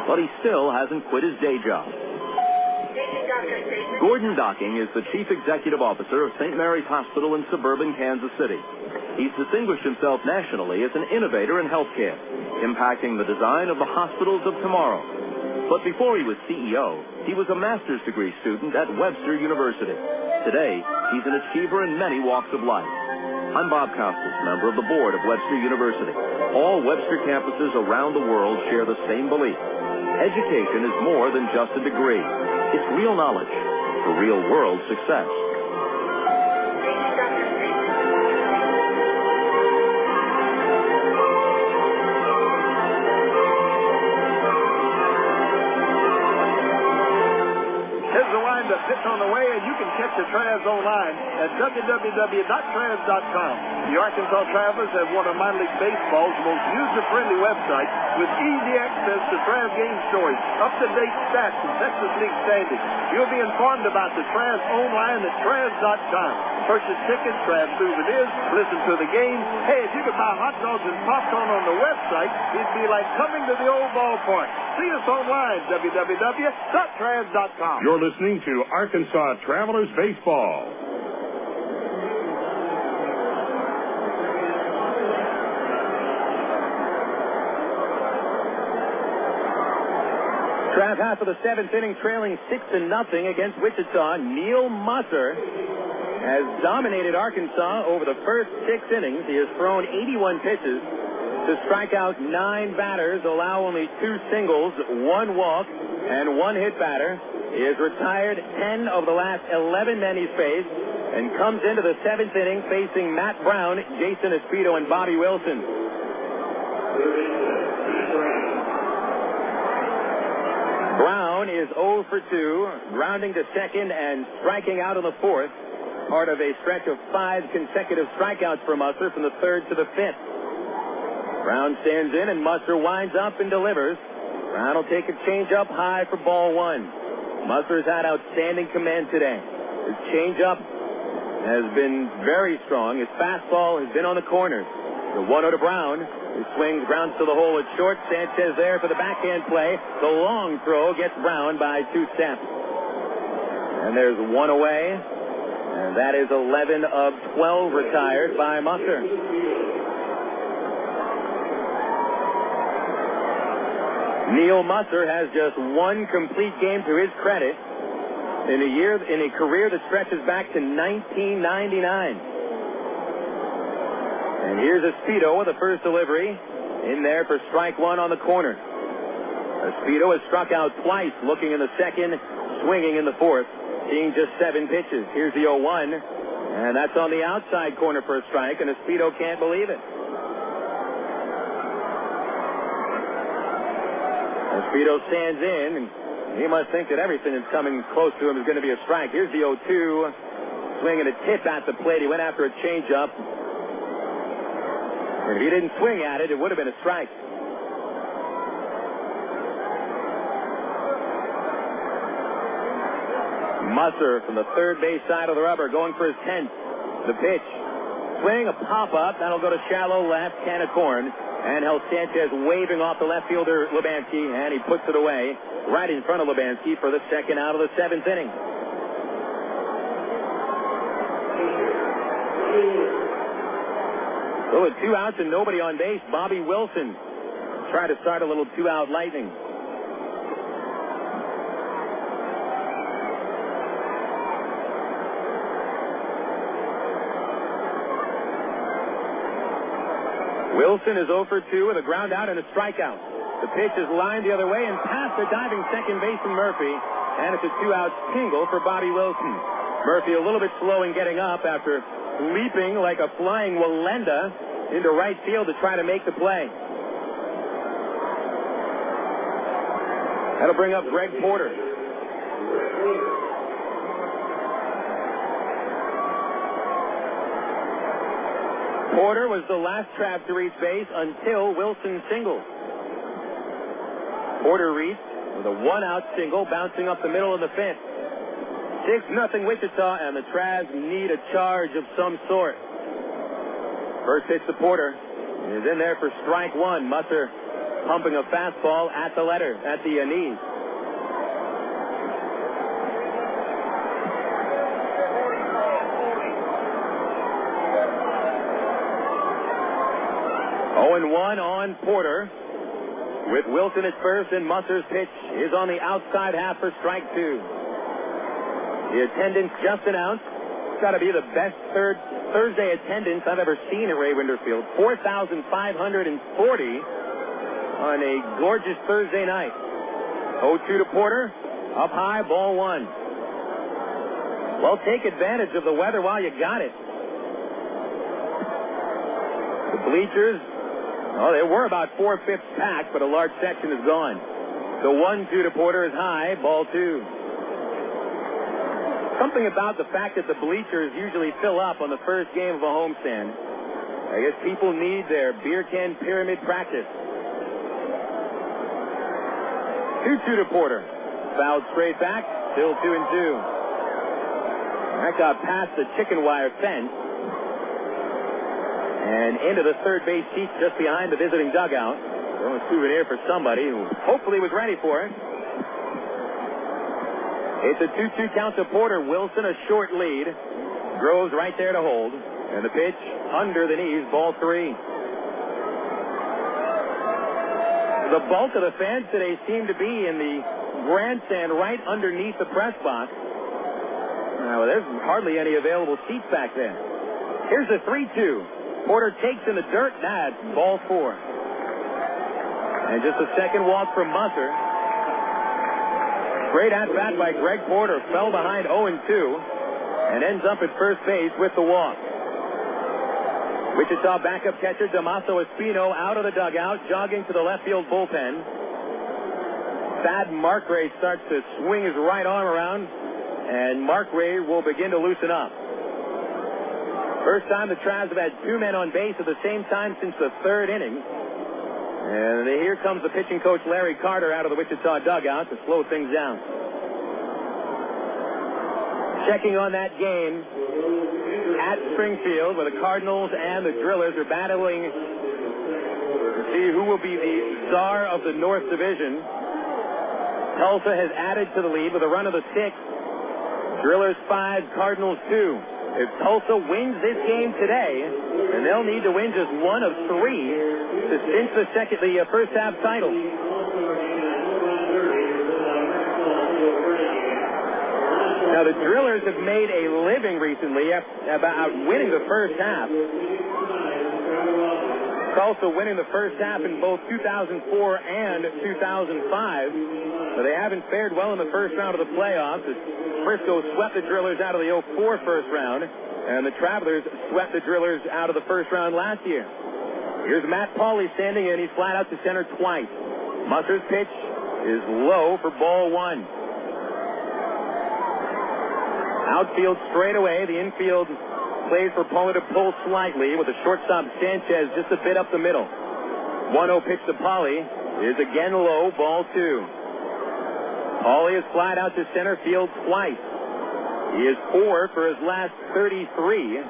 But he still hasn't quit his day job. Gordon Docking is the Chief Executive Officer of St. Mary's Hospital in suburban Kansas City. He's distinguished himself nationally as an innovator in healthcare, impacting the design of the hospitals of tomorrow. But before he was CEO, he was a master's degree student at Webster University. Today, he's an achiever in many walks of life. I'm Bob Costas, member of the board of Webster University. All Webster campuses around the world share the same belief. Education is more than just a degree. It's real knowledge for real-world success. Pitch on the way, and you can catch the Travs online at www.travs.com. The Arkansas Travelers have one of minor league baseball's most user-friendly websites with easy access to Travs game stories, up-to-date stats, and Texas League standings. You'll be informed about the Travs online at travs.com. Purchase tickets, Travs souvenirs, listen to the game. Hey, if you could buy hot dogs and popcorn on the website, it'd be like coming to the old ballpark. See us online, www.travs.com. You're listening to Arkansas Travelers Baseball. Trav, half of the seventh inning, trailing 6-0 against Wichita. Neal Musser has dominated Arkansas over the first 6 innings. He has thrown 81 pitches to strike out 9 batters, allow only 2 singles, 1 walk, and 1 hit batter. He has retired 10 of the last 11 men he's faced and comes into the 7th inning facing Matt Brown, Jason Espino, and Bobby Wilson. Brown is 0 for 2, grounding to second and striking out in the 4th, part of a stretch of 5 consecutive strikeouts for Musser from the 3rd to the 5th. Brown stands in and Musser winds up and delivers. Brown will take a changeup high for ball 1. Musser's had outstanding command today. His changeup has been very strong. His fastball has been on the corners. The 1-0 to Brown. He swings, grounds to the hole at short. Sanchez there for the backhand play. The long throw gets Brown by 2 steps. And there's 1 away. And that is 11 of 12 retired by Musser. Neal Musser has just 1 complete game to his credit in a career that stretches back to 1999. And here's Espino with the first delivery in there for strike 1 on the corner. Espino has struck out twice, looking in the 2nd, swinging in the 4th, seeing just 7 pitches. Here's the 0-1, and that's on the outside corner for a strike, and Espino can't believe it. Espino stands in, and he must think that everything that's coming close to him is going to be a strike. Here's the 0-2, swinging a tip at the plate. He went after a changeup. And if he didn't swing at it, it would have been a strike. Musser from the third base side of the rubber, going for his 10th. The pitch. Swing, a pop-up. That'll go to shallow left, can of corn. And Sanchez waving off the left fielder, Lubanski, and he puts it away right in front of Lubanski for the 2nd out of the 7th inning. So with 2 outs and nobody on base, Bobby Wilson trying to start a little 2-out lightning. Wilson is 0 for 2 with a ground out and a strikeout. The pitch is lined the other way and past the diving second baseman Murphy, and it's a 2-out single for Bobby Wilson. Murphy a little bit slow in getting up after leaping like a flying Walenda into right field to try to make the play. That'll bring up Greg Porter. Porter was the last Trav to reach base until Wilson singled. Porter reached with a one-out single bouncing up the middle of the fence. 6-0 Wichita, and the Travs need a charge of some sort. First pitch to Porter is in there for strike one. Musser pumping a fastball at the knees. Oh, 1 on Porter with Wilson at first, and Musser's pitch is on the outside half for strike two. The attendance just announced. It's got to be the best Thursday attendance I've ever seen at Ray Winder Field. 4,540 on a gorgeous Thursday night. 0-2 to Porter. Up high, ball one. Well, take advantage of the weather while you got it. The bleachers, they were about 4/5 packed, but a large section is gone. So 1-2 to Porter is high, ball two. Something about the fact that the bleachers usually fill up on the first game of a homestand. I guess people need their beer can pyramid practice. 2-2 to Porter. Fouled straight back, still 2-2. That got past the chicken wire fence and into the third base seat just behind the visiting dugout. A souvenir for somebody who hopefully was ready for it. It's a 2-2 count to Porter. Wilson a short lead. Groves right there to hold. And the pitch under the knees, ball three. The bulk of the fans today seem to be in the grandstand right underneath the press box. Well, there's hardly any available seats back there. Here's the 3-2. Porter takes in the dirt. That's ball four. And just a second walk from Musser. Great at-bat by Greg Porter. Fell behind 0-2 and ends up at first base with the walk. Wichita backup catcher Damaso Espino out of the dugout, jogging to the left field bullpen. Thad Markray starts to swing his right arm around, and Markray will begin to loosen up. First time the Travs have had two men on base at the same time since the third inning. And here comes the pitching coach Larry Carter out of the Wichita dugout to slow things down. Checking on that game at Springfield, where the Cardinals and the Drillers are battling to see who will be the star of the North Division. Tulsa has added to the lead with a run of the sixth. Drillers 5, Cardinals 2. If Tulsa wins this game today, then they'll need to win just one of three to cinch the first half title. Now, the Drillers have made a living recently about winning the first half. Tulsa winning the first half in both 2004 and 2005. But they haven't fared well in the first round of the playoffs. Frisco swept the Drillers out of the 2004 first round, and the Travelers swept the Drillers out of the first round last year. Here's Matt Pauley standing in. He's flat out to center twice. Musser's pitch is low for ball one. Outfield straight away. The infield plays for Pauley to pull slightly with the shortstop Sanchez just a bit up the middle. 1-0 pitch to Pauley is again low, ball two. Pauley is flat out to center field twice. He is 4 for his last 33,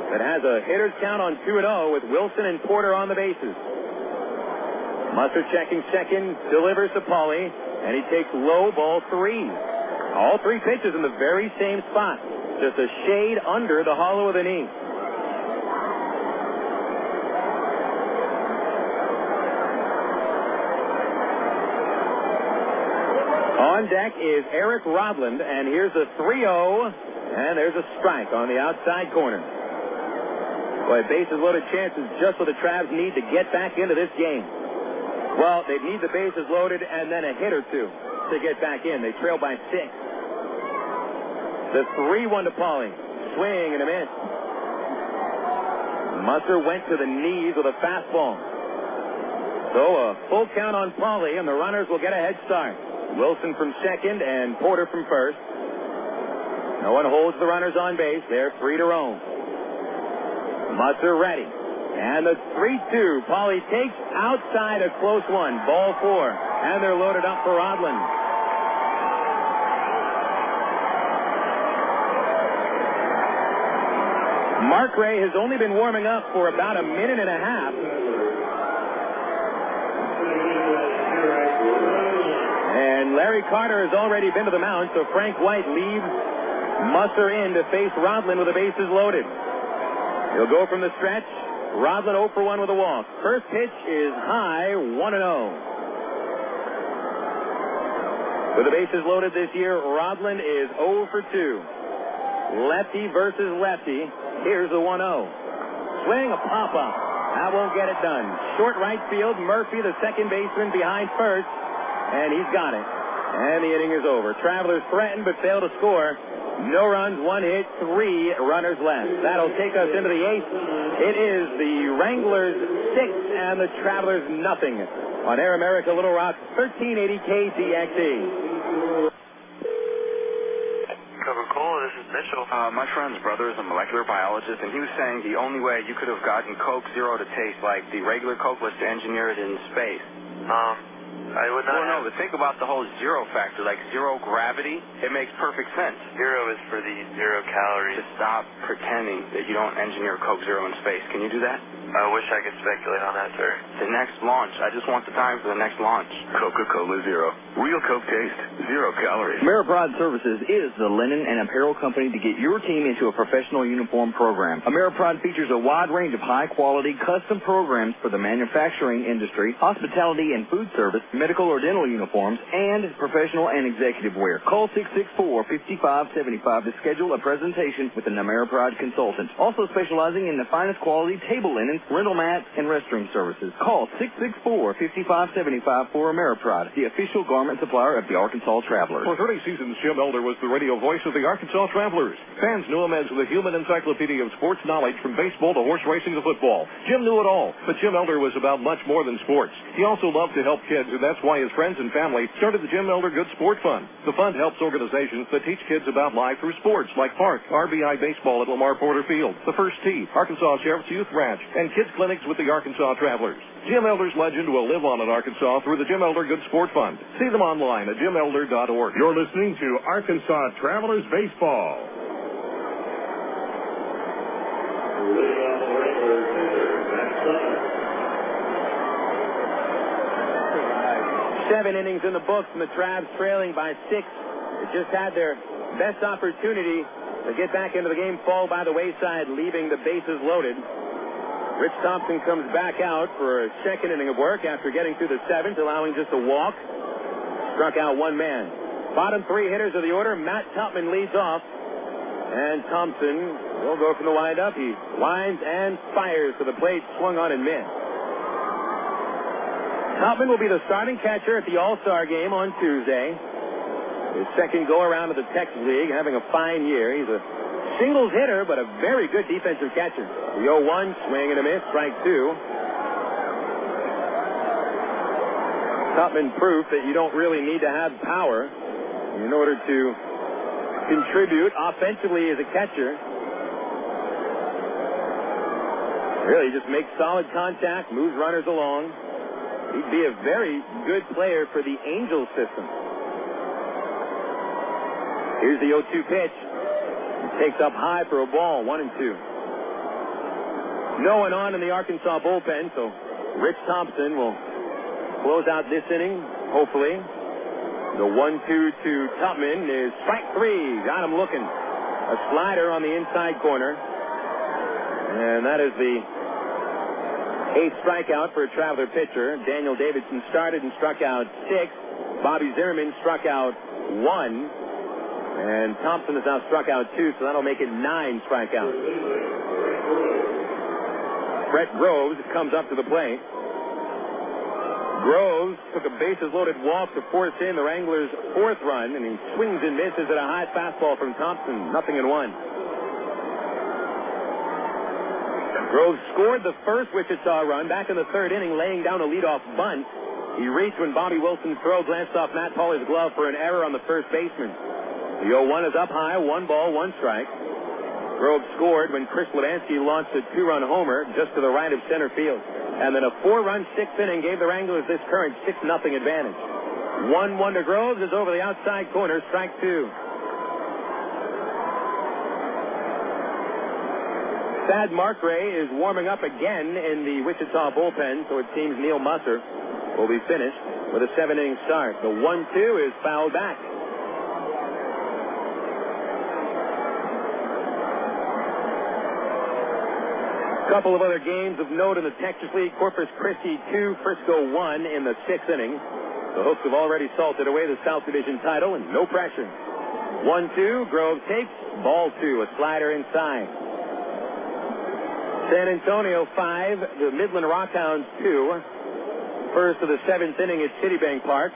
but has a hitter's count on 2-0 with Wilson and Porter on the bases. Musser checking second, delivers to Pauley, and he takes low, ball three. All three pitches in the very same spot, just a shade under the hollow of the knee. On deck is Eric Rodland, and here's a 3-0, and there's a strike on the outside corner. Boy, bases loaded chances just what the Travs need to get back into this game. Well, they need the bases loaded and then a hit or two to get back in. They trail by 6. The 3-1 to Pauley. Swing and a miss. Musser went to the knees with a fastball. So a full count on Pauley, and the runners will get a head start. Wilson from second and Porter from first. No one holds the runners on base. They're free to roam. Musser ready. And the 3-2. Paulie takes outside a close one. Ball 4. And they're loaded up for Rodland. Mark Ray has only been warming up for about a minute and a half. And Larry Carter has already been to the mound, so Frank White leaves Musser in to face Rodland with the bases loaded. He'll go from the stretch. Rodland 0 for 1 with a walk. First pitch is high, 1-0. With the bases loaded this year, Rodland is 0 for 2. Lefty versus lefty. Here's the 1-0. Swing, a pop-up. That won't get it done. Short right field. Murphy, the second baseman, behind first. And he's got it. And the inning is over. Travelers threatened but failed to score. No runs, 1 hit, 3 runners left. That'll take us into the 8th. It is the Wranglers 6 and the Travelers nothing. On Air America Little Rock, 1380 KTXE. Coca-Cola, this is Mitchell. My friend's brother is a molecular biologist, and he was saying the only way you could have gotten Coke Zero to taste like the regular Coke was to engineer it in space. I would not. Well, no, but think about the whole zero factor, like zero gravity. It makes perfect sense. Zero is for the 0 calories. Just stop pretending that you don't engineer Coke Zero in space. Can you do that? I wish I could speculate on that, sir. The next launch. I just want the time for the next launch. Coca-Cola Zero. Real Coke taste. 0 calories. Ameripride Services is the linen and apparel company to get your team into a professional uniform program. Ameripride features a wide range of high-quality custom programs for the manufacturing industry, hospitality and food service, medical or dental uniforms, and professional and executive wear. Call 664-5575 to schedule a presentation with an Ameripride consultant. Also specializing in the finest quality table linens, rental mats, and restroom services. Call 664-5575 for Ameripride, the official garment supplier of the Arkansas Travelers. For 30 seasons, Jim Elder was the radio voice of the Arkansas Travelers. Fans knew him as the human encyclopedia of sports knowledge from baseball to horse racing to football. Jim knew it all, but Jim Elder was about much more than sports. He also loved to help kids, and that's why his friends and family started the Jim Elder Good Sport Fund. The fund helps organizations that teach kids about life through sports, like Park, RBI Baseball at Lamar Porter Field, the First Tee, Arkansas Sheriff's Youth Ranch, and kids clinics with the Arkansas Travelers. Jim Elder's legend will live on in Arkansas through the Jim Elder Good Sport Fund. See them online at jimelder.org. You're listening to Arkansas Travelers Baseball. Seven innings in the books, and the Travs trailing by 6. They just had their best opportunity to get back into the game, fall by the wayside, leaving the bases loaded. Rich Thompson comes back out for a second inning of work after getting through the 7th, allowing just a walk. Struck out one man. Bottom 3 hitters of the order, Matt Tupman leads off. And Thompson will go from the windup. He winds and fires to the plate, swung on and missed. Tupman will be the starting catcher at the All-Star game on Tuesday. His second go-around of the Texas League, having a fine year. He's a singles hitter, but a very good defensive catcher. The 0-1, swing and a miss, strike 2. Tupman proof that you don't really need to have power in order to contribute offensively as a catcher. Really just makes solid contact, moves runners along. He'd be a very good player for the Angels system. Here's the 0-2 pitch. Takes up high for a ball, 1-2. No one on in the Arkansas bullpen, so Rich Thompson will close out this inning, hopefully. The 1-2 to Tupman is strike 3. Got him looking. A slider on the inside corner. And that is the 8th strikeout for a Traveler pitcher. Daniel Davidson started and struck out 6. Bobby Zimmerman struck out 1. And Thompson has now struck out 2, so that'll make it 9 strikeouts. Brett Groves comes up to the plate. Groves took a bases-loaded walk to force in the Wranglers' 4th run, and he swings and misses at a high fastball from Thompson. 0-1. Groves scored the first Wichita run back in the 3rd inning, laying down a leadoff bunt. He reached when Bobby Wilson's throw glanced off Matt Pauley's glove for an error on the first baseman. The 0-1 is up high, 1 ball, 1 strike. Grove scored when Chris Levansky launched a 2-run homer just to the right of center field. And then a 4-run 6th inning gave the Wranglers this current 6-0 advantage. 1-1 to Groves is over the outside corner, strike 2. Thad Markray is warming up again in the Wichita bullpen, so it seems Neal Musser will be finished with a 7-inning start. The 1-2 is fouled back. A couple of other games of note in the Texas League. Corpus Christi 2, Frisco 1 in the 6th inning. The Hooks have already salted away the South Division title and no pressure. 1-2, Grove takes, ball 2, a slider inside. San Antonio 5, the Midland Rockhounds 2. First of the 7th inning at Citibank Park.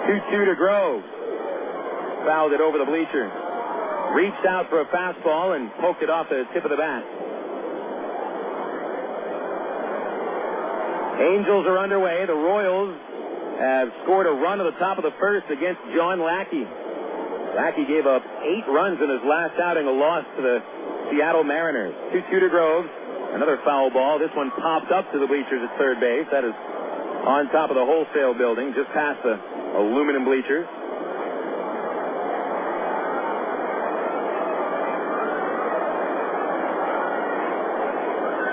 2-2 to Grove. Fouled it over the bleachers. Reached out for a fastball and poked it off the tip of the bat. Angels are underway. The Royals have scored a run at the top of the first against John Lackey. Lackey gave up 8 runs in his last outing, a loss to the Seattle Mariners. 2-2 to Groves. Another foul ball. This one popped up to the bleachers at third base. That is on top of the wholesale building, just past the aluminum bleachers.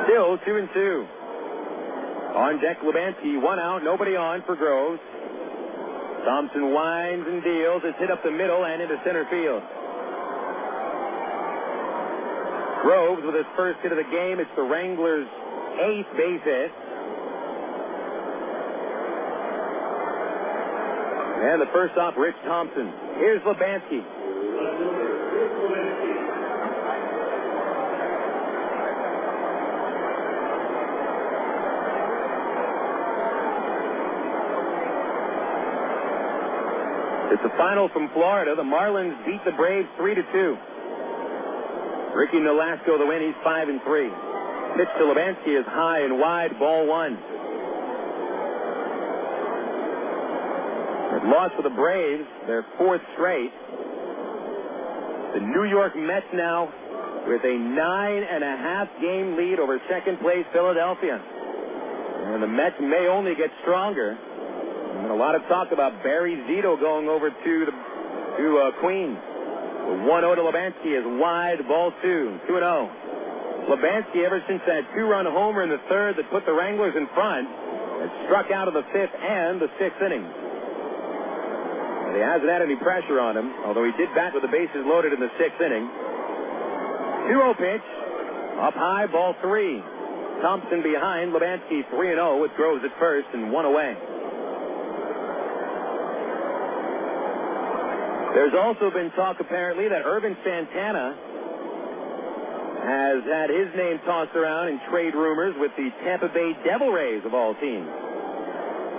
Still 2-2. On deck, Levansky, 1 out, nobody on for Groves. Thompson winds and deals. It's hit up the middle and into center field. Groves with his first hit of the game. It's the Wranglers' 8th base hit. And the first off, Rich Thompson. Here's Levansky. It's the final from Florida. The Marlins beat the Braves 3-2. Ricky Nolasco the win. He's 5-3. Pitch to Levansky is high and wide. Ball 1. It lost for the Braves, their 4th straight. The New York Mets now with a 9.5 game lead over second place Philadelphia. And the Mets may only get stronger. And a lot of talk about Barry Zito going over to Queens. The 1-0 to Levansky is wide, ball 2, 2-0. Levansky, ever since that 2-run homer in the 3rd that put the Wranglers in front, has struck out of the 5th and the 6th innings. He hasn't had any pressure on him, although he did bat with the bases loaded in the 6th inning. 2-0 pitch, up high, ball 3. Thompson behind, Levansky 3-0 with Groves at first and 1 away. There's also been talk, apparently, that Irvin Santana has had his name tossed around in trade rumors with the Tampa Bay Devil Rays of all teams.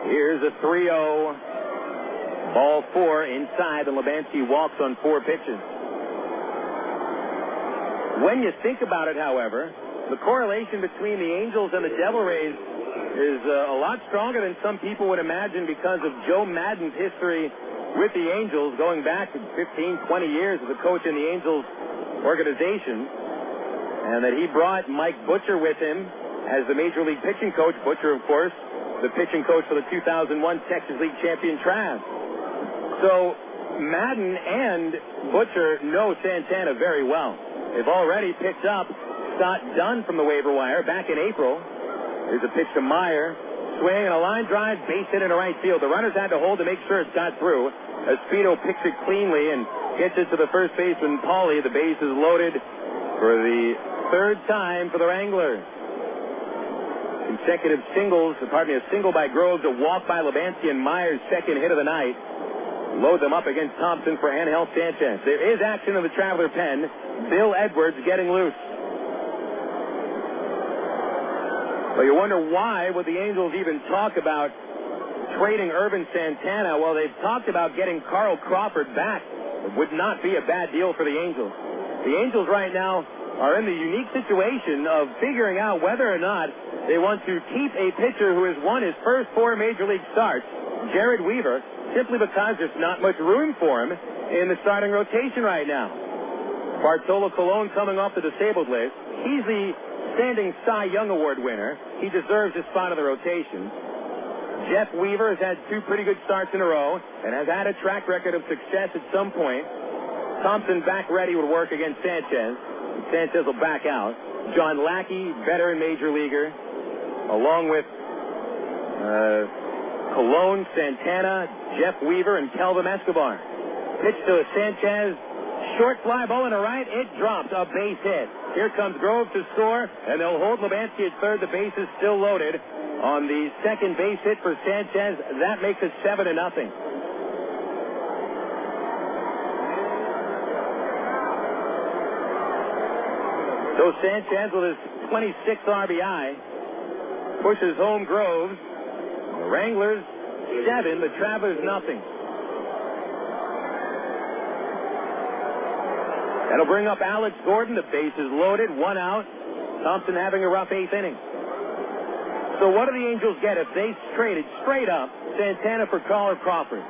Here's a 3-0, ball 4 inside, and Levansky walks on 4 pitches. When you think about it, however, the correlation between the Angels and the Devil Rays is a lot stronger than some people would imagine because of Joe Maddon's history with the Angels going back 15, 20 years as a coach in the Angels organization, and that he brought Mike Butcher with him as the Major League pitching coach. Butcher, of course, the pitching coach for the 2001 Texas League champion Trav. So Madden and Butcher know Santana very well. They've already picked up Scott Dunn from the waiver wire back in April. There's a pitch to Maier. Swing and a line drive, base hit into right field. The runners had to hold to make sure it got through. Espino picks it cleanly and gets it to the first baseman, Pauly. The base is loaded for the 3rd time for the Wranglers. Consecutive singles, a single by Groves, a walk by Levansky, and Maier's 2nd hit of the night. Load them up against Thompson for Ángel Sánchez. There is action in the Traveler pen. Bill Edwards getting loose. Well, you wonder why would the Angels even talk about trading Irvin Santana? Well, they've talked about getting Carl Crawford back. It would not be a bad deal for the Angels. The Angels right now are in the unique situation of figuring out whether or not they want to keep a pitcher who has won his first 4 Major League starts Jared Weaver, simply because there's not much room for him in the starting rotation right now. Bartolo Colon coming off the disabled list. He's the standing Cy Young Award winner. He deserves his spot in the rotation. Jeff Weaver has had 2 pretty good starts in a row and has had a track record of success at some point. Thompson back ready would work against Sanchez. Sanchez will back out. John Lackey, veteran major leaguer, along with Colon, Santana, Jeff Weaver, and Kelvin Escobar. Pitch to Sanchez. Short fly ball in the right. It drops. A base hit. Here comes Grove to score, and they'll hold Lebansky at third. The base is still loaded. On the second base hit for Sanchez, that makes it 7-0. So Sanchez with his 26th RBI pushes home Groves. The Wranglers 7, the Travelers nothing. That'll bring up Alex Gordon. The base is loaded, 1 out. Thompson having a rough 8th inning. So what do the Angels get if they traded straight up Santana for Carl Crawford?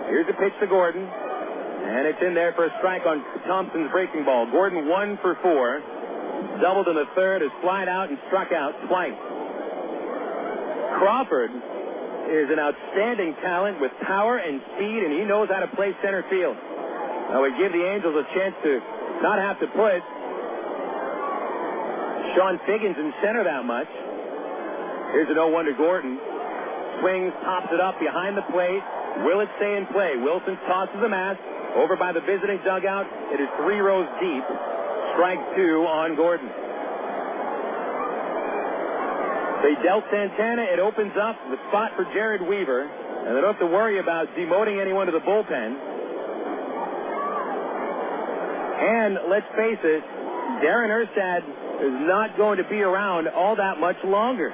Here's a pitch to Gordon, and it's in there for a strike on Thompson's breaking ball. Gordon 1 for 4, doubled in the third, has flied out and struck out twice. Crawford is an outstanding talent with power and speed, and he knows how to play center field. Now we give the Angels a chance to not have to put Sean Figgins in center that much. Here's an 0-1 to Gordon. Swings, pops it up behind the plate. Will it stay in play? Wilson tosses the mask over by the visiting dugout. It is 3 rows deep. Strike 2 on Gordon. They dealt Santana. It opens up the spot for Jared Weaver, and they don't have to worry about demoting anyone to the bullpen. And let's face it, Darren Erstad is not going to be around all that much longer.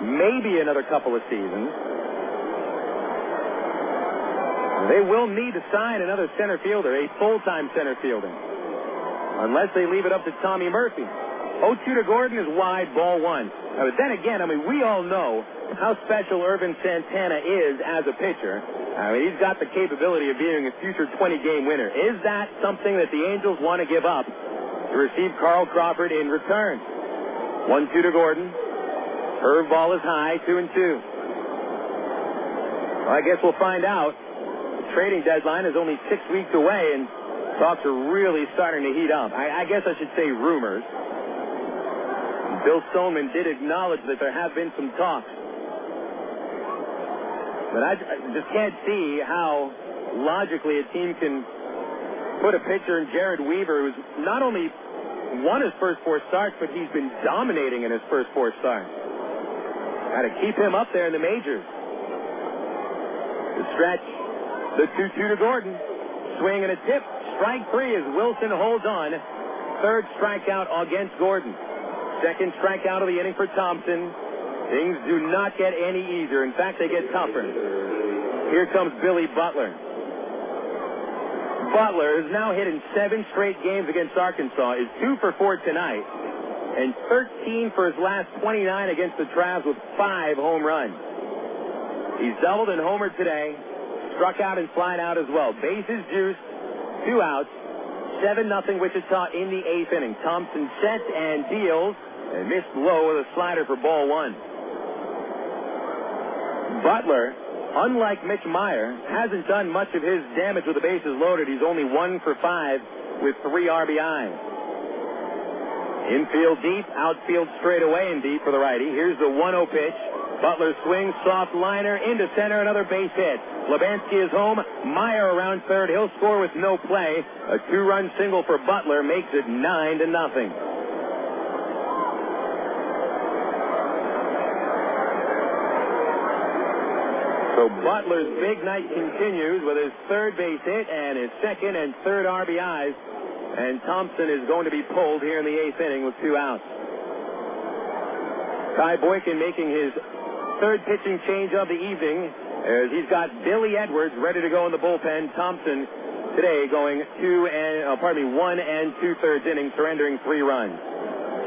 Maybe another couple of seasons. They will need to sign another center fielder, a full-time center fielder, unless they leave it up to Tommy Murphy. 0-2 to Gordon is wide, ball 1. Now, but then again, we all know how special Irvin Santana is as a pitcher. He's got the capability of being a future 20-game winner. Is that something that the Angels want to give up to receive Carl Crawford in return? 1-2 to Gordon. Curveball is high, 2-2. Well, I guess we'll find out. The trading deadline is only 6 weeks away, and talks are really starting to heat up. I guess I should say rumors. Bill Stoneman did acknowledge that there have been some talks. But I just can't see how logically a team can put a pitcher in Jared Weaver, who's not only won his first 4 starts, but he's been dominating in his first 4 starts. Got to keep him up there in the majors. The stretch, the 2-2 to Gordon. Swing and a tip. Strike 3 as Wilson holds on. 3rd strikeout against Gordon. 2nd strikeout of the inning for Thompson. Things do not get any easier. In fact, they get tougher. Here comes Billy Butler. Butler is now hit in 7 straight games against Arkansas. Is 2 for 4 tonight. And 13 for his last 29 against the Travs with 5 home runs. He's doubled and homered today. Struck out and flied out as well. Bases juiced. 2 outs. 7-0 Wichita in the 8th inning. Thompson sets and deals and missed low with a slider for ball 1. Butler, unlike Mitch Maier, hasn't done much of his damage with the bases loaded. He's only 1 for 5 with 3 RBIs. Infield deep, outfield straight away and deep for the righty. Here's the 1-0 pitch. Butler swings, soft liner, into center, another base hit. Lebansky is home. Maier around third. He'll score with no play. A 2-run single for Butler makes it 9-0. So Butler's big night continues with his 3rd base hit and his 2nd and 3rd RBIs. And Thompson is going to be pulled here in the 8th inning with 2 outs. Ty Boykin making his 3rd pitching change of the evening, as he's got Billy Edwards ready to go in the bullpen. Thompson today going 1 2/3 innings, surrendering 3 runs.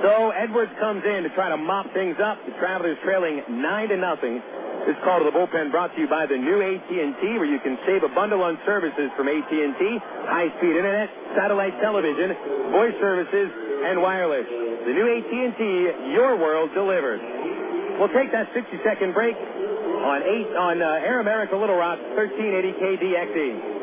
So Edwards comes in to try to mop things up. The Travelers trailing 9-0 This call to the bullpen brought to you by the new AT&T, where you can save a bundle on services from AT&T, high-speed internet, satellite television, voice services, and wireless. The new AT&T, your world delivered. We'll take that 60-second break on Air America Little Rock, 1380 KDXE.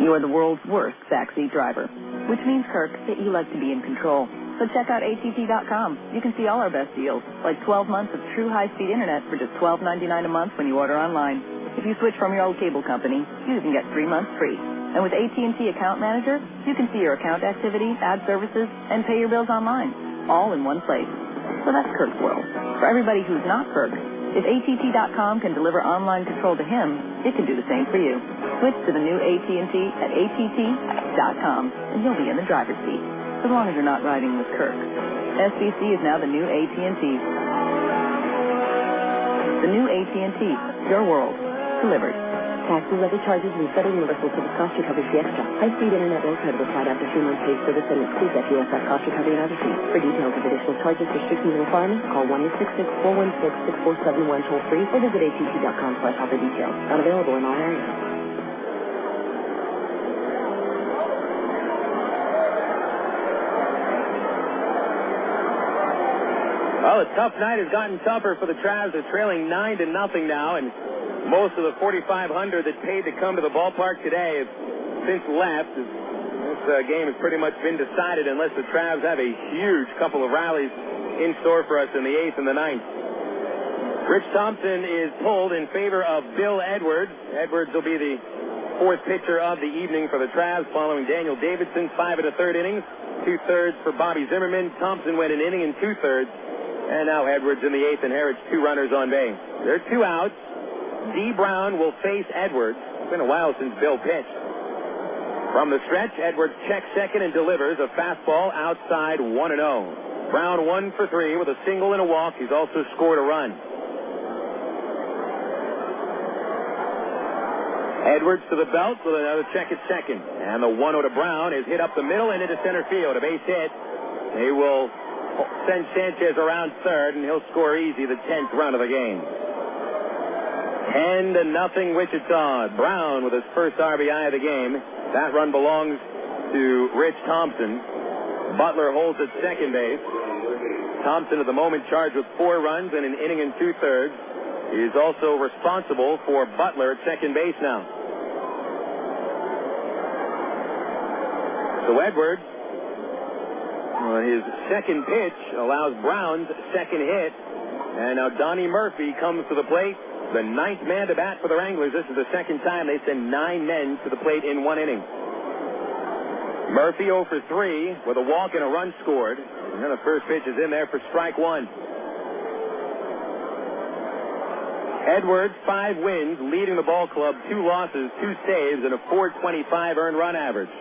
You are the world's worst backseat driver, which means, Kirk, that you like to be in control. So check out ATT.com. You can see all our best deals, like 12 months of true high-speed internet for just $12.99 a month when you order online. If you switch from your old cable company, you can get 3 months free. And with AT&T Account Manager, you can see your account activity, add services, and pay your bills online, all in one place. So that's Kirk's world. For everybody who's not Kirk, if ATT.com can deliver online control to him, it can do the same for you. Switch to the new AT&T at ATT.com, and you'll be in the driver's seat, as long as you're not riding with Kirk. SBC is now the new AT&T. The new AT&T, your world, delivered. Taxes, levy charges, and federal universal service cost recovery fee extra. High-speed internet will credit applied after 3 months paid service and excludes FUSF cost recovery and other fees. For details of additional charges, restrictions, and requirements, call 1-866-416-6471 toll-free or visit att.com/offer details. Not available in all areas. Well, a tough night has gotten tougher for the Travs. They're trailing 9-0 now, and most of the 4,500 that paid to come to the ballpark today have since left. This game has pretty much been decided unless the Travs have a huge couple of rallies in store for us in the 8th and the 9th. Rich Thompson is pulled in favor of Bill Edwards. Edwards will be the 4th pitcher of the evening for the Travs, following Daniel Davidson, 5 1/3 innings, 2/3 for Bobby Zimmerman. Thompson went an inning and 2/3. And now Edwards in the 8th inherits 2 runners on base. There are 2 outs. Dee Brown will face Edwards. It's been a while since Bill pitched. From the stretch, Edwards checks second and delivers a fastball outside 1-0. Brown 1 for 3 with a single and a walk. He's also scored a run. Edwards to the belt with another check at second. And the 1-0 to Brown is hit up the middle and into center field. A base hit. They will send Sanchez around third, and he'll score easy the 10th run of the game. 10-0 Wichita. Brown with his first RBI of the game. That run belongs to Rich Thompson. Butler holds at second base. Thompson at the moment charged with 4 runs and an inning and 2/3. He is also responsible for Butler at second base now. So Edwards, his second pitch allows Brown's second hit. And now Donnie Murphy comes to the plate, the 9th man to bat for the Wranglers. This is the second time they send 9 men to the plate in 1 inning. Murphy 0 for 3 with a walk and a run scored. And then the first pitch is in there for strike 1. Edwards, 5 wins, leading the ball club, 2 losses, 2 saves, and a .425 earned run average.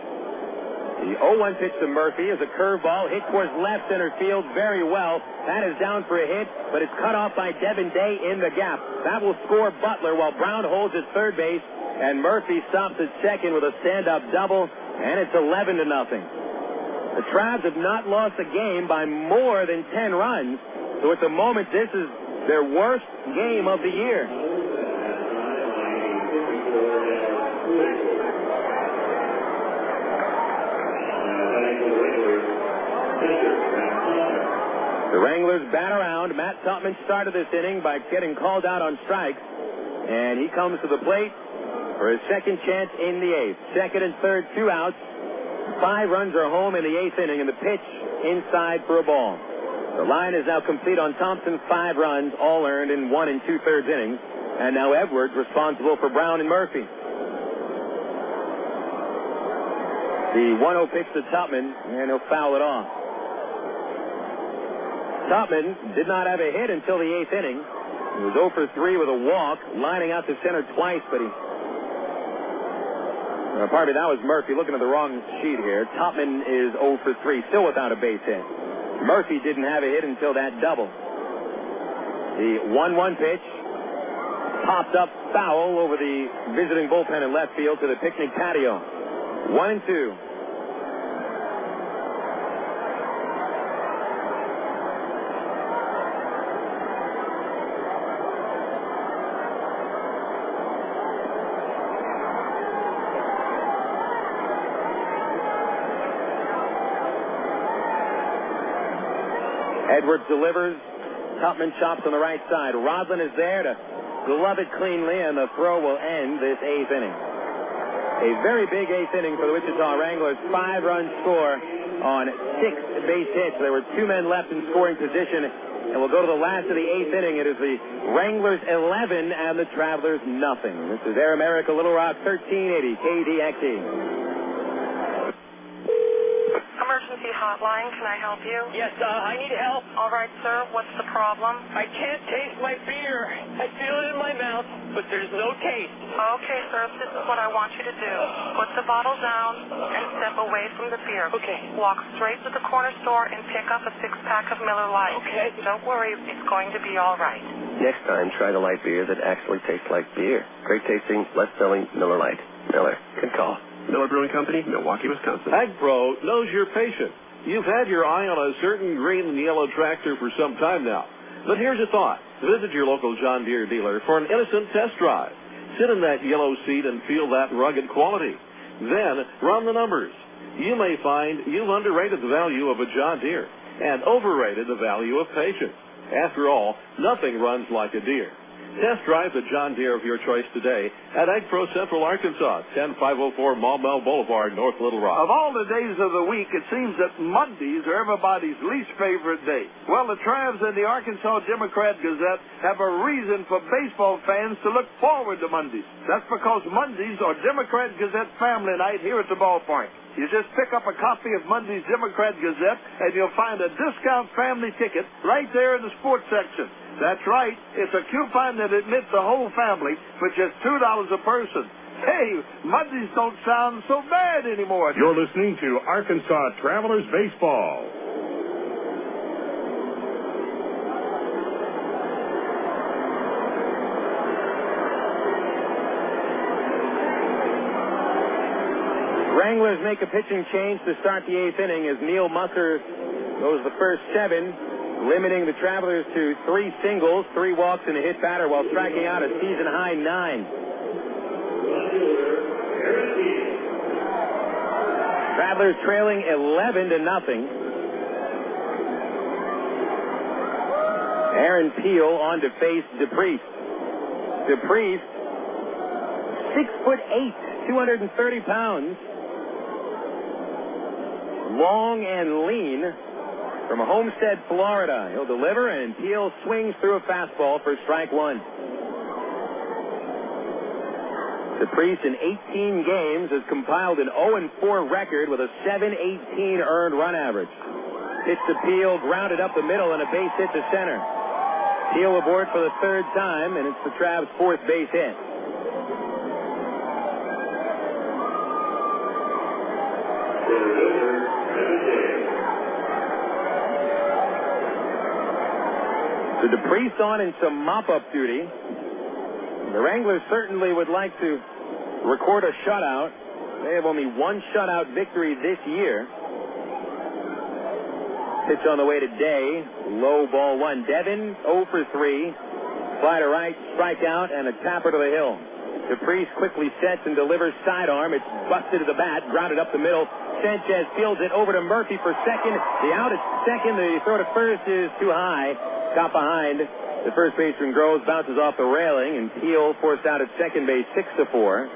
The 0-1 pitch to Murphy is a curveball hit towards left center field very well. That is down for a hit, but it's cut off by Devin Day in the gap. That will score Butler while Brown holds at third base, and Murphy stops at second with a stand-up double, and it's 11-0. The Travs have not lost a game by more than 10 runs, so at the moment this is their worst game of the year. The Wranglers bat around. Matt Tupman started this inning by getting called out on strikes, and he comes to the plate for his second chance in the 8th. Second and third, 2 outs. 5 runs are home in the 8th inning, and the pitch inside for a ball. The line is now complete on Thompson. 5 runs, all earned in 1 2/3 innings. And now Edwards responsible for Brown and Murphy. The 1-0 pitch to Tupman, and he'll foul it off. Tupman did not have a hit until the 8th inning. He was 0 for 3 with a walk, lining out to center twice, but he... pardon me, that was Murphy. Looking at the wrong sheet here. Tupman is 0 for 3, still without a base hit. Murphy didn't have a hit until that double. The 1-1 pitch popped up foul over the visiting bullpen in left field to the picnic patio. 1-2. Edwards delivers. Tupman chops on the right side. Roslin is there to glove it cleanly, and the throw will end this 8th inning. A very big 8th inning for the Wichita Wranglers. 5-run score on 6 base hits. There were 2 men left in scoring position, and we'll go to the last of the 8th inning. It is the Wranglers 11 and the Travelers nothing. This is Air America Little Rock 1380 KDXE. Emergency hotline, can I help you? Yes, I need help. All right, sir. What's the problem? I can't taste my beer. I feel it in my mouth, but there's no taste. Okay, sir. This is what I want you to do. Put the bottle down and step away from the beer. Okay. Walk straight to the corner store and pick up a 6-pack of Miller Lite. Okay. Don't worry. It's going to be all right. Next time, try the light beer that actually tastes like beer. Great tasting, less selling Miller Lite. Miller. Good call. Miller Brewing Company, Milwaukee, Wisconsin. AgPro knows your patient. You've had your eye on a certain green and yellow tractor for some time now. But here's a thought. Visit your local John Deere dealer for an innocent test drive. Sit in that yellow seat and feel that rugged quality. Then run the numbers. You may find you've underrated the value of a John Deere and overrated the value of patience. After all, nothing runs like a Deere. Test drive the John Deere of your choice today at AgPro Central Arkansas, 10504 Maumelle Boulevard, North Little Rock. Of all the days of the week, it seems that Mondays are everybody's least favorite day. Well, the Travs and the Arkansas Democrat-Gazette have a reason for baseball fans to look forward to Mondays. That's because Mondays are Democrat-Gazette family night here at the ballpark. You just pick up a copy of Monday's Democrat-Gazette, and you'll find a discount family ticket right there in the sports section. That's right. It's a coupon that admits the whole family for just $2 a person. Hey, Mondays don't sound so bad anymore. You're listening to Arkansas Travelers Baseball. Wranglers make a pitching change to start the 8th inning as Neal Musser goes the first 7. Limiting the Travelers to 3 singles, 3 walks, and a hit batter while striking out a season-high 9. Travelers trailing 11-0. Aaron Peel on to face DePriest. DePriest, 6'8", 230 pounds, long and lean. From Homestead, Florida, he'll deliver, and Peel swings through a fastball for strike 1. DePriest in 18 games has compiled an 0-4 record with a 7.18 earned run average. Pitch to Peel, grounded up the middle, and a base hit to center. Peel aboard for the 3rd time, and it's the Travs' 4th base hit. So DePriest on in some mop-up duty. The Wranglers certainly would like to record a shutout. They have only 1 shutout victory this year. Pitch on the way today. Low ball 1. Devin 0 for 3. Slider right, strikeout, and a tapper to the hill. DePriest quickly sets and delivers sidearm. It's busted to the bat, grounded up the middle. Sanchez fields it over to Murphy for second. The out at second. The throw to first is too high. Caught behind. The first baseman Groves bounces off the railing, and Peel forced out at second base 6-4.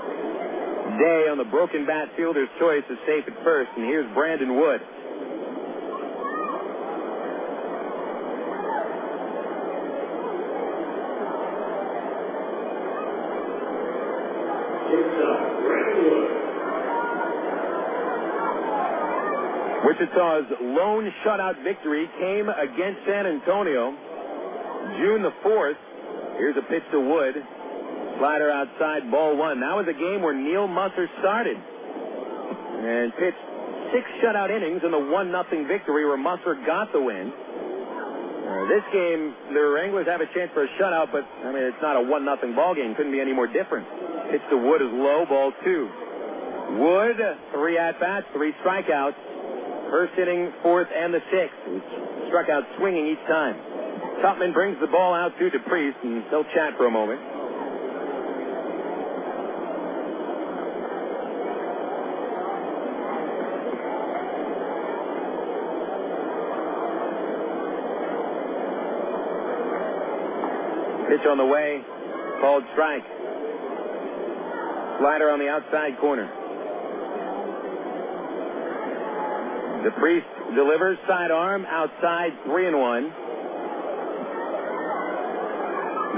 Day on the broken bat fielder's choice is safe at first, and here's Brandon Wood. Wichita's lone shutout victory came against San Antonio June the 4th. Here's a pitch to Wood. Slider outside, ball 1. That was a game where Neal Musser started and pitched 6 shutout innings in the 1-0 victory where Musser got the win. This game, the Wranglers have a chance for a shutout, but, I mean, it's not a 1-0 ball game. Couldn't be any more different. Pitch to Wood is low, ball 2. Wood, 3 at-bats, 3 strikeouts. First inning, 4th, and the 6th. He struck out swinging each time. Tupman brings the ball out to DePriest, and they'll chat for a moment. Pitch on the way, called strike. Slider on the outside corner. DePriest delivers, sidearm, outside, 3-1.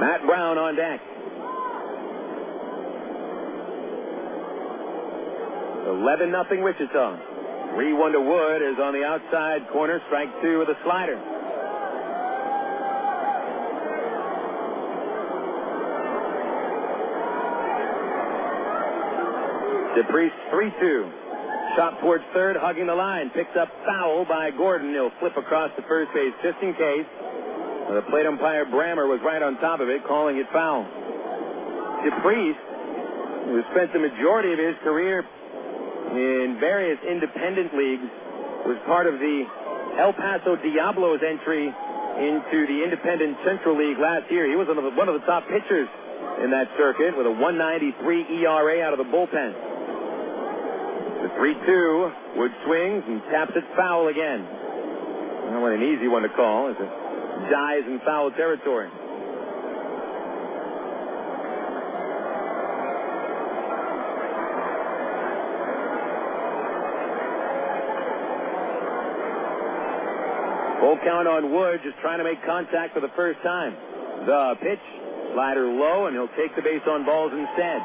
Matt Brown on deck. 11-0 Wichita. 3-1 to Wood is on the outside corner, strike 2 with a slider. DePriest 3-2. Shot towards third, hugging the line. Picked up foul by Gordon. He'll flip across to first base just in case. The plate umpire Brammer was right on top of it, calling it foul. DePriest, who spent the majority of his career in various independent leagues, was part of the El Paso Diablos entry into the Independent Central League last year. He was one of the top pitchers in that circuit with a 1.93 ERA out of the bullpen. The 3-2, Wood swings and taps it foul again. Well, what an easy one to call as it dies in foul territory. Full count on Wood, just trying to make contact for the first time. The pitch, slider low, and he'll take the base on balls instead.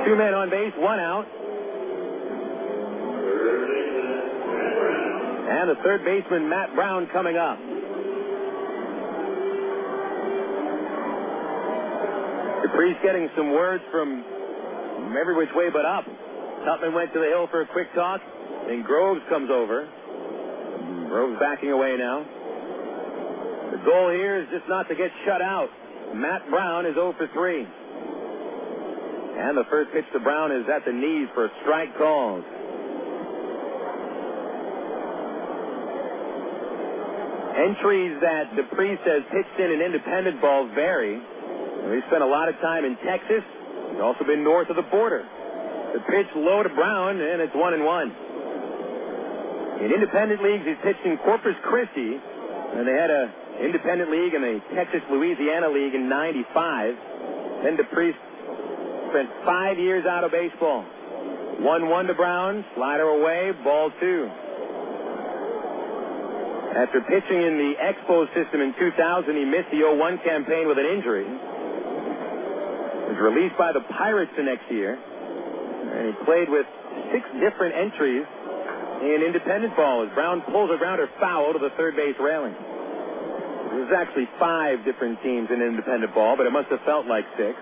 Two men on base, one out. And the third baseman, Matt Brown, coming up. DePriest getting some words from every which way but up. Tupman went to the hill for a quick talk. Then Groves comes over. Groves backing away now. The goal here is just not to get shut out. Matt Brown is 0 for 3. And the first pitch to Brown is at the knees for a strike called. Entries that DePriest has pitched in independent ball vary. He spent a lot of time in Texas. He's also been north of the border. The pitch low to Brown, and it's 1-1. In independent leagues, he's pitched in Corpus Christi, and they had an independent league in the Texas-Louisiana League in '95. Then DePriest spent 5 years out of baseball. 1-1 to Brown, slider away, ball 2. After pitching in the Expo system in 2000, he missed the 01 campaign with an injury. Was released by the Pirates the next year. And he played with 6 different entries in independent ball as Brown pulls a grounder foul to the third base railing. There's actually 5 different teams in independent ball, but it must have felt like 6.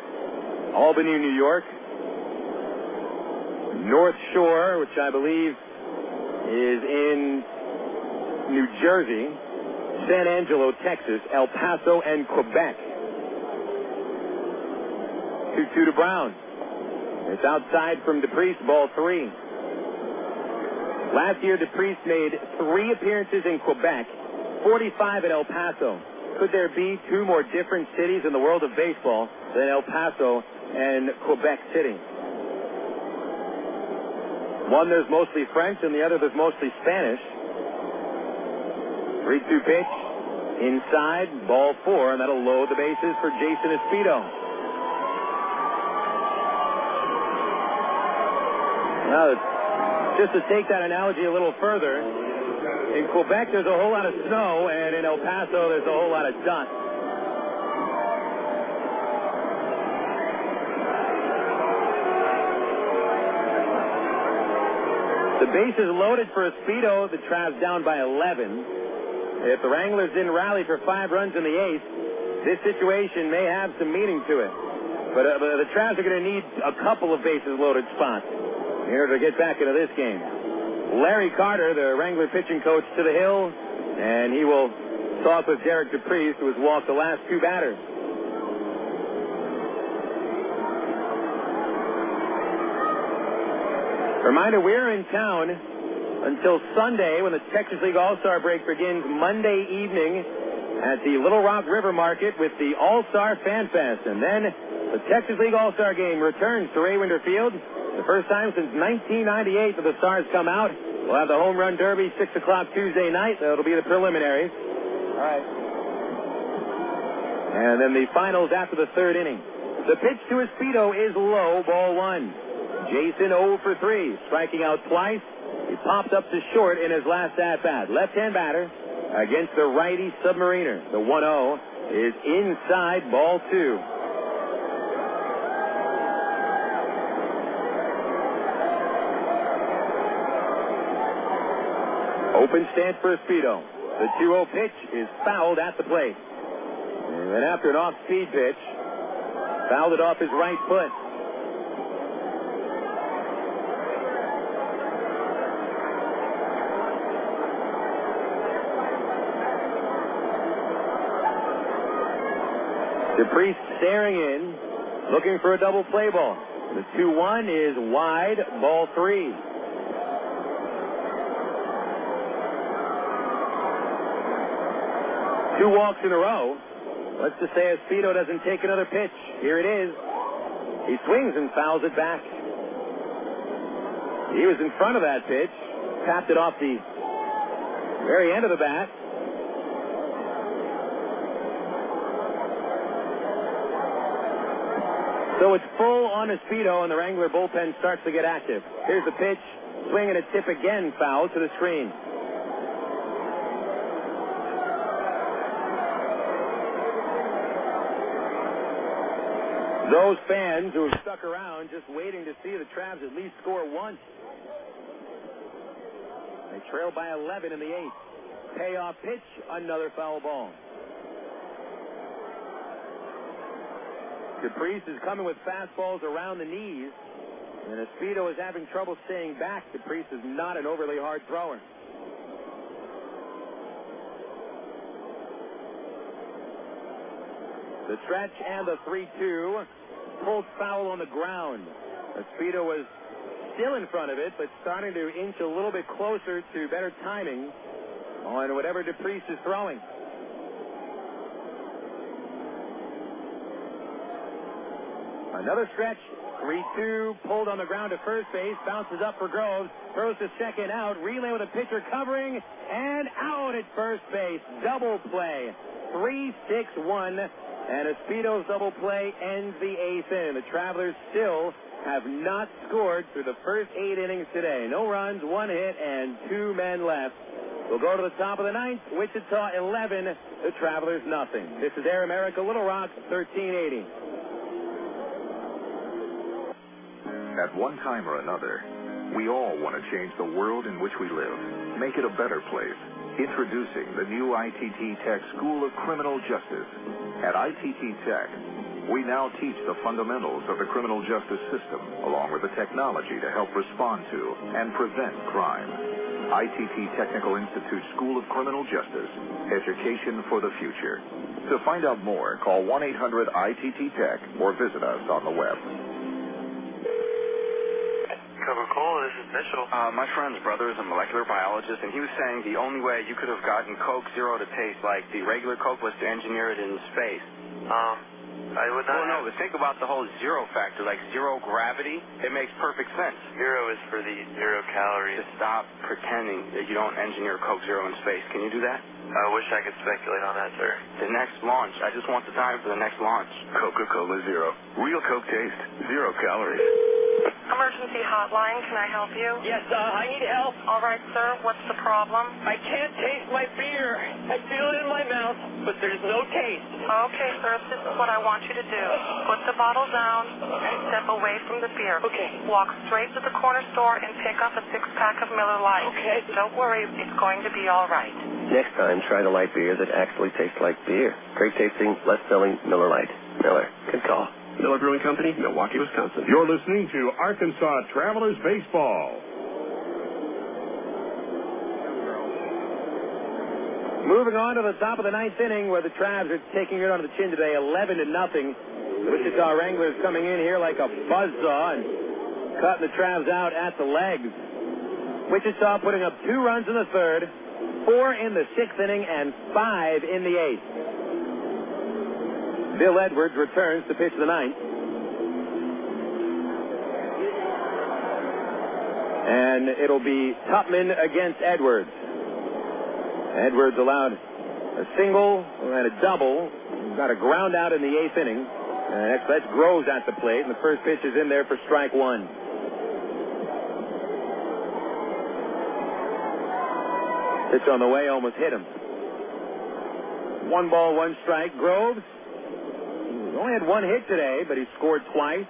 Albany, New York. North Shore, which I believe is in New Jersey. San Angelo, Texas. El Paso, and Quebec. 2-2 to Brown. It's outside from DePriest, ball 3. Last year, DePriest made 3 appearances in Quebec, 45 at El Paso. Could there be 2 more different cities in the world of baseball than El Paso and Quebec City? One there's mostly French, and the other there's mostly Spanish. 3-2 pitch, inside, ball 4, and that'll load the bases for Jason Espedo. Now, just to take that analogy a little further, in Quebec there's a whole lot of snow, and in El Paso there's a whole lot of dust. The base is loaded for Espedo. The Travs down by 11. If the Wranglers didn't rally for 5 runs in the 8th, this situation may have some meaning to it. But the Travs are going to need a couple of bases loaded spots in order to get back into this game. Larry Carter, the Wrangler pitching coach, to the hill, and he will talk with Derek DePriest, who has walked the last 2 batters. Reminder, we're in town until Sunday when the Texas League All-Star break begins Monday evening at the Little Rock River Market with the All-Star Fan Fest. And then the Texas League All-Star game returns to Ray Winder Field The first time since 1998 that the Stars come out. We'll have the Home Run Derby 6 o'clock Tuesday night. That'll be the preliminaries. All right. And then the finals after the third inning. The pitch to Espedo is low, ball 1. Jason 0 for 3, striking out twice. He popped up to short in his last at-bat. Left-hand batter against the righty Submariner. The 1-0 is inside, ball 2. Open stance for Espedo. The 2-0 pitch is fouled at the plate. And then after an off-speed pitch, fouled it off his right foot. DePriest staring in, looking for a double play ball. The 2-1 is wide, ball 3. Two walks in a row. Let's just say Espedo doesn't take another pitch. Here it is. He swings and fouls it back. He was in front of that pitch. Tapped it off the very end of the bat. So it's full on Espedo, and the Wrangler bullpen starts to get active. Here's the pitch. Swing and a tip again, foul to the screen. Those fans who have stuck around just waiting to see the Travs at least score once. They trail by 11 in the 8th. Payoff pitch, another foul ball. DePriest is coming with fastballs around the knees, and Espedo is having trouble staying back. DePriest is not an overly hard thrower. The stretch and the 3-2. Pulled foul on the ground. Espedo was still in front of it, but starting to inch a little bit closer to better timing on whatever DePriest is throwing. Another stretch. 3-2. Pulled on the ground to first base. Bounces up for Groves. Throws to second out. Relay with a pitcher covering. And out at first base. Double play. 3-6-1. And Espedo's double play ends the 8th inning. The Travelers still have not scored through the first 8 innings today. No runs, 1 hit, and 2 men left. We'll go to the top of the 9th. Wichita 11, the Travelers nothing. This is Air America Little Rock 1380. At one time or another, we all want to change the world in which we live, make it a better place. Introducing the new ITT Tech School of Criminal Justice. At ITT Tech, we now teach the fundamentals of the criminal justice system, along with the technology to help respond to and prevent crime. ITT Technical Institute School of Criminal Justice. Education for the future. To find out more, call 1-800-ITT-TECH or visit us on the web. Coca-Cola, this is Mitchell. My friend's brother is a molecular biologist, and he was saying the only way you could have gotten Coke Zero to taste like the regular Coke was to engineer it in space. I would not. Well, no, but think about the whole zero factor, like zero gravity. It makes perfect sense. Zero is for the 0 calories. Just stop pretending that you don't engineer Coke Zero in space. Can you do that? I wish I could speculate on that, sir. The next launch. I just want the time for the next launch. Coca-Cola Zero. Real Coke taste. 0 calories. Emergency hotline, can I help you? Yes, I need help. All right, sir, what's the problem? I can't taste my beer. I feel it in my mouth, but there's no taste. Okay, sir, this is what I want you to do. Put the bottle down and step away from the beer. Okay. Walk straight to the corner store and pick up a 6-pack of Miller Lite. Okay. Don't worry, it's going to be all right. Next time, try the light beer that actually tastes like beer. Great tasting, less selling Miller Lite. Miller, good call. Miller Brewing Company, Milwaukee, Wisconsin. You're listening to Arkansas Travelers Baseball. Moving on to the top of the 9th inning, where the Travs are taking it on the chin today, 11-0. The Wichita Wranglers coming in here like a buzzsaw and cutting the Travs out at the legs. Wichita putting up 2 runs in the 3rd, 4 in the 6th inning, and 5 in the 8th. Bill Edwards returns to pitch the 9th. And it'll be Tupman against Edwards. Edwards allowed a single and a double. Got a ground out in the 8th inning. That's Groves at the plate, and the first pitch is in there for strike one. Pitch on the way almost hit him. 1 ball, 1 strike. Groves only had 1 hit today, but he scored twice.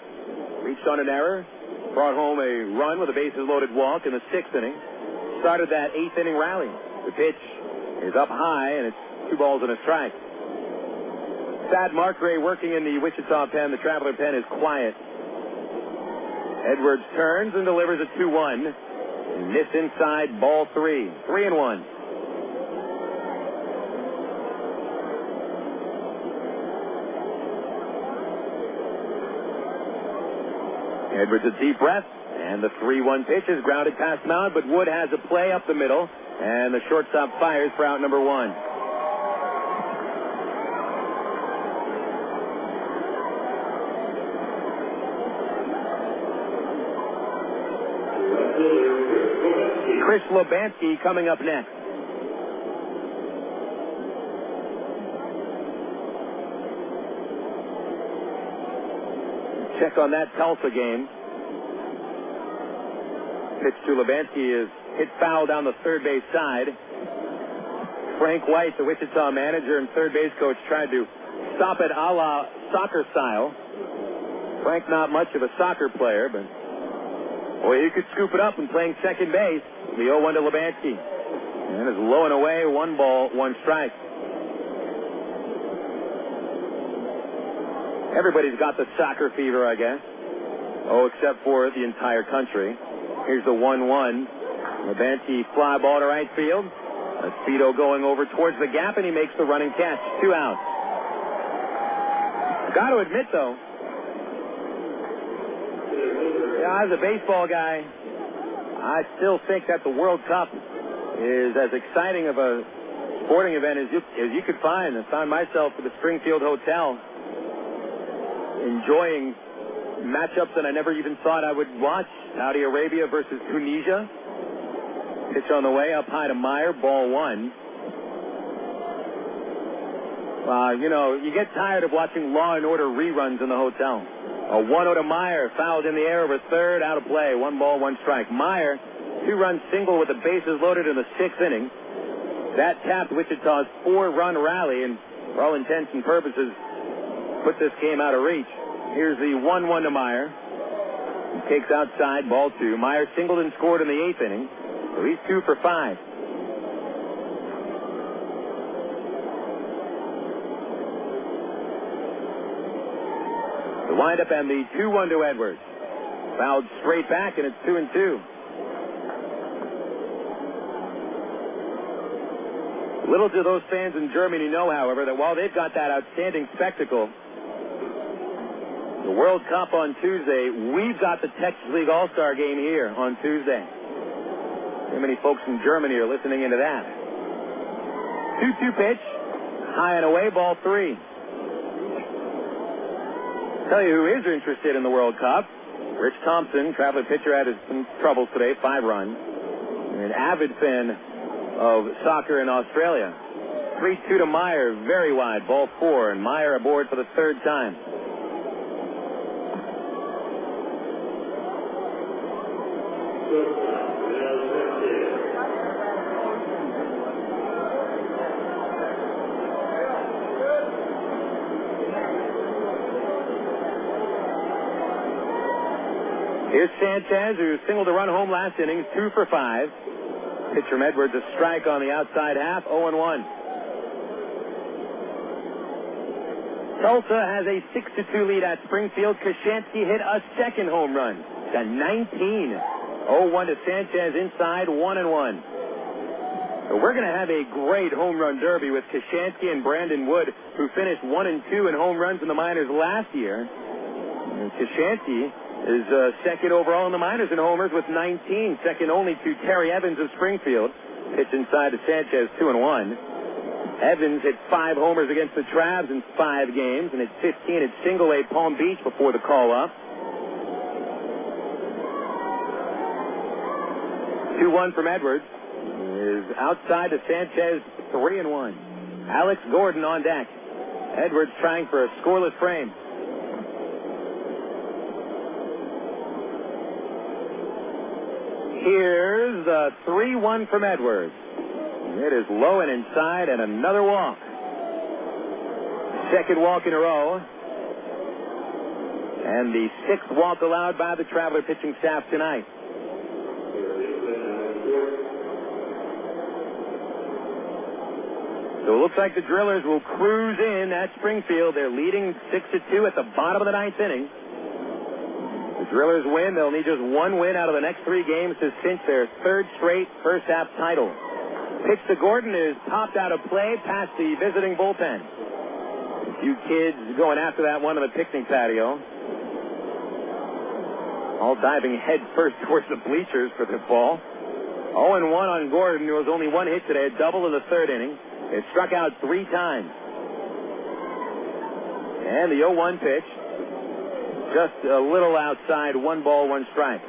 Reached on an error. Brought home a run with a bases-loaded walk in the 6th inning. Started that 8th inning rally. The pitch is up high, and it's 2 balls and a strike. Thad Markray working in the Wichita pen. The Traveler pen is quiet. Edwards turns and delivers a 2-1. And miss inside, ball 3. 3-1. Edwards a deep breath, and the 3-1 pitch is grounded past Mount, but Wood has a play up the middle, and the shortstop fires for out number 1. Chris Lubansky coming up next. Check on that Tulsa game. Pitch to Lubansky is hit foul down the third base side. Frank White, the Wichita manager and third base coach, tried to stop it a la soccer style. Frank not much of a soccer player, but boy, he could scoop it up and playing second base. The 0-1 to Lubansky. And is low and away, 1 ball, 1 strike. Everybody's got the soccer fever, I guess. Oh, except for the entire country. Here's the 1-1. Lubansky fly ball to right field. Speedo going over towards the gap, and he makes the running catch. 2 outs. Got to admit, though, as a baseball guy, I still think that the World Cup is as exciting of a sporting event as you could find. I found myself at the Springfield Hotel enjoying matchups that I never even thought I would watch. Saudi Arabia versus Tunisia. Pitch on the way, up high to Maier, ball 1. You get tired of watching Law and Order reruns in the hotel. A 1-0 to Maier, fouled in the air over third, out of play. 1 ball, 1 strike. Maier, 2-run single with the bases loaded in the 6th inning. That tapped Wichita's 4-run rally, and for all intents and purposes, put this game out of reach. Here's the 1-1 to Maier. He takes outside, ball 2. Maier singled and scored in the 8th inning, so he's 2 for 5. The windup and the 2-1 to Edwards. Fouled straight back, and it's 2-2. Little do those fans in Germany know, however, that while they've got that outstanding spectacle, the World Cup on Tuesday, we've got the Texas League All-Star Game here on Tuesday. How many folks in Germany are listening into that? 2-2 pitch, high and away, ball 3. Tell you who is interested in the World Cup. Rich Thompson, Traveler pitcher, had some troubles today, 5 runs. An avid fan of soccer in Australia. 3-2 to Maier, very wide, ball 4, and Maier aboard for the 3rd time. Here's Sanchez, who singled a run home last inning, 2 for 5. Pitch from Edwards, a strike on the outside half, 0-1. Tulsa has a 6-2 lead at Springfield. Kashansky hit a 2nd home run. Got 19. 0-1 to Sanchez inside, 1-1. So we're going to have a great home run derby with Kashansky and Brandon Wood, who finished 1-2 in home runs in the minors last year. And Kashansky is 2nd overall in the minors in homers with 19, second only to Terry Evans of Springfield. Pitch inside to Sanchez, 2-1. Evans hit 5 homers against the Travs in 5 games, and hit 15 at Single A Palm Beach before the call-up. 2-1 from Edwards. Is outside to Sanchez, 3-1. Alex Gordon on deck. Edwards trying for a scoreless frame. Here's a 3-1 from Edwards. It is low and inside, and another walk. Second walk in a row. And the sixth walk allowed by the Traveler pitching staff tonight. So it looks like the Drillers will cruise in at Springfield. They're leading 6-2 at the bottom of the ninth inning. The Drillers win. They'll need just one win out of the next three games to cinch their third straight first-half title. Pitch to Gordon is popped out of play past the visiting bullpen. A few kids going after that one on the picnic patio. All diving head first towards the bleachers for the ball. 0-1 on Gordon, who has only one hit today, a double in the third inning. It struck out 3 times. And the 0-1 pitch, just a little outside, 1 ball, 1 strike.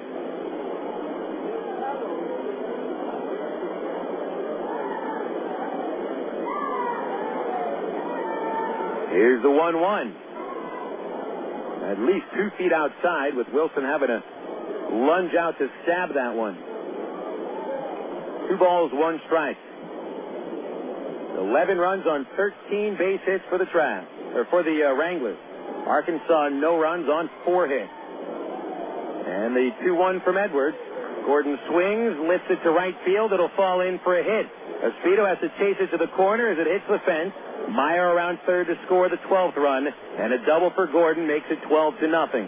Here's the 1-1. At least 2 feet outside, with Wilson having to lunge out to stab that one. 2 balls, 1 strike. 11 runs on 13 base hits for the Wranglers. Arkansas, no runs on 4 hits. And the 2-1 from Edwards. Gordon swings, lifts it to right field. It'll fall in for a hit. Espino has to chase it to the corner as it hits the fence. Maier around third to score the 12th run, and a double for Gordon makes it 12-0.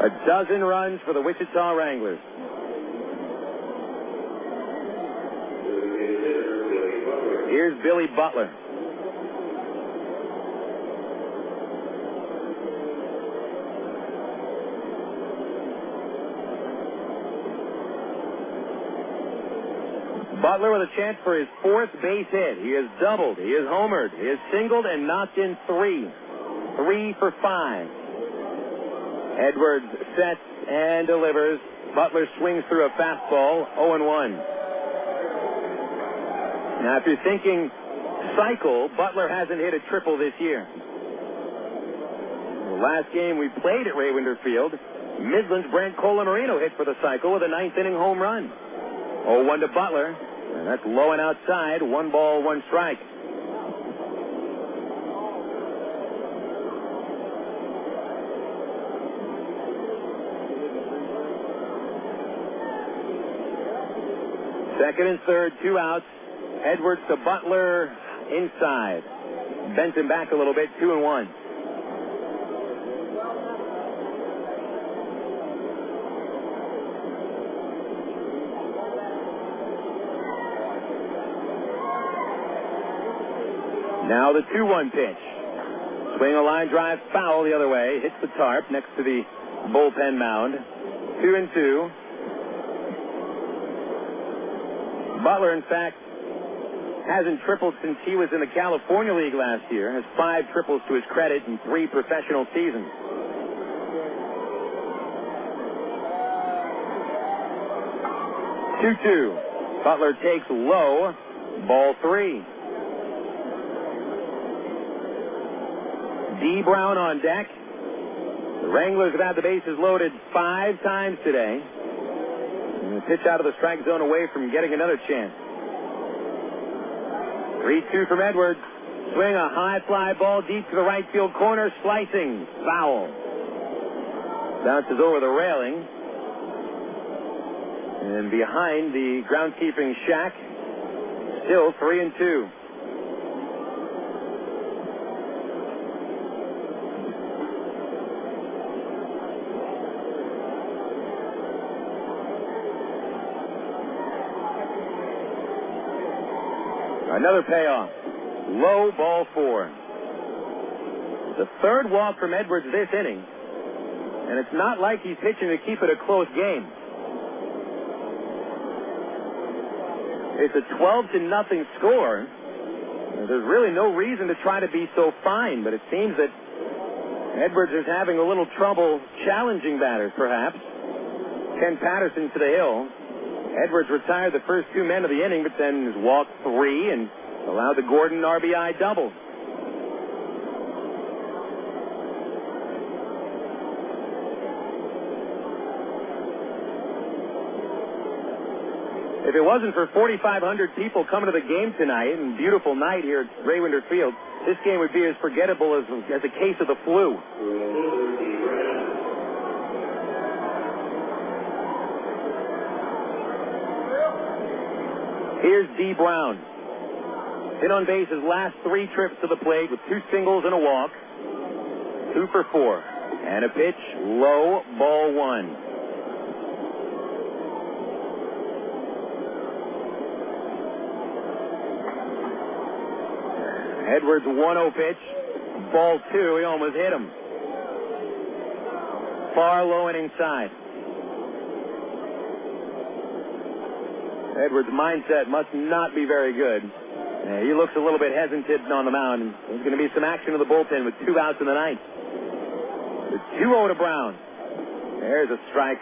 A dozen runs for the Wichita Wranglers. Here's Billy Butler. Butler with a chance for his 4th base hit. He has doubled, he has homered, he has singled and knocked in 3. 3 for 5. Edwards sets and delivers. Butler swings through a fastball, 0-1. Now, if you're thinking cycle, Butler hasn't hit a triple this year. The last game we played at Ray Winder Field, Midland's Brent Colamarino hit for the cycle with a 9th inning home run. 0-1 to Butler, and that's low and outside, 1 ball, 1 strike. Second and third, 2 outs. Edwards to Butler, inside. Bent him back a little bit, 2-1. Now the 2-1 pitch. Swing a line drive foul the other way. Hits the tarp next to the bullpen mound. 2-2. Butler, in fact, hasn't tripled since he was in the California League last year. Has 5 triples to his credit in 3 professional seasons. Two. Butler takes low. Ball 3. Dee Brown on deck. The Wranglers have had the bases loaded 5 times today. And the pitch out of the strike zone away from getting another chance. 3-2 from Edwards. Swing a high fly ball deep to the right field corner. Slicing. Foul. Bounces over the railing. And behind the groundskeeping shack. Still 3-2. Another payoff. Low, ball 4. The 3rd walk from Edwards this inning. And it's not like he's pitching to keep it a close game. It's a 12-0 score. There's really no reason to try to be so fine, but it seems that Edwards is having a little trouble challenging batters, perhaps. Ken Patterson to the hill. Edwards retired the first 2 men of the inning, but then walked 3 and allowed the Gordon RBI double. If it wasn't for 4,500 people coming to the game tonight, and beautiful night here at Raywinder Field, this game would be as forgettable as a case of the flu. Here's Dee Brown. Hit on base his last 3 trips to the plate with 2 singles and a walk. 2 for 4. And a pitch, low, ball 1. Edwards 1-0 pitch. Ball 2. He almost hit him. Far low and inside. Edwards' mindset must not be very good. He looks a little bit hesitant on the mound. There's going to be some action in the bullpen with 2 outs in the ninth. It's 2-0 to Brown. There's a strike.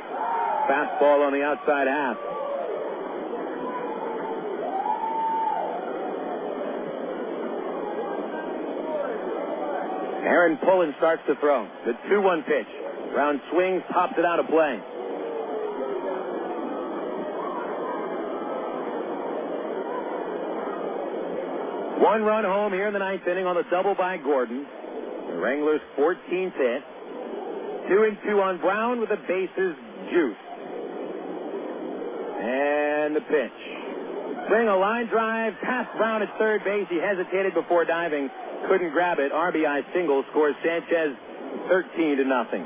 Fastball on the outside half. Aaron Pullen starts to throw. The 2-1 pitch. Brown swings, pops it out of play. One run home here in the ninth inning on the double by Gordon. The Wranglers' 14th hit. 2-2 on Brown with the bases juiced. And the pitch. Swing, a line drive past Brown at third base. He hesitated before diving. Couldn't grab it. RBI single scores Sanchez 13-0.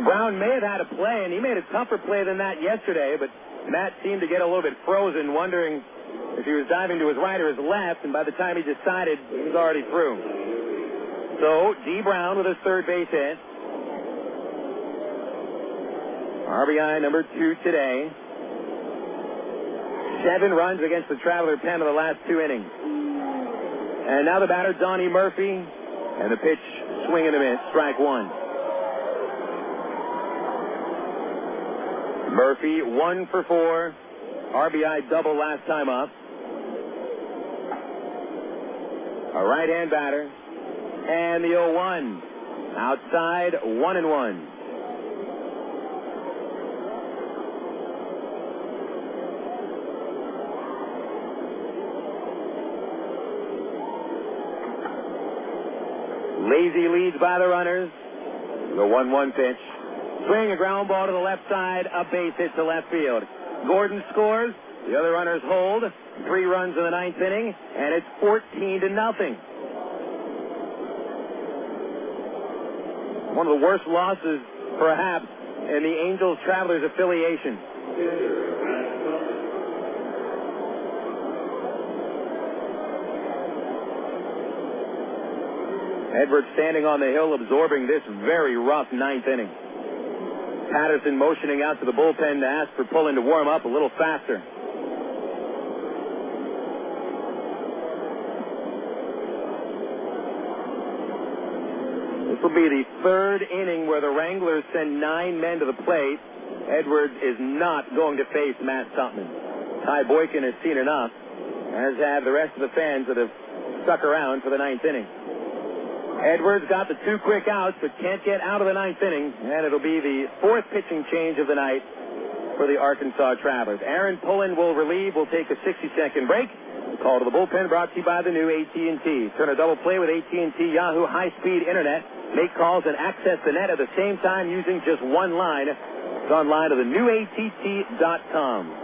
Brown may have had a play, and he made a tougher play than that yesterday, but Matt seemed to get a little bit frozen, wondering if he was diving to his right or his left, and by the time he decided, he was already through. So, Dee Brown with his third base hit. RBI number 2 today. 7 runs against the Traveler pen in the last 2 innings. And now the batter, Donnie Murphy, and the pitch, swing and a miss, strike 1. Murphy, 1 for 4. RBI double last time up. A right-hand batter. And the 0-1. Outside, 1-1. Lazy leads by the runners. The 1-1 pitch. Swing, a ground ball to the left side, a base hit to left field. Gordon scores. The other runners hold. 3 runs in the ninth inning, and it's 14-0. One of the worst losses, perhaps, in the Angels-Travelers affiliation. Edwards standing on the hill, absorbing this very rough ninth inning. Patterson motioning out to the bullpen to ask for Pullen to warm up a little faster. This will be the 3rd inning where the Wranglers send 9 men to the plate. Edwards is not going to face Matt Tupman. Ty Boykin has seen enough, as have the rest of the fans that have stuck around for the 9th inning. Edwards got the 2 quick outs, but can't get out of the 9th inning, and it'll be the 4th pitching change of the night for the Arkansas Travelers. Aaron Pullen will relieve. We'll take a 60-second break. The call to the bullpen brought to you by the new AT&T. Turn a double play with AT&T Yahoo high-speed internet. Make calls and access the net at the same time using just one line. It's online at thenewatt.com.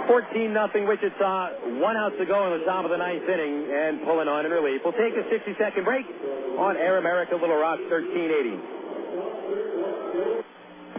14-0 Wichita. 1 out to go in the top of the 9th inning, and Pullen on in relief. We'll take a 60-second break on Air America Little Rock 1380.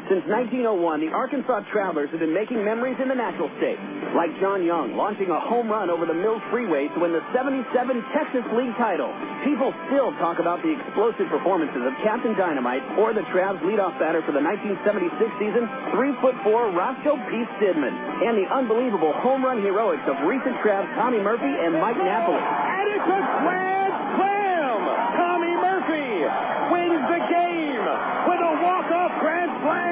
Since 1901, the Arkansas Travelers have been making memories in the natural state, like John Young launching a home run over the Mills Freeway to win the '77 Texas League title. People still talk about the explosive performances of Captain Dynamite or the Travs leadoff batter for the 1976 season, 3'4" Roscoe P. Stidman, and the unbelievable home run heroics of recent Travs Donnie Murphy and Mike Napoli. And it's a grand slam! Tommy Murphy wins the game with a walk-off grand slam!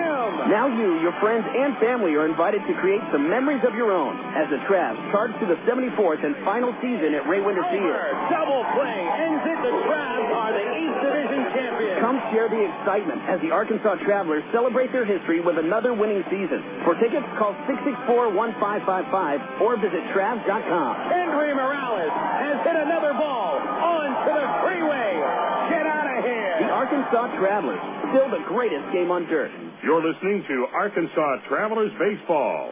Now you, your friends, and family are invited to create some memories of your own as the Travs charge to the 74th and final season at Ray Winder Field. Double play ends it. The Travs are the East Division champions. Come share the excitement as the Arkansas Travelers celebrate their history with another winning season. For tickets, call 664-1555 or visit Travs.com. Henry Morales has hit another ball onto the freeway. Get out of here. The Arkansas Travelers, still the greatest game on dirt. You're listening to Arkansas Travelers Baseball.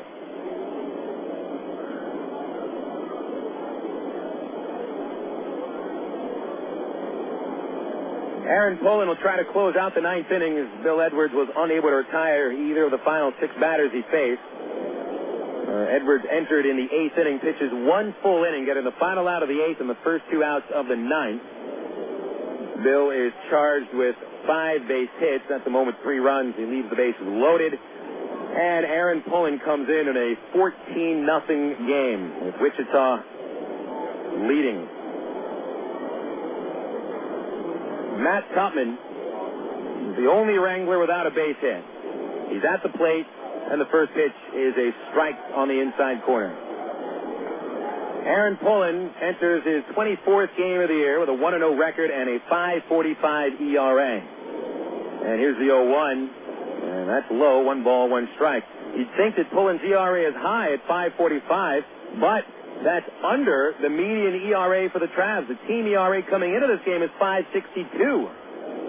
Aaron Pullen will try to close out the ninth inning as Bill Edwards was unable to retire either of the final 6 batters he faced. Edwards entered in the 8th inning, pitches 1 full inning, getting the final out of the 8th and the first 2 outs of the 9th. Bill is charged with 5 base hits. At the moment, 3 runs. He leaves the bases loaded. And Aaron Pullen comes in a 14-0 game with Wichita leading. Matt Tupman is the only Wrangler without a base hit. He's at the plate, and the first pitch is a strike on the inside corner. Aaron Pullen enters his 24th game of the year with a 1-0 record and a 5.45 ERA. And here's the 0-1, and that's low, 1 ball, 1 strike. You'd think that Pullen's ERA is high at 5.45, but that's under the median ERA for the Travs. The team ERA coming into this game is 5.62.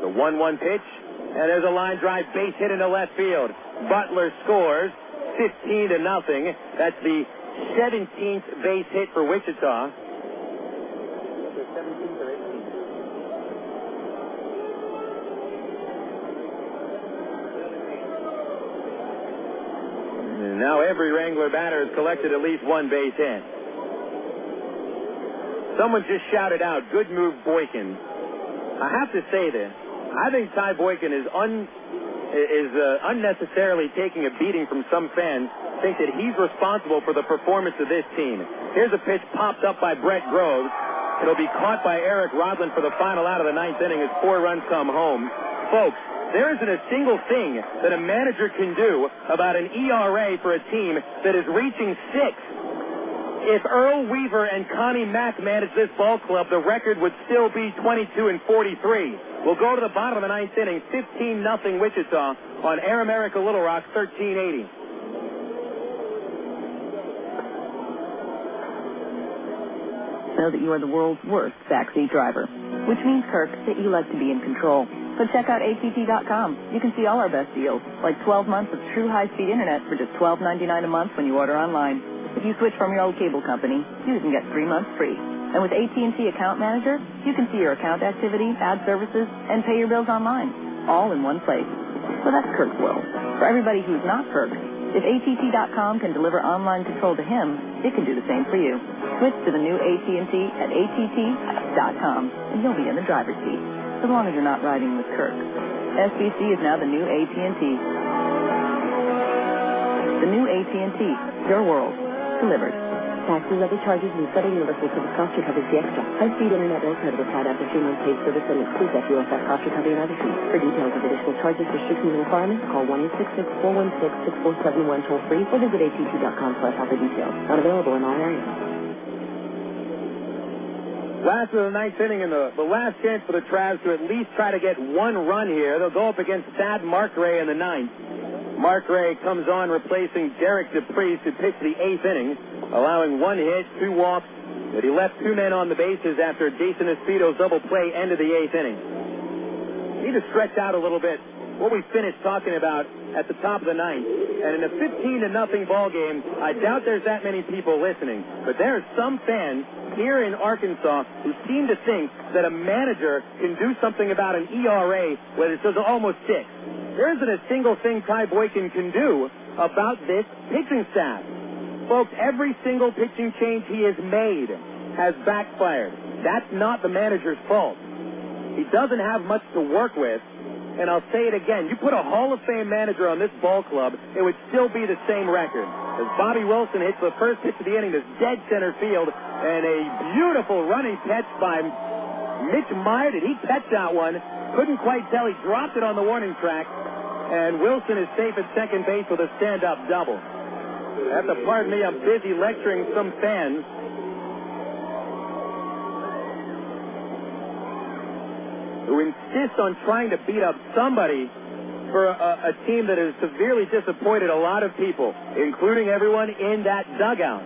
The 1-1 pitch, and there's a line drive base hit into left field. Butler scores 15-0. That's the 17th base hit for Wichita. And now every Wrangler batter has collected at least 1 base hit. Someone just shouted out, "Good move, Boykin." I have to say this. I think Ty Boykin is unnecessarily taking a beating from some fans. Think that he's responsible for the performance of this team. Here's a pitch popped up by Brett Groves. It'll be caught by Eric Rodland for the final out of the 9th inning as 4 runs come home. Folks, there isn't a single thing that a manager can do about an ERA for a team that is reaching 6. If Earl Weaver and Connie Mack managed this ball club, the record would still be 22-43. We'll go to the bottom of the 9th inning, 15-0 Wichita on Air America Little Rock, 1380. Know that you are the world's worst backseat driver, which means, Kirk, that you like to be in control. So check out ATT.com. You can see all our best deals, like 12 months of true high-speed internet for just $12.99 a month when you order online. If you switch from your old cable company, you can get 3 months free. And with AT&T Account Manager, you can see your account activity, add services, and pay your bills online, all in one place. So that's Kirk's world. For everybody who's not Kirk, if ATT.com can deliver online control to him, it can do the same for you. Switch to the new AT&T at ATT.com, and you'll be in the driver's seat, as long as you're not riding with Kirk. SBC is now the new AT&T. The new AT&T, your world, delivered. Taxes, other charges, and federal universal service cost recovery the extra. High-speed internet will credit applied after 3 months paid service and excludes FUSF cost recovery and other fees. For details of additional charges, restrictions, and requirements, call 1-866-416-6471 toll-free or visit att.com/offer details. Not available in all areas. Last of the 9th inning and the last chance for the Travs to at least try to get 1 run here. They'll go up against Thad Markray in the 9th. Markray comes on replacing Derek DePriest, who pitched the 8th inning, allowing 1 hit, 2 walks, but he left 2 men on the bases after Jason Esposito's double play ended the 8th inning. Need to stretch out a little bit what we finished talking about at the top of the 9th. And in a 15-0 ball game, I doubt there's that many people listening, but there are some fans here in Arkansas who seem to think that a manager can do something about an ERA when it's almost 6. There isn't a single thing Ty Boykin can do about this pitching staff. Folks, every single pitching change he has made has backfired. That's not the manager's fault. He doesn't have much to work with. And I'll say it again, you put a Hall of Fame manager on this ball club, it would still be the same record. As Bobby Wilson hits the first pitch of the inning, this dead center field, and a beautiful running catch by Mitch Maier. Did he catch that one? Couldn't quite tell. He dropped it on the warning track, and Wilson is safe at second base with a stand-up double. You have to pardon me, I'm busy lecturing some fans. Who insist on trying to beat up somebody for a team that has severely disappointed a lot of people, including everyone in that dugout.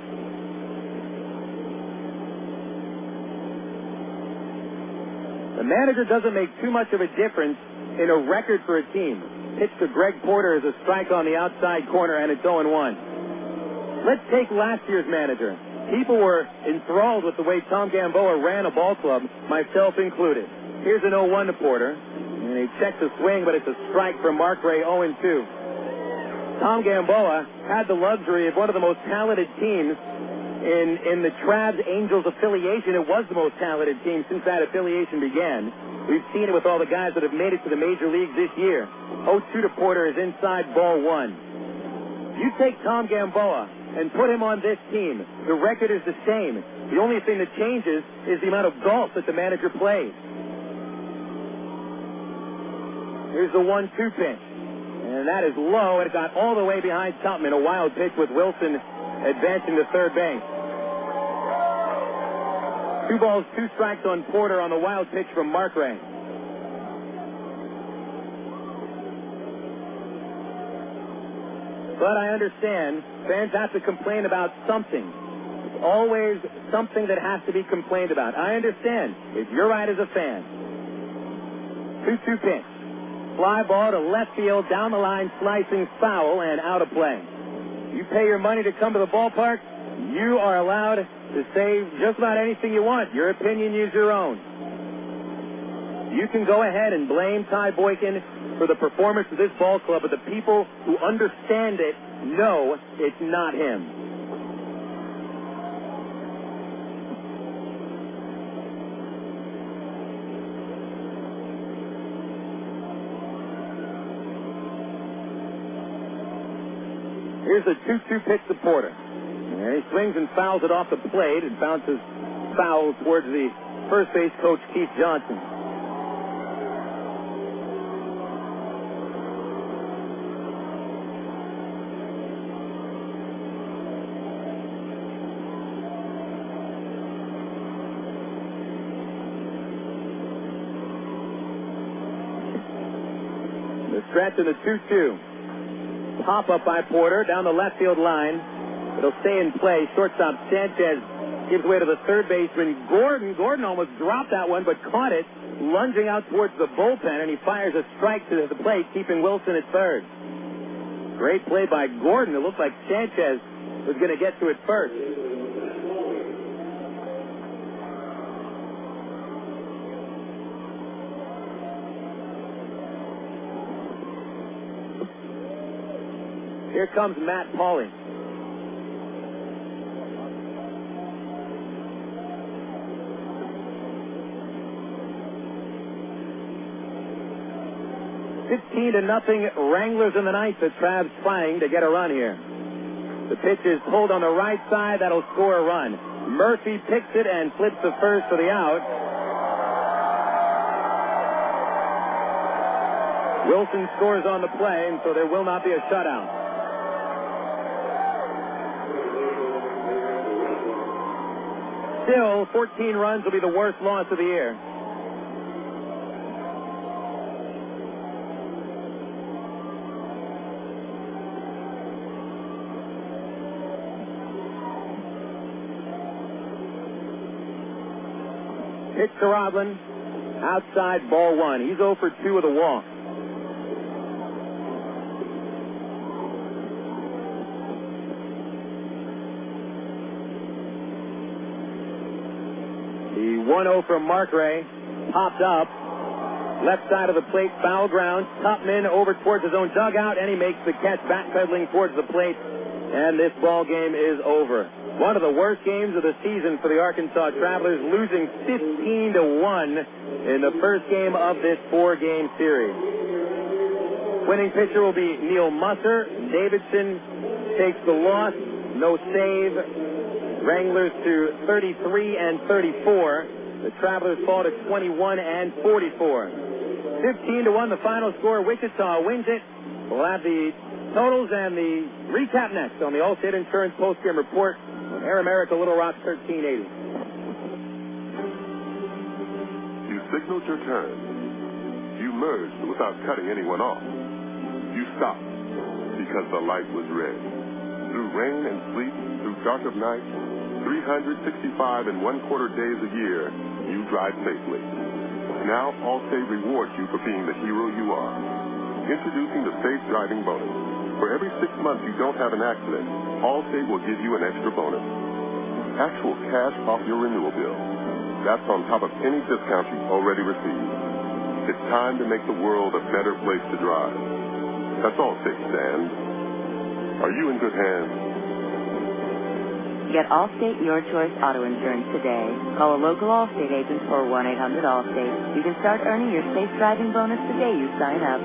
The manager doesn't make too much of a difference in a record for a team. Pitch to Greg Porter is a strike on the outside corner, and it's 0-1. Let's take last year's manager. People were enthralled with the way Tom Gamboa ran a ball club, myself included. Here's an 0-1 to Porter, and he checks the swing, but it's a strike from Mark Ray, 0-2. Tom Gamboa had the luxury of one of the most talented teams in the Travs-Angels affiliation. It was the most talented team since that affiliation began. We've seen it with all the guys that have made it to the major leagues this year. 0-2 to Porter is inside, ball one. You take Tom Gamboa and put him on this team, the record is the same. The only thing that changes is the amount of golf that the manager plays. Here's the 1-2 pitch. And that is low, and it got all the way behind Tupman. A wild pitch with Wilson advancing to third base. 2 balls, 2 strikes on Porter on the wild pitch from Mark Ray. But I understand fans have to complain about something. It's always something that has to be complained about. I understand. It's your right as a fan. 2-2 pitch. Fly ball to left field, down the line, slicing foul, and out of play. You pay your money to come to the ballpark, you are allowed to say just about anything you want. Your opinion is your own. You can go ahead and blame Ty Boykin for the performance of this ball club, but the people who understand it know it's not him. Here's a 2-2 pitch to Porter. And he swings and fouls it off the plate. It bounces foul towards the first base coach, Keith Johnson. The stretch in the 2-2. Pop-up by Porter down the left field line. It'll stay in play. Shortstop Sanchez gives way to the third baseman, Gordon. Gordon almost dropped that one, but caught it, lunging out towards the bullpen, and he fires a strike to the plate, keeping Wilson at third. Great play by Gordon. It looked like Sanchez was going to get to it first. Here comes Matt Pauley. $15-0 Wranglers in the ninth. The Travs trying to get a run here. The pitch is pulled on the right side. That'll score a run. Murphy picks it and flips the first for the out. Wilson scores on the play, and so there will not be a shutout. Still, 14 runs will be the worst loss of the year. Pitch to Rodlin. Outside, ball one. He's 0 for 2 with a walk. The 1-0 from Mark Ray popped up, Left side of the plate, foul ground. Tupman over towards his own dugout, and he makes the catch, backpedaling towards the plate. And this ball game is over. One of the worst games of the season for the Arkansas Travelers, losing 15-1 in the first game of this 4-game series. Winning pitcher will be Neal Musser. Davidson takes the loss. No save. Wranglers to 33-34. The Travelers fall to 21-44. 15-1 the final score. Wichita wins it. We'll have the totals and the recap next on the Allstate Insurance postgame report on Air America Little Rock 1380. You signaled your turn. You merged without cutting anyone off. You stopped because the light was red. Through rain and sleet, through dark of night, 365 and 1/4 days a year, you drive safely. Now Allstate rewards you for being the hero you are. Introducing the Safe Driving Bonus. For every 6 months you don't have an accident, Allstate will give you an extra bonus. Actual cash off your renewal bill. That's on top of any discount you've already received. It's time to make the world a better place to drive. That's Allstate stands. Are you in good hands? Get Allstate Your Choice Auto Insurance today. Call a local Allstate agent for 1-800-ALLSTATE. You can start earning your safe driving bonus the day you sign up.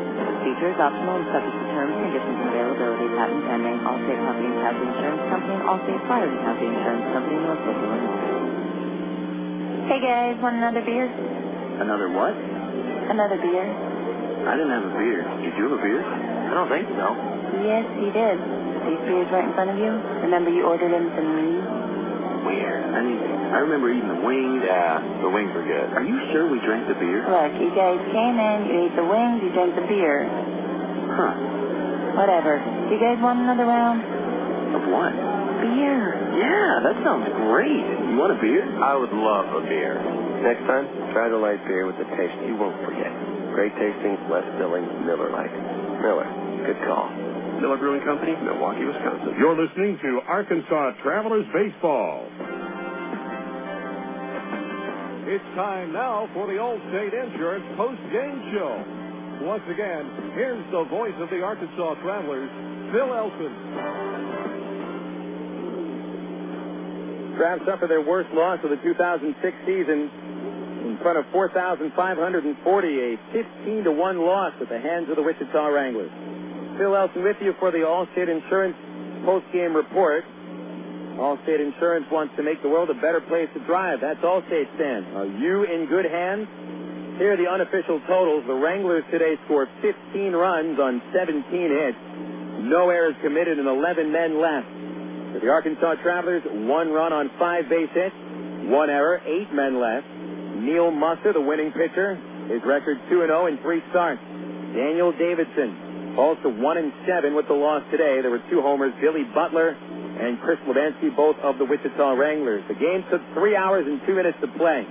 Features optional and subject to terms, conditions, and availability. Patent pending. Allstate Company and Casualty Insurance Company. Allstate Fire and Casualty Insurance Company. Norfolk, Illinois. Hey guys, want another beer? Another what? Another beer. I didn't have a beer. Did you have a beer? I don't think so. Yes, he did. These beers right in front of you? Remember you ordered him some wings? Where? I remember eating the wings. Yeah, the wings were good. Are you sure we drank the beer? Look, you guys came in, you ate the wings, you drank the beer. Huh. Whatever. Do you guys want another round? Of what? Beer. Yeah, that sounds great. You want a beer? I would love a beer. Next time, try the light beer with the taste you won't forget. Great tasting, less filling, Miller Lite. Miller, good call. Miller Brewing Company, Milwaukee, Wisconsin. You're listening to Arkansas Travelers Baseball. It's time now for the Allstate Insurance post-game show. Once again, here's the voice of the Arkansas Travelers, Phil Elson. Travs suffered their worst loss of the 2006 season in front of 4,540, a 15-1 loss at the hands of the Wichita Wranglers. Phil Elson with you for the Allstate Insurance post-game report. Allstate Insurance wants to make the world a better place to drive. That's Allstate stands. Are you in good hands? Here are the unofficial totals. The Wranglers today scored 15 runs on 17 hits. No errors committed and 11 men left. For the Arkansas Travelers, 1 run on 5 base hits, 1 error, 8 men left. Neal Musser, the winning pitcher, his record 2-0 in 3 starts. Daniel Davidson falls to 1-7 with the loss today. There were 2 homers, Billy Butler and Chris Levansky, both of the Wichita Wranglers. The game took 3 hours and 2 minutes to play.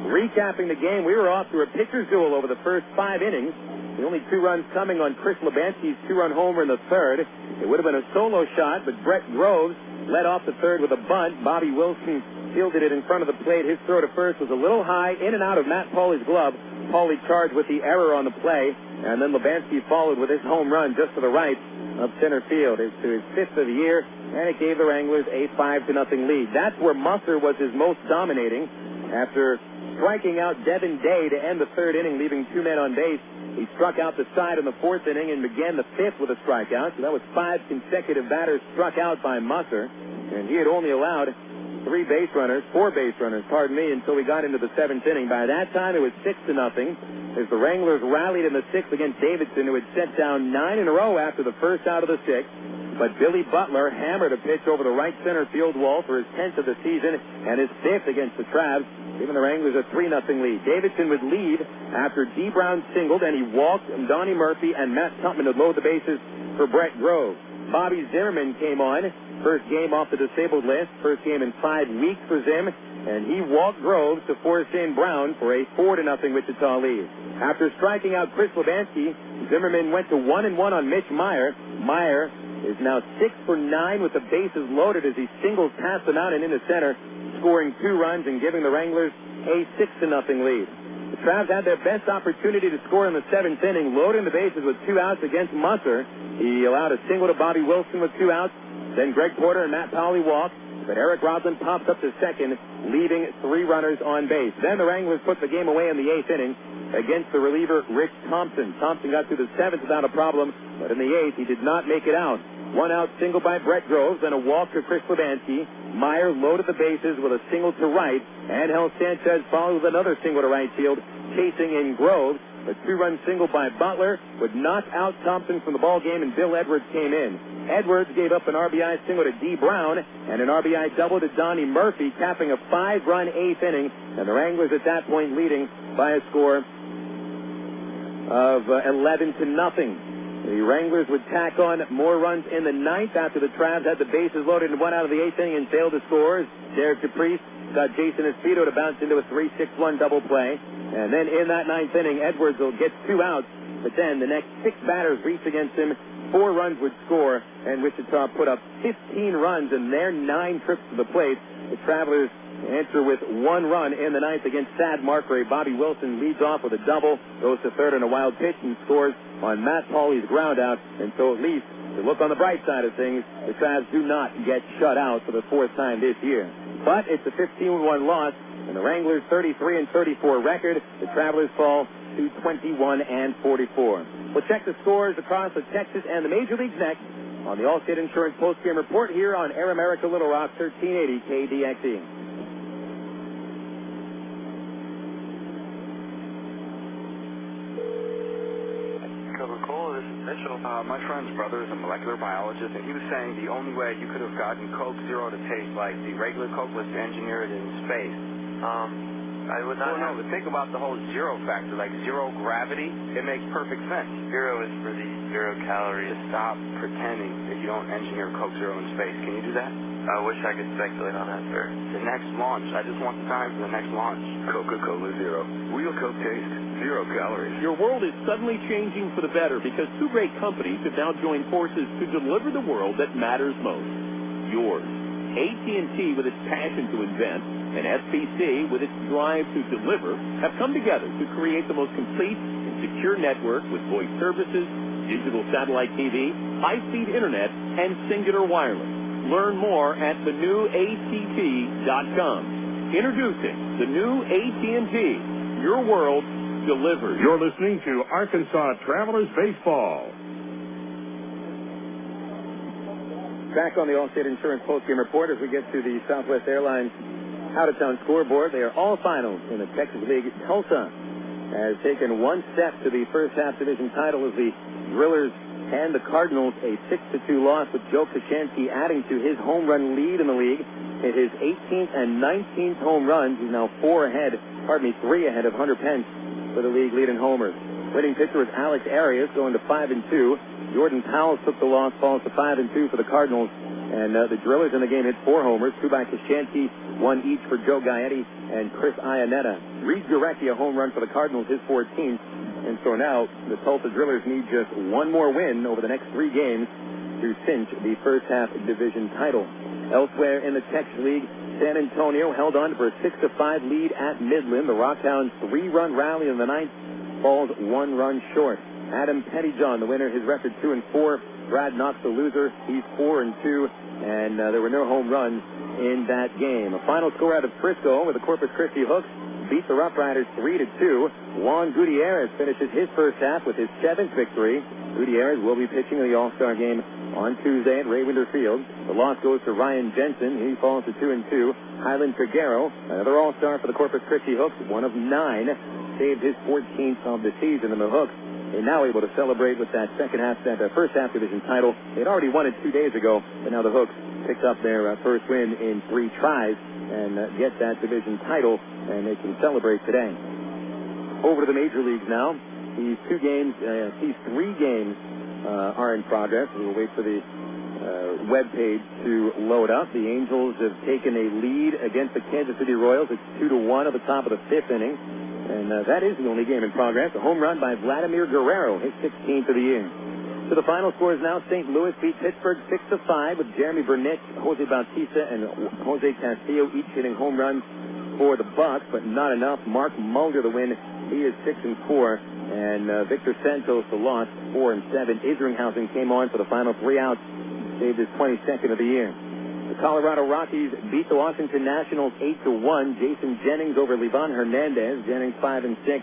Recapping the game, we were off to a pitcher's duel over the first 5 innings. The only 2 runs coming on Chris Levansky's 2-run homer in the third. It would have been a solo shot, but Brett Groves led off the third with a bunt. Bobby Wilson fielded it in front of the plate. His throw to first was a little high, in and out of Matt Pauly's glove. Pauly charged with the error on the play, and then Levansky followed with his home run just to the right of center field. It's to his 5th of the year, and it gave the Wranglers a 5-0 lead. That's where Musser was his most dominating. After striking out Devin Day to end the third inning, leaving 2 men on base, he struck out the side in the 4th inning and began the 5th with a strikeout. So that was 5 consecutive batters struck out by Musser, and he had only allowed 4 base runners, until we got into the 7th inning. By that time, it was 6-0 as the Wranglers rallied in the 6th against Davidson, who had set down 9 in a row after the first out of the 6th. But Billy Butler hammered a pitch over the right center field wall for his 10th of the season and his 5th against the Travs, giving the Wranglers a 3-0 lead. Davidson would lead after Dee Brown singled, and he walked Donnie Murphy and Matt Tupman to load the bases for Brett Groves. Bobby Zimmerman came on. First game off the disabled list. First game in 5 weeks for Zim. And he walked Groves to force in Brown for a 4-0 Wichita lead. After striking out Chris Levansky, Zimmerman went to 1-1 on Mitch Maier. Maier is now 6 for 9 with the bases loaded as he singles past the mountain into center, scoring 2 runs and giving the Wranglers a 6-0 lead. The Travs had their best opportunity to score in the 7th inning, loading the bases with 2 outs against Musser. He allowed a single to Bobby Wilson with 2 outs. Then Greg Porter and Matt Powley walked, but Eric Rodland pops up to second, leaving 3 runners on base. Then the Wranglers put the game away in the 8th inning against the reliever Rich Thompson. Thompson got through the 7th without a problem, but in the 8th he did not make it out. 1 out single by Brett Groves, then a walk to Chris Lebansky. Maier loaded the bases with a single to right. Ángel Sánchez followed with another single to right field, chasing in Groves. A 2-run single by Butler would knock out Thompson from the ball game, and Bill Edwards came in. Edwards gave up an RBI single to Dee Brown and an RBI double to Donnie Murphy, capping a 5-run 8th inning, and the Wranglers at that point leading by a score of 11-0. The Wranglers would tack on more runs in the 9th after the Travs had the bases loaded and 1 out of the 8th inning and failed to score. Derek Caprice got Jason Esposito to bounce into a 3-6-1 double play. And then in that 9th inning, Edwards will get 2 outs, but then the next 6 batters reach against him. 4 runs would score, and Wichita put up 15 runs in their 9 trips to the plate. The Travelers answer with 1 run in the 9th against Sad Markray. Bobby Wilson leads off with a double, goes to third on a wild pitch, and scores on Matt Pauley's ground out. And so at least, to look on the bright side of things, the Travs do not get shut out for the 4th time this year. But it's a 15-1 loss, and the Wranglers' 33-34 record. The Travelers fall to 21-44. We'll check the scores across the Texas and the Major Leagues next on the Allstate Insurance Postgame Report here on Air America Little Rock, 1380 KDXE. Coca-Cola, this is Mitchell. My friend's brother is a molecular biologist, and he was saying the only way you could have gotten Coke Zero to taste like the regular Coke was to engineer it in space. I would not know, but think about the whole zero factor, like zero gravity. It makes perfect sense. Zero is for the 0 calories. Stop pretending that you don't engineer Coke Zero in space. Can you do that? I wish I could speculate on that, sir. The next launch. I just want the time for the next launch. Coca-Cola Zero. Real Coke taste, 0 calories. Your world is suddenly changing for the better because 2 great companies have now joined forces to deliver the world that matters most. Yours. AT&T with its passion to invent and SPC with its drive to deliver have come together to create the most complete and secure network with voice services, digital satellite TV, high-speed internet, and singular wireless. Learn more at thenewatt.com. Introducing the new AT&T. Your world delivered. You're listening to Arkansas Travelers Baseball. Back on the Allstate Insurance Postgame Report as we get to the Southwest Airlines out-of-town scoreboard. They are all finals in the Texas League. Tulsa has taken 1 step to the first half division title as the Drillers and the Cardinals a 6-2 loss, with Joe Koshansky adding to his home run lead in the league. Hit his 18th and 19th home runs. He's now 3 ahead of Hunter Pence for the league lead in homers. Winning pitcher was Alex Arias, going to 5-2. Jordan Powell took the loss, falls to 5-2 for the Cardinals. And the Drillers in the game hit 4 homers, 2 by Koshansky, 1 each for Joe Gaetti and Chris Iannetta. Reed Gurecki, a home run for the Cardinals, his 14th. And so now the Tulsa Drillers need just 1 more win over the next 3 games to cinch the first half division title. Elsewhere in the Texas League, San Antonio held on for a 6-5 lead at Midland. The Rockhounds' 3-run rally in the 9th falls 1 run short. Adam Pettyjohn, the winner, his record 2-4. Brad Knox, the loser, he's 4-2, and there were no home runs in that game. A final score out of Frisco, where the Corpus Christi Hooks beat the Rough Riders 3-2. Juan Gutierrez finishes his first half with his 7th victory. Gutierrez will be pitching in the All-Star game on Tuesday at Ray Winder Field. The loss goes to Ryan Jensen. He falls to 2-2. Highland Triguero, another All-Star for the Corpus Christi Hooks, 1 of 9, saved his 14th of the season, and the Hooks are now able to celebrate with that first half division title. They'd already won it 2 days ago, but now the Hooks picked up their first win in 3 tries and get that division title, and they can celebrate today. Over to the major leagues now. These 3 games are in progress. We'll wait for the web page to load up. The Angels have taken a lead against the Kansas City Royals. It's 2-1 at the top of the 5th inning. And that is the only game in progress. A home run by Vladimir Guerrero, his 16th of the year. So the final scores now: St. Louis beat Pittsburgh 6-5 with Jeremy Burnett, Jose Bautista, and Jose Castillo each hitting home runs for the Bucks, but not enough. Mark Mulder, the win He is 6-4. And Victor Santos, the loss, 4-7. Isringhausen came on for the final 3 outs, saved his 22nd of the year. The Colorado Rockies beat the Washington Nationals 8-1. Jason Jennings over Livan Hernandez. Jennings 5-6.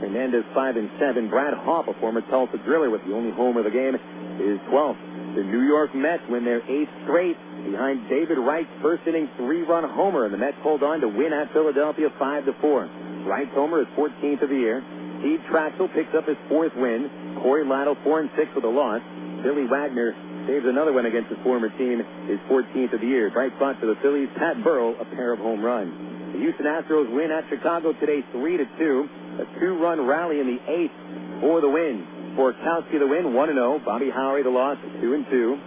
Hernandez 5-7. Brad Hoff, a former Tulsa driller with the only homer of the game, is 12th. The New York Mets win their 8th straight behind David Wright's first inning 3-run homer, and the Mets hold on to win at Philadelphia 5-4. Wright's homer is 14th of the year. Steve Traxel picks up his 4th win. Corey Lytle 4-6 with a loss. Billy Wagner saves another one against his former team, his 14th of the year. Bright spot for the Phillies. Pat Burrell, a pair of home runs. The Houston Astros win at Chicago today 3-2. A 2-run rally in the 8th for the win. Borkowski the win, 1-0. Bobby Howry the loss, 2-2.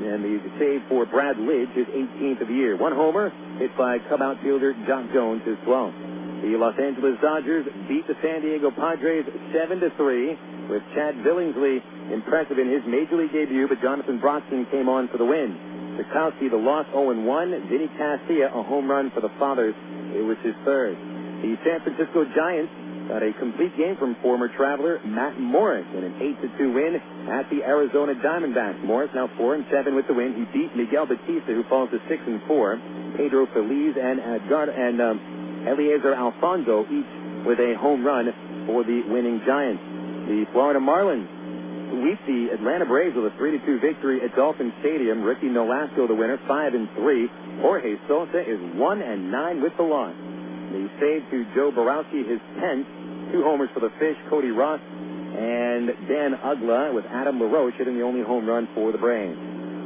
And the save for Brad Lidge, his 18th of the year. 1 homer hit by Cub outfielder Jock Jones, his 12th. The Los Angeles Dodgers beat the San Diego Padres 7-3, with Chad Billingsley impressive in his Major League debut, but Jonathan Broxton came on for the win. Sikowski, the loss, 0-1. Vinny Castilla, a home run for the Fathers. It was his 3rd. The San Francisco Giants got a complete game from former Traveler Matt Morris in an 8-2 win at the Arizona Diamondbacks. Morris now 4-7 with the win. He beat Miguel Batista, who falls to 6-4. Pedro Feliz and Eliezer Alfonso, each with a home run for the winning Giants. The Florida Marlins sweep the Atlanta Braves with a 3-2 victory at Dolphin Stadium. Ricky Nolasco, the winner, 5-3. Jorge Sosa is 1-9 with the loss. The save to Joe Borowski, his 10th. 2 homers for the Fish, Cody Ross and Dan Ugla, with Adam LaRoche hitting the only home run for the Braves.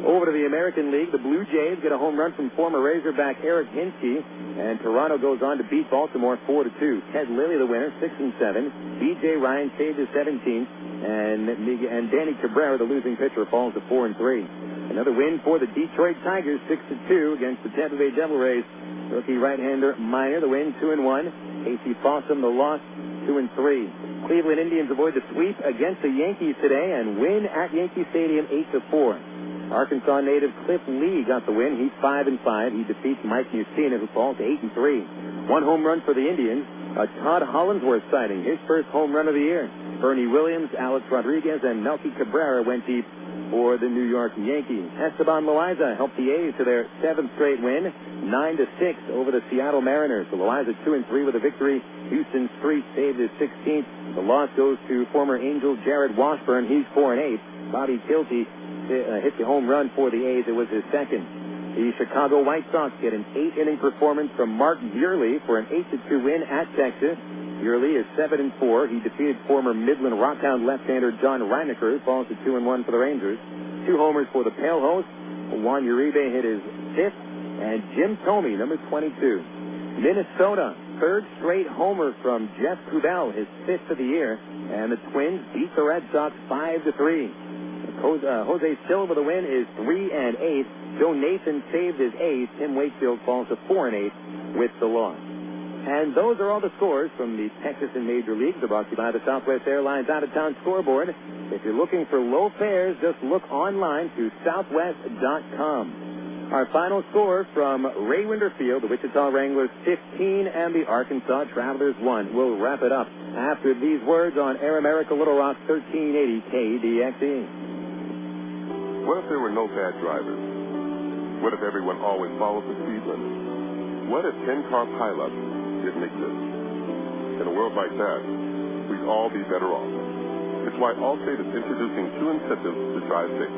Over to the American League, the Blue Jays get a home run from former Razorback Eric Hinske, and Toronto goes on to beat Baltimore 4-2. Ted Lilly, the winner, 6-7. B.J. Ryan saved his 17th, and Danny Cabrera, the losing pitcher, falls to 4-3. Another win for the Detroit Tigers, 6-2 against the Tampa Bay Devil Rays. Rookie right-hander Miner, the win, 2-1. Casey Fossum, the loss, 2-3. Cleveland Indians avoid the sweep against the Yankees today and win at Yankee Stadium 8-4. Arkansas native Cliff Lee got the win. He's 5-5. He defeats Mike Mussina, who falls to 8-3. 1 home run for the Indians. A Todd Hollandsworth sighting, his first home run of the year. Bernie Williams, Alex Rodriguez, and Melky Cabrera went deep for the New York Yankees. Esteban Loaiza helped the A's to their 7th straight win, 9-6 over the Seattle Mariners. So Loaiza 2-3 with a victory. Houston Street saved his 16th. The loss goes to former Angel Jared Washburn. He's 4-8. Bobby Kilty hit the home run for the A's. It was his 2nd. The Chicago White Sox get an 8-inning performance from Mark Yearly for an 8-2 win at Texas. Yearly is 7-4. He defeated former Midland Rockhound left-hander John Reinecker, who falls to 2-1 for the Rangers. 2 homers for the Pale Host. Juan Uribe hit his 5th, and Jim Thome, number 22. Minnesota, 3rd straight homer from Jeff Kubel, his 5th of the year, and the Twins beat the Red Sox 5-3. Jose Silva, the win, is 3-8. Joe Nathan saved his 8th. Tim Wakefield falls to 4-8 with the loss. And those are all the scores from the Texas and Major Leagues. They're brought to you by the Southwest Airlines Out-of-Town Scoreboard. If you're looking for low fares, just look online to southwest.com. Our final score from Ray Winterfield, the Wichita Wranglers 15 and the Arkansas Travelers 1. We'll wrap it up after these words on Air America Little Rock 1380 KDXE. What if there were no bad drivers? What if everyone always followed the speed limit? What if 10-car pileups didn't exist? In a world like that, we'd all be better off. It's why Allstate is introducing 2 incentives to drive safe.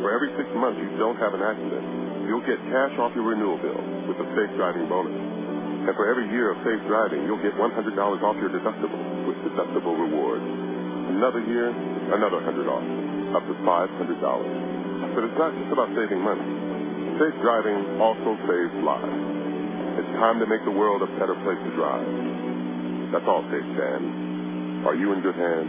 For every 6 months you don't have an accident, you'll get cash off your renewal bill with a safe driving bonus. And for every year of safe driving, you'll get $100 off your deductible with deductible rewards. Another year, another $100 off, up to $500. But it's not just about saving money. Safe driving also saves lives. It's time to make the world a better place to drive. That's Allstate, Dan. Are you in good hands?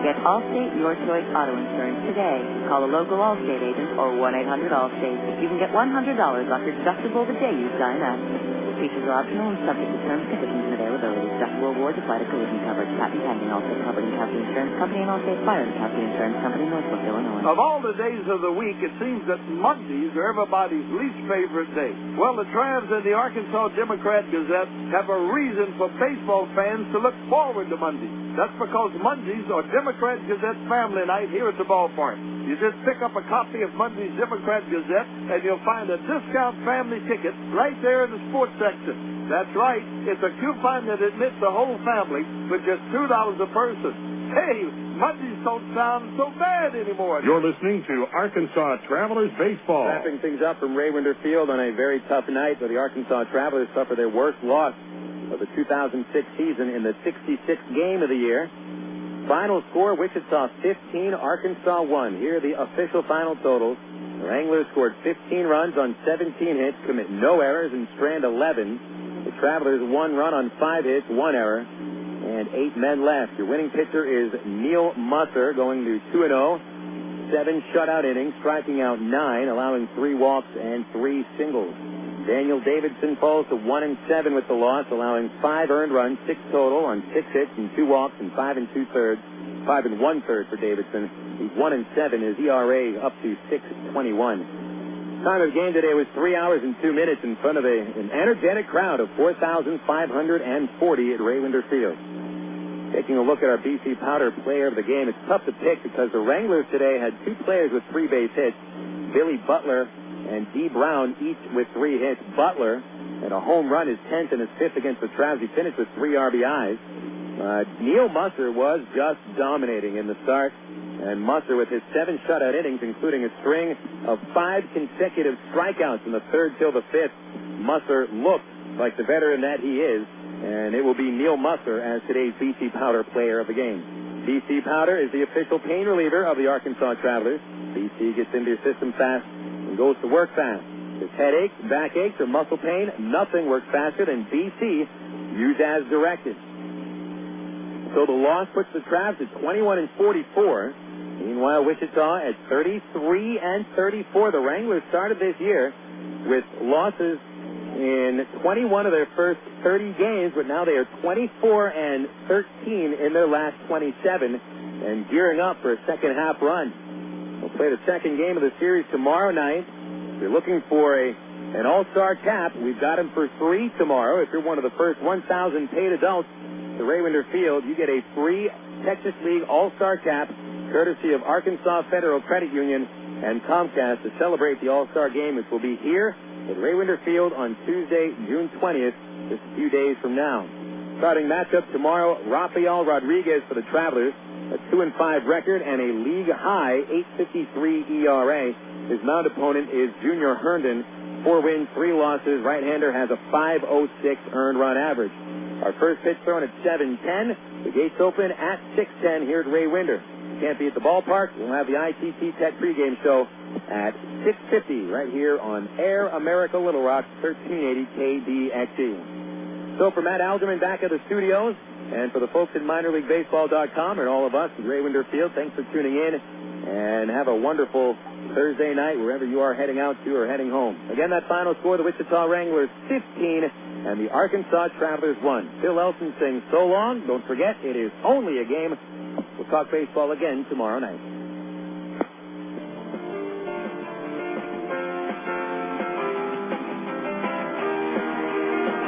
Get Allstate Your Choice Auto Insurance today. Call a local Allstate agent or 1-800-ALLSTATE. You can get $100 off your deductible the day you sign up. Features are optional and subject to terms, conditions, and availability. availability. Deductible awards apply to collision coverage. Patent pending. Allstate Property and Casualty Insurance Company and Allstate Fire and Casualty Insurance Company, Northbrook, Illinois. Of all the days of the week, it seems that Mondays are everybody's least favorite day. Well, the Travs and the Arkansas Democrat Gazette have a reason for baseball fans to look forward to Monday. That's because Mondays are Democrat Gazette family night here at the ballpark. You just pick up a copy of Monday's Democrat Gazette and you'll find a discount family ticket right there in the sports section. That's right. It's a coupon that admits the whole family for just $2 a person. Hey, Mondays don't sound so bad anymore. You're listening to Arkansas Travelers Baseball. Wrapping things up from Ray Winder Field on a very tough night where the Arkansas Travelers suffer their worst loss of the 2006 season in the 66th game of the year. Final score, Wichita 15, Arkansas 1. Here are the official final totals. The Wranglers scored 15 runs on 17 hits, commit no errors, and strand 11. The Travelers 1 run on 5 hits, 1 error, and 8 men left. Your winning pitcher is Neal Musser, going to 2-0, 7 shutout innings, striking out 9, allowing 3 walks and 3 singles. Daniel Davidson falls to 1-7 with the loss, allowing 5 earned runs, 6 total on 6 hits and 2 walks and 5 1/3 for Davidson. He's 1-7. His ERA up to 6.21. Time of game today was 3 hours and 2 minutes in front of an energetic crowd of 4,540 at Ray Winder Field. Taking a look at our BC Powder player of the game, it's tough to pick because the Wranglers today had 2 players with 3 base hits, Billy Butler and Dee Brown, each with 3 hits. Butler had a home run, his 10th and his 5th against the Travs. He finished with 3 RBIs. Neal Musser was just dominating in the start, and Musser with his 7 shutout innings, including a string of 5 consecutive strikeouts in the 3rd till the 5th. Musser looked like the veteran that he is, and it will be Neal Musser as today's BC Powder player of the game. BC Powder is the official pain reliever of the Arkansas Travelers. BC gets into your system fast and goes to work fast. If headache, backaches, or muscle pain, nothing works faster than BC, used as directed. So the loss puts the Travs at 21-44. Meanwhile, Wichita at 33-34. The Wranglers started this year with losses in 21 of their first 30 games, but now they are 24-13 in their last 27 and gearing up for a second half run. We'll play the second game of the series tomorrow night. If you're looking for an all-star cap, we've got them for free tomorrow. If you're one of the first 1,000 paid adults to Ray Winder Field, you get a free Texas League all-star cap courtesy of Arkansas Federal Credit Union and Comcast to celebrate the all-star game, which will be here at Ray Winder Field on Tuesday, June 20th, just a few days from now. Starting matchup tomorrow, Rafael Rodriguez for the Travelers, a 2-5 record and a league-high 8.53 ERA. His mound opponent is Junior Herndon, 4 wins, 3 losses. Right-hander has a 5.06 earned run average. Our first pitch thrown at 7:10. The gates open at 6:10 here at Ray Winder. Can't be at the ballpark. We'll have the ITT Tech pregame show at 6:50 right here on Air America Little Rock, 1380 KDXE. So for Matt Alderman back at the studios, and for the folks at minorleaguebaseball.com and all of us at Ray Winder Field, thanks for tuning in, and have a wonderful Thursday night wherever you are heading out to or heading home. Again, that final score, the Wichita Wranglers 15 and the Arkansas Travelers 1. Phil Elson sings so long. Don't forget, it is only a game. We'll talk baseball again tomorrow night.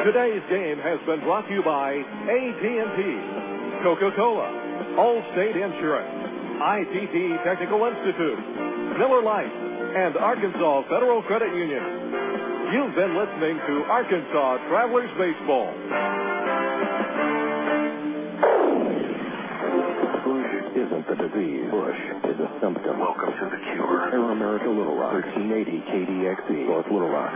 Today's game has been brought to you by AT&T, Coca-Cola, Allstate Insurance, ITT Technical Institute, Miller Lite, and Arkansas Federal Credit Union. You've been listening to Arkansas Travelers Baseball. Bush isn't the disease. Bush is a symptom. Welcome to the cure. Air America Little Rock, 1380 KDXE, North Little Rock.